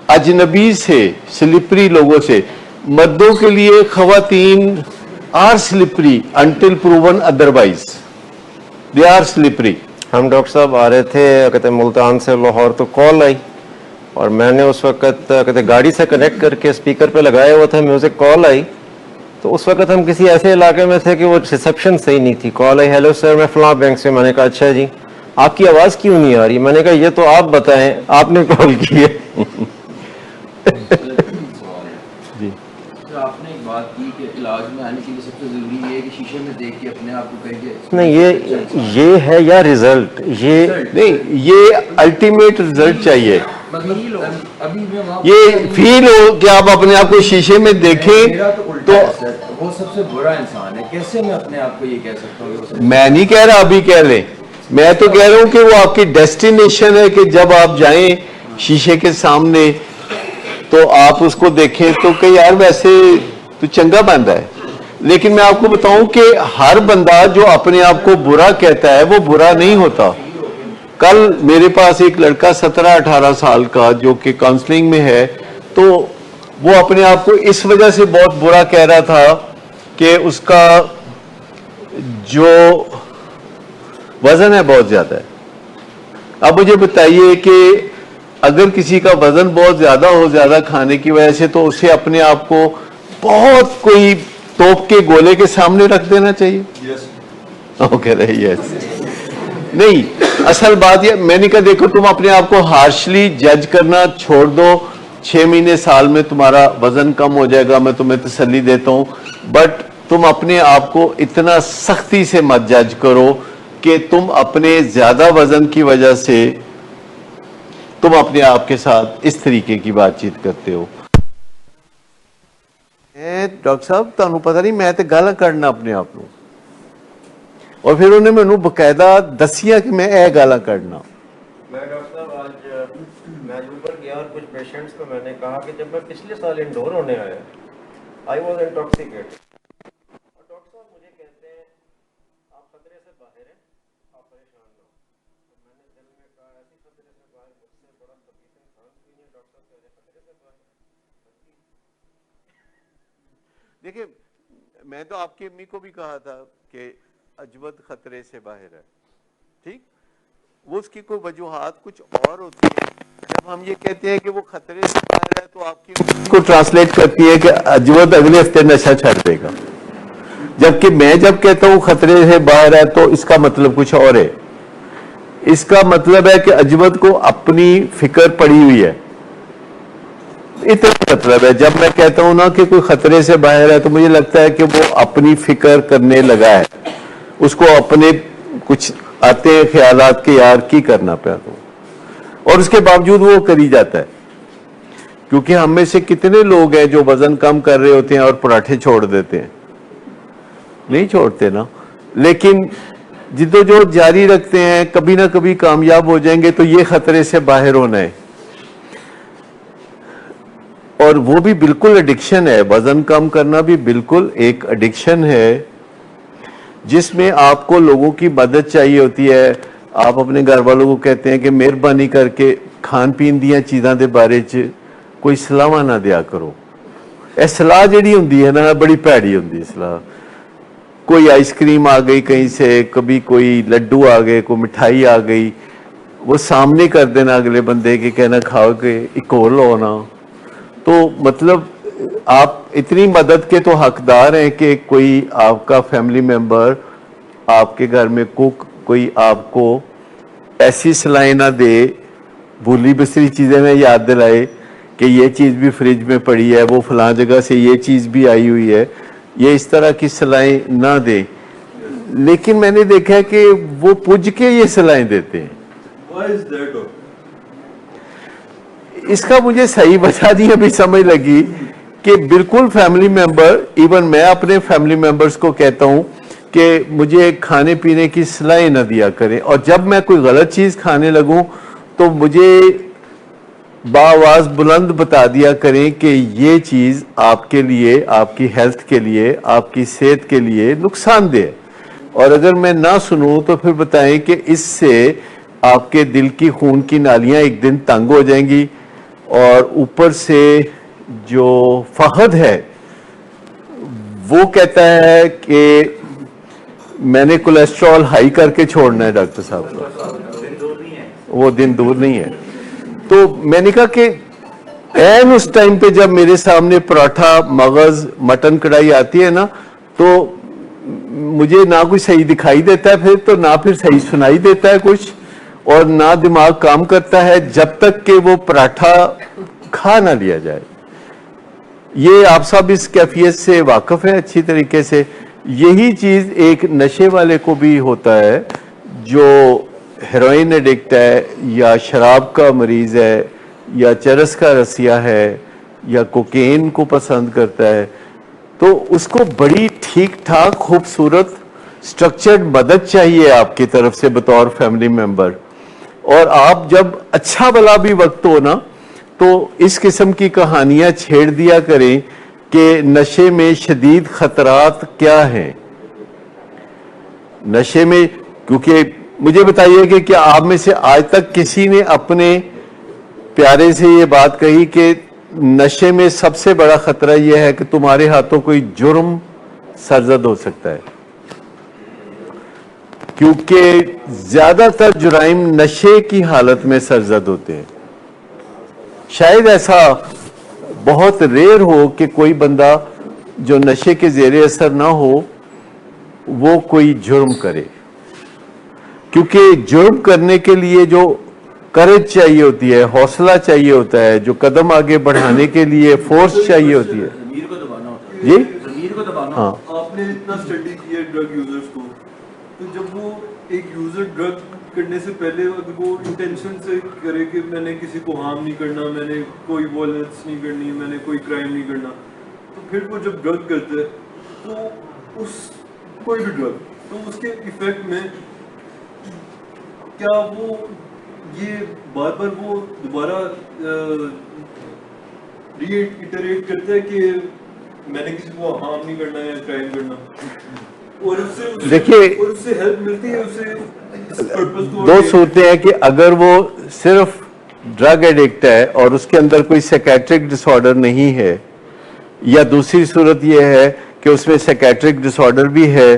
अजनबी से स्लिपरी लोगों से मर्दों के लिए खवातीन are slippery until proven otherwise they are slippery. हम डॉक्टर साहब आ रहे थे कहते मुल्तान से लाहौर तो कॉल आई और मैंने उस वक्त कहते गाड़ी से कनेक्ट करके स्पीकर पे लगाया हुआ था म्यूजिक कॉल आई तो उस वक्त हम किसी ऐसे इलाके में थे कि वो रिसेप्शन सही नहीं थी। कॉल आई हेलो सर मैं फलां बैंक से। मैंने कहा अच्छा जी आपकी आवाज क्यों नहीं आ रही। मैंने कहा ये तो आप बताएं आपने कॉल की है। जी तो आपने एक बात की कि इलाज में आने के लिए सबसे जरूरी ये है कि शीशे में देख के अपने आप को कहेंगे नहीं ये है या रिजल्ट ये नहीं ये अल्टीमेट रिजल्ट चाहिए। अभी ये फील हो कि आप अपने आप को शीशे में देखें तो वो सबसे बुरा इंसान है। कैसे मैं अपने आप को ये कह सकता हूँ। मैं नहीं कह रहा अभी कह लें, मैं तो कह रहा हूं कि वो आपकी डेस्टिनेशन है कि जब आप जाएं शीशे के सामने तो आप उसको देखें तो कि यार वैसे तो चंगा बंदा है। लेकिन मैं आपको बताऊं कि हर बंदा जो अपने आप को बुरा कहता है वो बुरा नहीं होता। कल मेरे पास एक लड़का 17-18 साल का जो कि काउंसलिंग में है तो वो अपने आप को इस वजह से बहुत बुरा कह रहा था कि उसका जो वजन है बहुत ज्यादा है। अब मुझे बताइए कि अगर किसी का वजन बहुत ज्यादा हो ज्यादा खाने की वजह से तो उसे अपने आप को बहुत कोई तोप के गोले के सामने रख देना चाहिए। Yes. ओके यस नहीं, असल बात ये, मैंने कहा देखो तुम अपने आप को हार्शली जज करना छोड़ दो, 6 महीने साल में तुम्हारा वजन कम हो जाएगा, मैं तुम्हें तसल्ली देता हूं, बट तुम अपने आप को इतना सख्ती से मत जज करो कि तुम अपने ज्यादा वजन की वजह से तुम अपने आप के साथ इस तरीके की बातचीत करते हो। डॉक्टर साहब तुहानू पता नहीं, मैं तो गल करना अपने आप को, और फिर उन्हें मैनू बकायदा दसिया कि मैं यह गाला करना। मैं डॉक्टर साहब आज मैजूबर गया और कुछ पेशेंट्स को मैंने कहा कि जब मैं पिछले साल इंडोर होने आया, आई वॉज इंटॉक्सिकेटेड, और डॉक्टर साहब मुझे कहते हैं आप खतरे से बाहर हैं, आप परेशान ना हो। तो मैंने दिल में कहा ऐसी खतरे से बाहर मुझसे बड़ा खबीस इंसान कोई नहीं। डॉक्टर साहब कह रहे खतरे से बाहर। देखिए, मैं तो आपकी अम्मी को भी कहा था कि अजवत खतरे से बाहर है, ठीक, वो उसकी कोई वजूहात कुछ और होती है। जब हम ये कहते हैं कि वो खतरे से बाहर है, तो आपकी को ट्रांसलेट करती है कि अजवत अगले हफ्ते नशा छोड़ देगा, जबकि मैं जब कहता हूं खतरे से बाहर है तो इसका मतलब कुछ और है। इसका मतलब है कि अजवत को अपनी फिक्र पड़ी हुई है, इतना मतलब है। जब मैं कहता हूं ना कि कोई खतरे से बाहर है, तो मुझे लगता है कि वो अपनी फिक्र करने लगा है, उसको अपने कुछ आते हैं ख्यालात के यार की करना पाया, तो और उसके बावजूद वो करी जाता है। क्योंकि हम में से कितने लोग हैं जो वजन कम कर रहे होते हैं और पराठे छोड़ देते हैं? नहीं छोड़ते ना, लेकिन जिद्दोजहद जारी रखते हैं, कभी ना कभी कामयाब हो जाएंगे। तो ये खतरे से बाहर होना है, और वो भी बिल्कुल एडिक्शन है। वजन कम करना भी बिल्कुल एक एडिक्शन है, जिसमें आपको लोगों की मदद चाहिए होती है। आप अपने घर वालों को कहते हैं कि मेहरबानी करके खान पीन दियां चीज़ों के बारे च कोई सलाह ना दिया करो। यह सलाह जी होंगी है ना, बड़ी भैड़ी होंगी सलाह। कोई आइसक्रीम आ गई कहीं से, कभी कोई लड्डू आ गए, कोई मिठाई आ गई, वो सामने कर देना अगले बंदे के, कहना खाओ के एक और लो ना। तो मतलब आप इतनी मदद के तो हकदार हैं कि कोई आपका फैमिली मेंबर, आपके घर में कुक, कोई आपको ऐसी सलाहें ना दे, भूली बिसरी चीज़ें में याद दिलाए कि ये चीज़ भी फ्रिज में पड़ी है, वो फलां जगह से ये चीज़ भी आई हुई है, ये इस तरह की सलाहें ना दे। लेकिन मैंने देखा है कि वो पुज के ये सलाहें देते हैं। Why is that? इसका मुझे सही वजह नहीं अभी समझ लगी कि बिल्कुल फैमिली मेंबर, इवन मैं अपने फैमिली मेंबर्स को कहता हूं कि मुझे खाने पीने की सलाहें न दिया करें, और जब मैं कोई गलत चीज़ खाने लगूं तो मुझे बाआवाज़ बुलंद बता दिया करें कि ये चीज़ आपके लिए, आपकी हेल्थ के लिए, आपकी सेहत के लिए नुकसानदेह है। और अगर मैं ना सुनूं तो फिर बताएं कि इससे आपके दिल की खून की नालियां एक दिन तंग हो जाएंगी, और ऊपर से जो फहद है वो कहता है कि मैंने कोलेस्ट्रॉल हाई करके छोड़ना है डॉक्टर साहब को, वो दिन दूर नहीं है। तो मैंने कहा कि ऐन उस टाइम पे जब मेरे सामने पराठा, मगज, मटन कढ़ाई आती है ना, तो मुझे ना कुछ सही दिखाई देता है, फिर तो ना फिर सही सुनाई देता है कुछ, और ना दिमाग काम करता है जब तक कि वो पराठा खा ना लिया जाए। ये आप सब इस कैफियत से वाकिफ है अच्छी तरीके से। यही चीज़ एक नशे वाले को भी होता है, जो हेरोइन एडिक्ट है, या शराब का मरीज़ है, या चरस का रसिया है, या कोकेन को पसंद करता है, तो उसको बड़ी ठीक ठाक खूबसूरत स्ट्रक्चर्ड मदद चाहिए आपकी तरफ से बतौर फैमिली मेंबर। और आप जब अच्छा भला भी वक्त हो ना, तो इस किस्म की कहानियां छेड़ दिया करें कि नशे में शदीद खतरात क्या हैं। नशे में, क्योंकि मुझे बताइए कि क्या आप में से आज तक किसी ने अपने प्यारे से ये बात कही कि नशे में सबसे बड़ा खतरा यह है कि तुम्हारे हाथों कोई जुर्म सरजद हो सकता है? क्योंकि ज्यादातर जुराइम नशे की हालत में सरजद होते हैं। शायद ऐसा बहुत रेयर हो कि कोई बंदा जो नशे के जेरे असर ना हो वो कोई जुर्म करे, क्योंकि जुर्म करने के लिए जो करेज चाहिए होती है, हौसला चाहिए होता है, जो कदम आगे बढ़ाने के लिए फोर्स चाहिए होती है। ज़मीर को दबाना होता है जी, ज़मीर को दबाना। हाँ, आपने इतना स्टडी किया ड्रग यूजर्स को, तो जब वो एक यूजर ड्रग करने से पहले अगर वो इंटेंशन से करे कि मैंने किसी को हार्म नहीं करना, मैंने कोई वॉयलेंस नहीं करनी, मैंने कोई क्राइम नहीं करना, तो फिर वो जब ड्रग करते हैं तो उस कोई भी ड्रग, तो उसके इफेक्ट में क्या वो ये बार बार वो दोबारा रीइटरेट करता है कि मैंने किसी को हार्म नहीं करना या क्राइम करना, और उससे देखिए हेल्प मिलती है उसे इस पर्पस को। दो सूरतें हैं कि अगर वो सिर्फ ड्रग एडिक्ट है और उसके अंदर कोई साइकेट्रिक डिसऑर्डर नहीं है, या दूसरी सूरत ये है कि उसमें साइकेट्रिक डिसऑर्डर भी है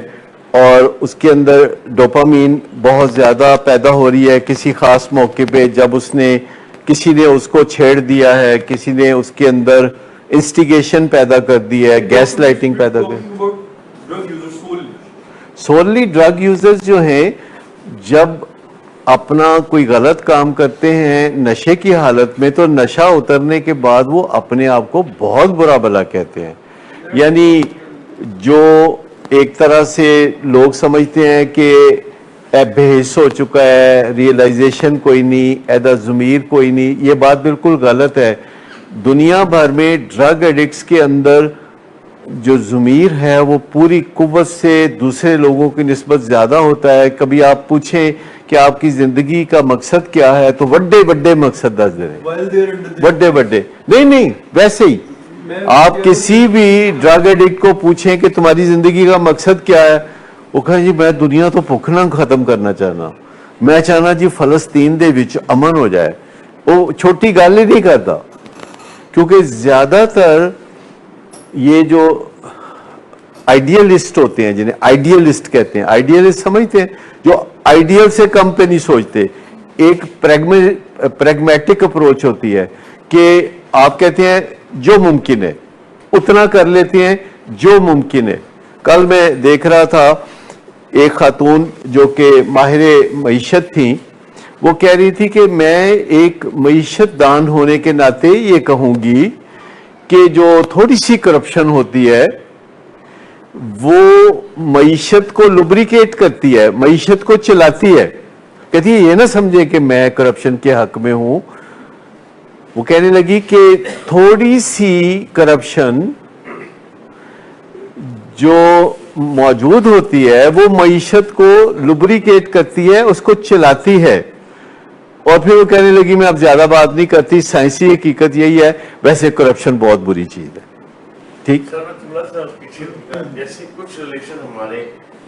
और उसके अंदर डोपामीन बहुत ज़्यादा पैदा हो रही है किसी ख़ास मौके पे, जब उसने किसी ने उसको छेड़ दिया है, किसी ने उसके अंदर इंस्टिगेशन पैदा कर दी है, गैस लाइटिंग पैदा कर। सोनली ड्रग यूजर्स जो हैं, जब अपना कोई गलत काम करते हैं नशे की हालत में, तो नशा उतरने के बाद वो अपने आप को बहुत बुरा भला कहते हैं। यानी जो एक तरह से लोग समझते हैं कि बेहिस हो चुका है, रियलाइजेशन कोई नहीं, ऐदा ज़मीर कोई नहीं, ये बात बिल्कुल गलत है। दुनिया भर में ड्रग एडिक्ट्स के अंदर जो ज़मीर है वो पूरी कुव्वत से दूसरे लोगों की निस्बत ज़्यादा होता है। कभी आप पूछें कि आपकी ज़िंदगी का मकसद क्या है, तो बड़े बड़े मकसद दस दे रहे, बड़े बड़े नहीं, वैसे ही आप किसी भी ड्रग एडिक्ट को पूछें कि तुम्हारी ज़िंदगी का मकसद क्या है, वो कहे जी मैं दुनिया तो भुखना खत्म करना चाहना, मैं चाहना जी फलस्तीन दे विच अमन हो जाए। वो छोटी गल ही नहीं करता, क्योंकि ज़्यादातर ये जो आइडियलिस्ट होते हैं, जिन्हें आइडियलिस्ट कहते हैं, आइडियलिस्ट समझते हैं जो आइडियल से कम पे नहीं सोचते। एक प्रैग्मेटिक अप्रोच होती है कि आप कहते हैं जो मुमकिन है उतना कर लेते हैं, जो मुमकिन है। कल मैं देख रहा था एक खातून जो कि माहिर मईशत थी, वो कह रही थी कि मैं एक मईशत दान होने के नाते ये कहूंगी कि जो थोड़ी सी करप्शन होती है वो मईशत को लुब्रिकेट करती है, मईशत को चलाती है। कहती है ये ना समझे कि मैं करप्शन के हक में हूं। वो कहने लगी कि थोड़ी सी करप्शन जो मौजूद होती है वो मईशत को लुब्रिकेट करती है, उसको चलाती है। और फिर वो कहने लगी मैं अब ज्यादा बात नहीं करती, साइंसी हकीकत यही है, वैसे करप्शन बहुत बुरी चीज है। ठीक सर, मैं थोड़ा सा पीछे, जैसे कुछ रिलेशन हमारे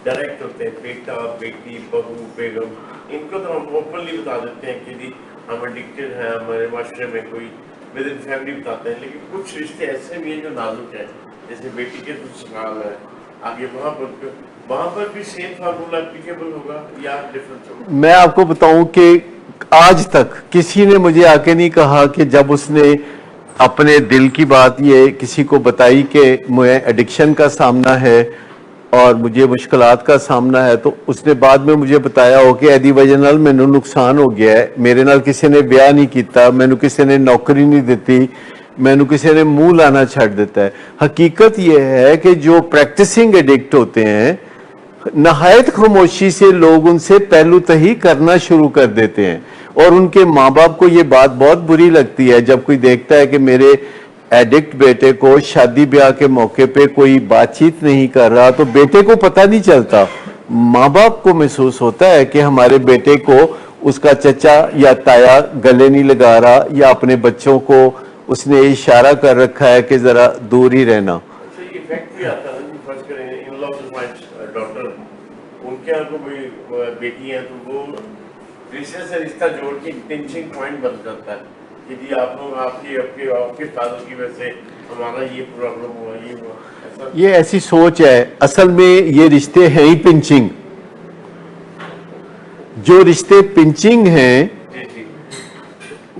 डायरेक्ट होते हैं, बेटा बेटी बहू बेगम, इनको तो हम ओपनली बता देते हैं कि जी हम एडिक्टेड हैं, हमारे माशरे में कोई विद इन फैमिली बताते हैं। लेकिन कुछ रिश्ते ऐसे भी हैं जो नाजुक हैं, जैसे बेटी के कुछ सवाल है आगे, वहाँ पर भी सेम फार्मूला एप्लीकेबल होगा या डिफरेंस होगा? मैं आपको बताऊं कि आज तक किसी ने मुझे आके नहीं कहा कि जब उसने अपने दिल की बात ये किसी को बताई कि मुझे एडिक्शन का सामना है और मुझे मुश्किलात का सामना है, तो उसने बाद में मुझे बताया हो कि एदी वजह नाल मैनू नुकसान हो गया है, मेरे नाल किसी ने ब्याह नहीं किया, मैनू किसी ने नौकरी नहीं दी, मैनू किसी ने मुंह लाना छड़ देता है। हकीकत यह है कि जो प्रैक्टिसिंग एडिक्ट होते हैं, नहायत खामोशी से लोग उनसे पहलू तही करना शुरू कर देते हैं, और उनके माँ बाप को ये बात बहुत बुरी लगती है जब कोई देखता है कि मेरे एडिक्ट बेटे को शादी ब्याह के मौके पे कोई बातचीत नहीं कर रहा, तो बेटे को पता नहीं चलता, माँ बाप को महसूस होता है कि हमारे बेटे को उसका चचा या ताया गले नहीं लगा रहा, या अपने बच्चों को उसने इशारा कर रखा है कि जरा दूर ही रहना। उनके यहाँ कोई बेटी है तो वो रिश्ते से रिश्ता जोड़ के पिंचिंग पॉइंट बन जाता है कि जी आप लोग आपके फादर की वजह से हमारा ये प्रॉब्लम हुआ, ये हुआ, ऐसा। ये ऐसी सोच है, असल में ये रिश्ते हैं ही पिंचिंग। जो रिश्ते पिंचिंग हैं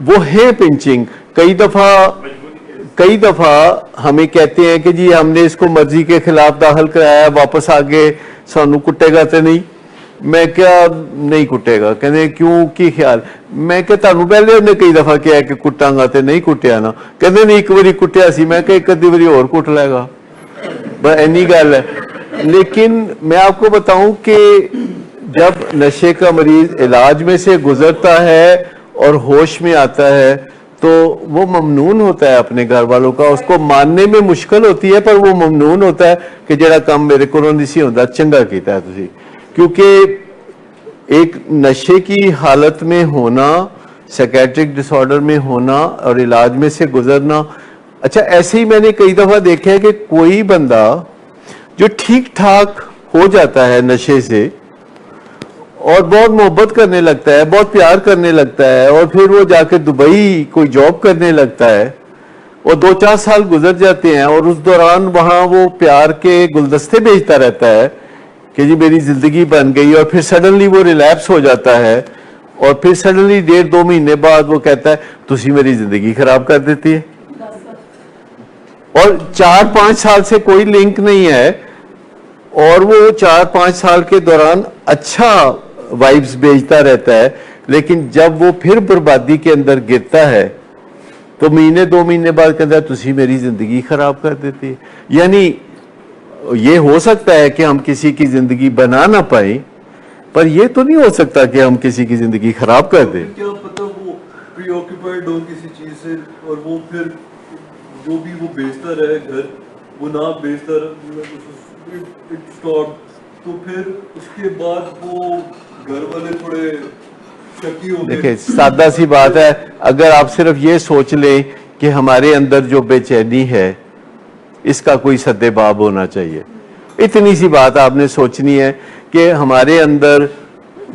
वो है पिंचिंग। कई दफा हमें कहते हैं कि जी हमने इसको मर्जी के खिलाफ दाखिल कराया, वापस आगे सानू कुटेगा तो नहीं, मैं क्या नहीं कुटेगा, कहते क्यों की ख्याल, मैं क्या तुहानू पहले उन्हें कई दफा कहा कि कुटांगा तो नहीं कुटिया ना, कहते नहीं एक बारी कुटिया सी, मैं क्या एक अद्धी बारी होर कुट लेगा, बस इन्नी गल है। लेकिन मैं आपको बताऊं कि जब नशे का मरीज इलाज में से गुजरता है और होश में आता है तो वो ममनून होता है अपने घर वालों का, उसको मानने में मुश्किल होती है पर वो ममनून होता है कि जेड़ा काम मेरे को नहीं सी होता चंगा कीता है तुसी। क्योंकि एक नशे की हालत में होना, साइकेट्रिक डिसऑर्डर में होना और इलाज में से गुजरना, अच्छा ऐसे ही मैंने कई दफा देखा है कि कोई बंदा जो ठीक ठाक हो जाता है नशे से और बहुत मोहब्बत करने लगता है, बहुत प्यार करने लगता है और फिर वो जाके दुबई कोई जॉब करने लगता है और 2-4 साल गुजर जाते हैं और उस दौरान वहां वो प्यार के गुलदस्ते बेचता रहता है कि जी मेरी जिंदगी बन गई, और फिर सडनली वो रिलैप्स हो जाता है और फिर सडनली 1.5-2 महीने बाद वो कहता है तुसी मेरी जिंदगी खराब कर देती है, और 4-5 साल से कोई लिंक नहीं है और वो 4-5 साल के दौरान अच्छा वाइब्स भेजता रहता है, लेकिन जब वो फिर बर्बादी के अंदर गिरता है तो 1-2 महीने बाद कहता है तुसी मेरी जिंदगी खराब कर देती है। यानी ये हो सकता है कि हम किसी की जिंदगी बना ना पाए, पर ये तो नहीं हो सकता कि हम किसी की जिंदगी खराब कर दें। क्या पता वो प्रीऑक्यूपाइड हो किसी चीज से और वो फिर जो भी वो बेचता रहे घर, वो ना बेचता रहे, तो फिर उसके बाद वो घर वाले थोड़े शकी हो गए। देखिए सादा सी बात है, अगर आप सिर्फ ये सोच लें कि हमारे अंदर जो बेचैनी है इसका कोई सद्देबाब होना चाहिए, इतनी सी बात आपने सोचनी है कि हमारे अंदर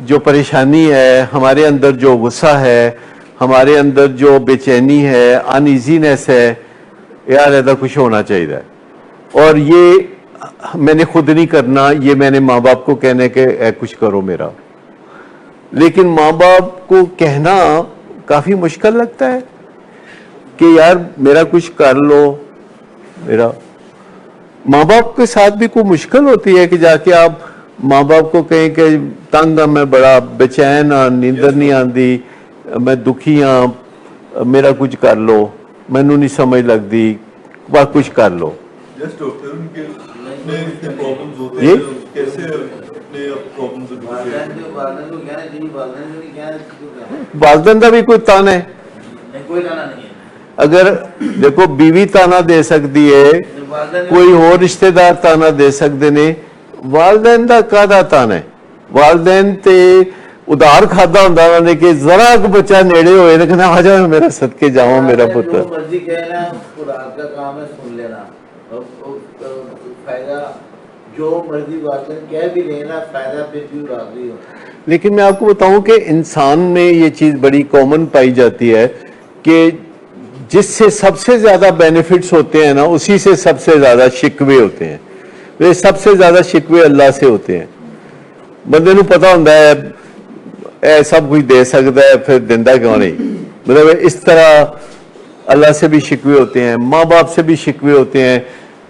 जो परेशानी है, हमारे अंदर जो गुस्सा है, हमारे अंदर जो बेचैनी है, अनईजीनेस है, यार ऐसा कुछ होना चाहिए। और ये मैंने खुद नहीं करना, ये मैंने माँ बाप को कहने के कुछ करो मेरा, लेकिन माँ बाप को कहना काफी मुश्किल लगता है कि यार मेरा कुछ कर लो। मेरा माँ बाप के साथ भी कोई मुश्किल होती है कि जाके आप माँ बाप को कहें कि तंग आ, मैं बड़ा बेचैन हाँ, नींदर नहीं आती, मैं दुखी हाँ, मेरा कुछ कर लो, मैनू नहीं समझ लगती, बस कुछ कर लो। डॉक्टर उनके अपने प्रॉब्लम्स होते हैं, कैसे अपने प्रॉब्लम्स से वालदैन का भी कोई ताना है? कोई ताना नहीं है। अगर देखो बीवी ताना दे सकती है, कोई और रिश्तेदार ताना दे सकते ने, वालदैन का कादा ताना है? वालदैन ते उधार खादा होंदा उन्होंने कि जरा एक बच्चा नेड़े होए तो कहना आ जाओ मेरा सदके जाओ मेरा पुत्र। जो मर्जी कहना खुदा का काम है, सुन लेना, फायदा जो मर्जी वालदैन कह भी लेना, फायदा फिर भी राजी हो। लेकिन मैं आपको बताऊं कि इंसान में ये चीज बड़ी कॉमन पाई जाती है कि जिससे सबसे ज्यादा बेनिफिट्स होते हैं ना, उसी से सबसे ज्यादा शिकवे होते हैं। वे सबसे ज्यादा शिकवे अल्लाह से होते हैं। बंदे नूं पता होंदा है ए सब कुछ दे सकता है, फिर दिंदा क्यों नहीं? मतलब इस तरह अल्लाह से भी शिकवे होते हैं, माँ बाप से भी शिकवे होते हैं।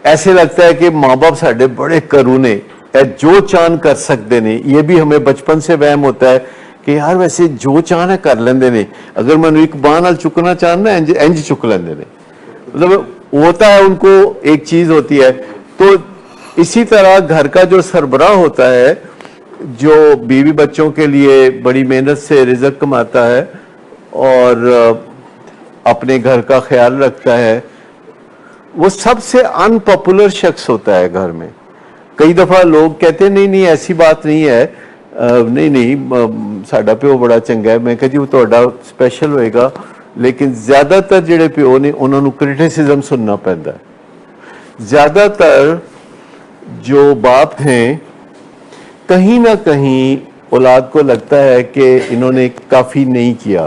ऐसे लगता है कि माँ बाप साढ़े बड़े करूने, जो चान कर सकते ने। ये भी हमें बचपन से वहम होता है कि यार वैसे जो चान है कर लेंदे ने, अगर मैं एक बांह नाल चुकना चाहना इंज चुक लेंदे ने। मतलब होता है उनको एक चीज होती है। तो इसी तरह घर का जो सरबराह होता है, जो बीवी बच्चों के लिए बड़ी मेहनत से रिज़्क कमाता है और अपने घर का ख्याल रखता है, वो सबसे अनपॉपुलर शख्स होता है घर में। कई दफा लोग कहते हैं नहीं नहीं ऐसी बात नहीं है, नहीं नहीं साडा प्यो बड़ा चंगा है। मैं कह जी वो ਤੁਹਾਡਾ स्पेशल होएगा, लेकिन ज्यादातर ਜਿਹੜੇ ਪਿਓ ਨੇ ਉਹਨਾਂ ਨੂੰ क्रिटिसिज्म सुनना पैंदा है। ज्यादातर जो बाप हैं कहीं ना कहीं औलाद को लगता है कि इन्होंने काफी नहीं किया,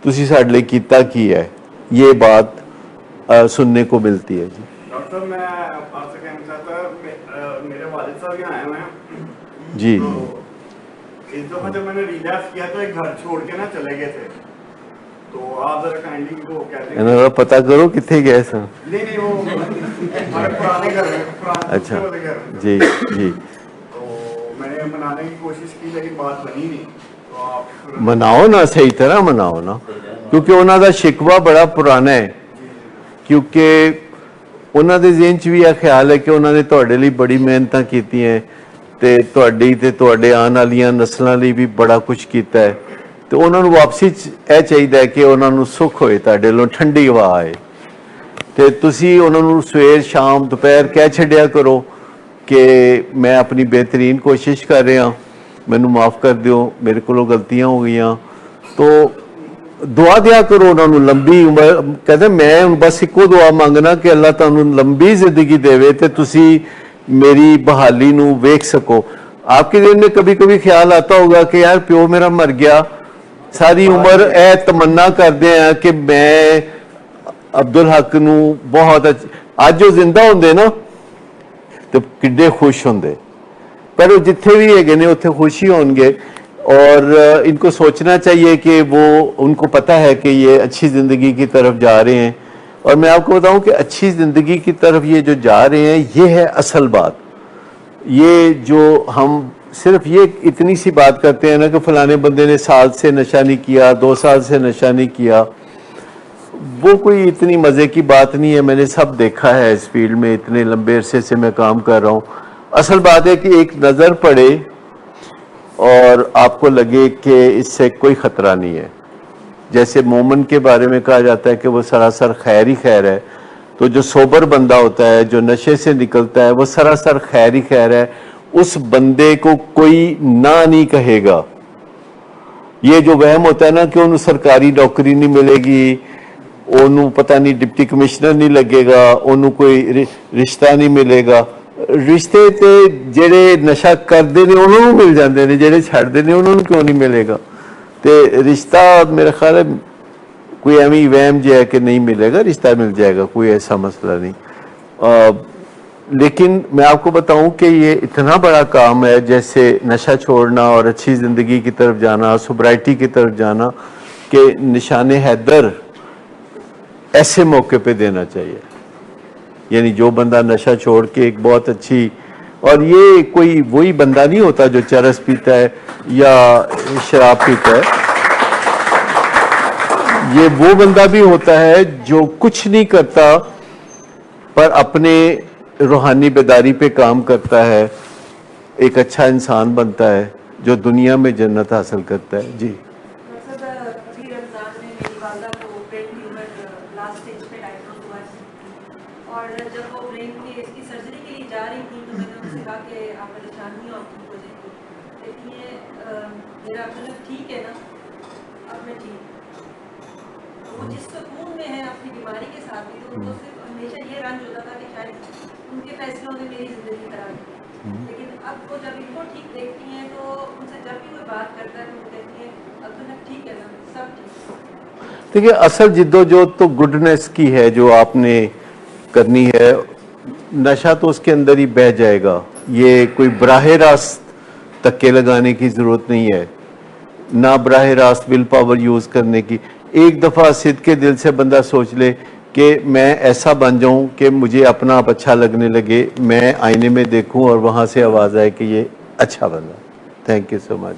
तुसी साडे लिए कीता की है, ये बात सुनने को मिलती है। जी डॉक्टर मैं आपसे कहना चाहता, मेरे वालिद साहब यहाँ आए हुए हैं जी। इस दफा जब मैंने रिलैप्स किया तो एक घर छोड़ के ना चले गए थे, तो आप जरा काइंडली वो कहते हैं इन्होंने पता करो कितने गए सर। नहीं नहीं वो हमारे पुराने घर में, पुराने अच्छा वाले घर में। जी जी। तो मैंने मनाने मनाने की कोशिश की लेकिन बात बनी नहीं, तो आप मनाओ ना, सही तरह मनाओ ना, क्योंकि ਉਹਨਾਂ ਦਾ शिकवा बड़ा पुराना है, क्योंकि ਉਹਨਾਂ ਦੇ ਜ਼ਿਹਨ 'ਚ ਵੀ ਇਹ ਖਿਆਲ ਹੈ ਕਿ ਉਹਨਾਂ ਨੇ ਤੁਹਾਡੇ ਲਈ ਬੜੀ ਮਿਹਨਤਾਂ ਕੀਤੀਆਂ ਤੇ ਤੁਹਾਡੀ ਤੇ ਤੁਹਾਡੇ ਆਉਣ ਵਾਲੀਆਂ ਨਸਲਾਂ ਲਈ ਵੀ ਬੜਾ ਕੁਝ ਕੀਤਾ ਹੈ, ਤੇ ਉਹਨਾਂ ਨੂੰ ਵਾਪਸੀ 'ਚ ਇਹ ਚਾਹੀਦਾ ਹੈ ਕਿ ਉਹਨਾਂ ਨੂੰ ਸੁੱਖ ਹੋਏ, ਤੁਹਾਡੇ ਵੱਲੋਂ ਠੰਡੀ ਹਵਾ ਆਏ, ਤੇ ਤੁਸੀਂ ਉਹਨਾਂ ਨੂੰ ਸਵੇਰ ਸ਼ਾਮ ਦੁਪਹਿਰ ਕਹਿ ਛੱਡਿਆ ਕਰੋ ਕਿ ਮੈਂ ਆਪਣੀ ਬਿਹਤਰੀਨ ਕੋਸ਼ਿਸ਼ ਕਰ ਰਿਹਾ, ਮੈਨੂੰ ਮਾਫ ਕਰ ਦਿਓ, ਮੇਰੇ ਕੋਲੋਂ ਗਲਤੀਆਂ ਹੋ ਗਈਆਂ। तो दुआ दिया करो उन्होंने लंबी उम्र, कहते मैं बस इको दुआ मंगना कि अल्लाह तुहानू लंबी जिंदगी देवे ते तुसी मेरी बहाली नू वेख सको। आपके दिल में कभी कभी ख्याल आता होगा कि यार प्यो मेरा मर गया, सारी उम्र ए तमन्ना करते हैं कि मैं अब्दुल हक नू बहुत अज जो जिंदा होंदे ना तो किड्डे खुश होंदे, पर वो जिथे भी है ने उत्थे खुशी होंगे। और इनको सोचना चाहिए कि वो, उनको पता है कि ये अच्छी ज़िंदगी की तरफ जा रहे हैं। और मैं आपको बताऊं कि अच्छी ज़िंदगी की तरफ ये जो जा रहे हैं ये है असल बात। ये जो हम सिर्फ ये इतनी सी बात करते हैं ना कि फलाने बंदे ने साल से नशा नहीं किया, 2 साल से नशा नहीं किया, वो कोई इतनी मज़े की बात नहीं है। मैंने सब देखा है इस फील्ड में, इतने लंबे अरसे से मैं काम कर रहा हूँ। असल बात है कि एक नज़र पड़े और आपको लगे कि इससे कोई ख़तरा नहीं है। जैसे मोमन के बारे में कहा जाता है कि वो सरासर खैर ही खैर है, तो जो सोबर बंदा होता है, जो नशे से निकलता है, वो सरासर खैर ही खैर है, उस बंदे को कोई ना नहीं कहेगा। ये जो वहम होता है ना कि उन्हें सरकारी नौकरी नहीं मिलेगी, उन्हें पता नहीं डिप्टी कमिश्नर नहीं लगेगा, उन्हें कोई रिश्ता नहीं मिलेगा, रिश्ते तो जेड़े नशा करते हैं उन्होंने मिल जाते हैं, जेड़े छड्डते हैं उन्होंने क्यों नहीं मिलेगा। तो रिश्ता मेरा ख्याल है कोई एवं वहम जो है कि नहीं मिलेगा, रिश्ता मिल जाएगा, कोई ऐसा मसला नहीं। लेकिन मैं आपको बताऊं कि ये इतना बड़ा काम है जैसे नशा छोड़ना और अच्छी ज़िंदगी की तरफ जाना, सोब्राइटी की तरफ जाना, कि निशान हैदर ऐसे मौके पे देना चाहिए। यानी जो बंदा नशा छोड़ के एक बहुत अच्छी, और ये कोई वही बंदा नहीं होता जो चरस पीता है या शराब पीता है, ये वो बंदा भी होता है जो कुछ नहीं करता पर अपने रूहानी बेदारी पे काम करता है, एक अच्छा इंसान बनता है जो दुनिया में जन्नत हासिल करता है। जी और जब वो ब्रेन की इसकी सर्जरी के लिए जा रही थी तो मैंने उनसे कहा कि आप परेशान नहीं हो, आप ठीक हो जाएंगे, लेकिन ये मेरा मतलब ठीक है ना, अब मैं ठीक। वो जिस सुकून में है अपनी बीमारी के साथ भी, तो उनको सिर्फ हमेशा ये रंज होता था कि शायद उनके फैसलों ने मेरी ज़िंदगी खराब की। लेकिन अब वो जब इनको ठीक देखती हैं तो उनसे जब भी कोई बात करता है तो वो कहती है अब तो ठीक है ना, सब ठीक। देखिए असल जिद्दोजहद तो गुडनेस की है जो आपने करनी है, नशा तो उसके अंदर ही बह जाएगा। ये कोई बराह रास्त धक्के लगाने की ज़रूरत नहीं है, ना बराह रास्त विल पावर यूज़ करने की। एक दफ़ा सिद्ध के दिल से बंदा सोच ले कि मैं ऐसा बन जाऊं कि मुझे अपना आप अच्छा लगने लगे, मैं आईने में देखूं और वहाँ से आवाज़ आए कि ये अच्छा बंदा। Thank you so much.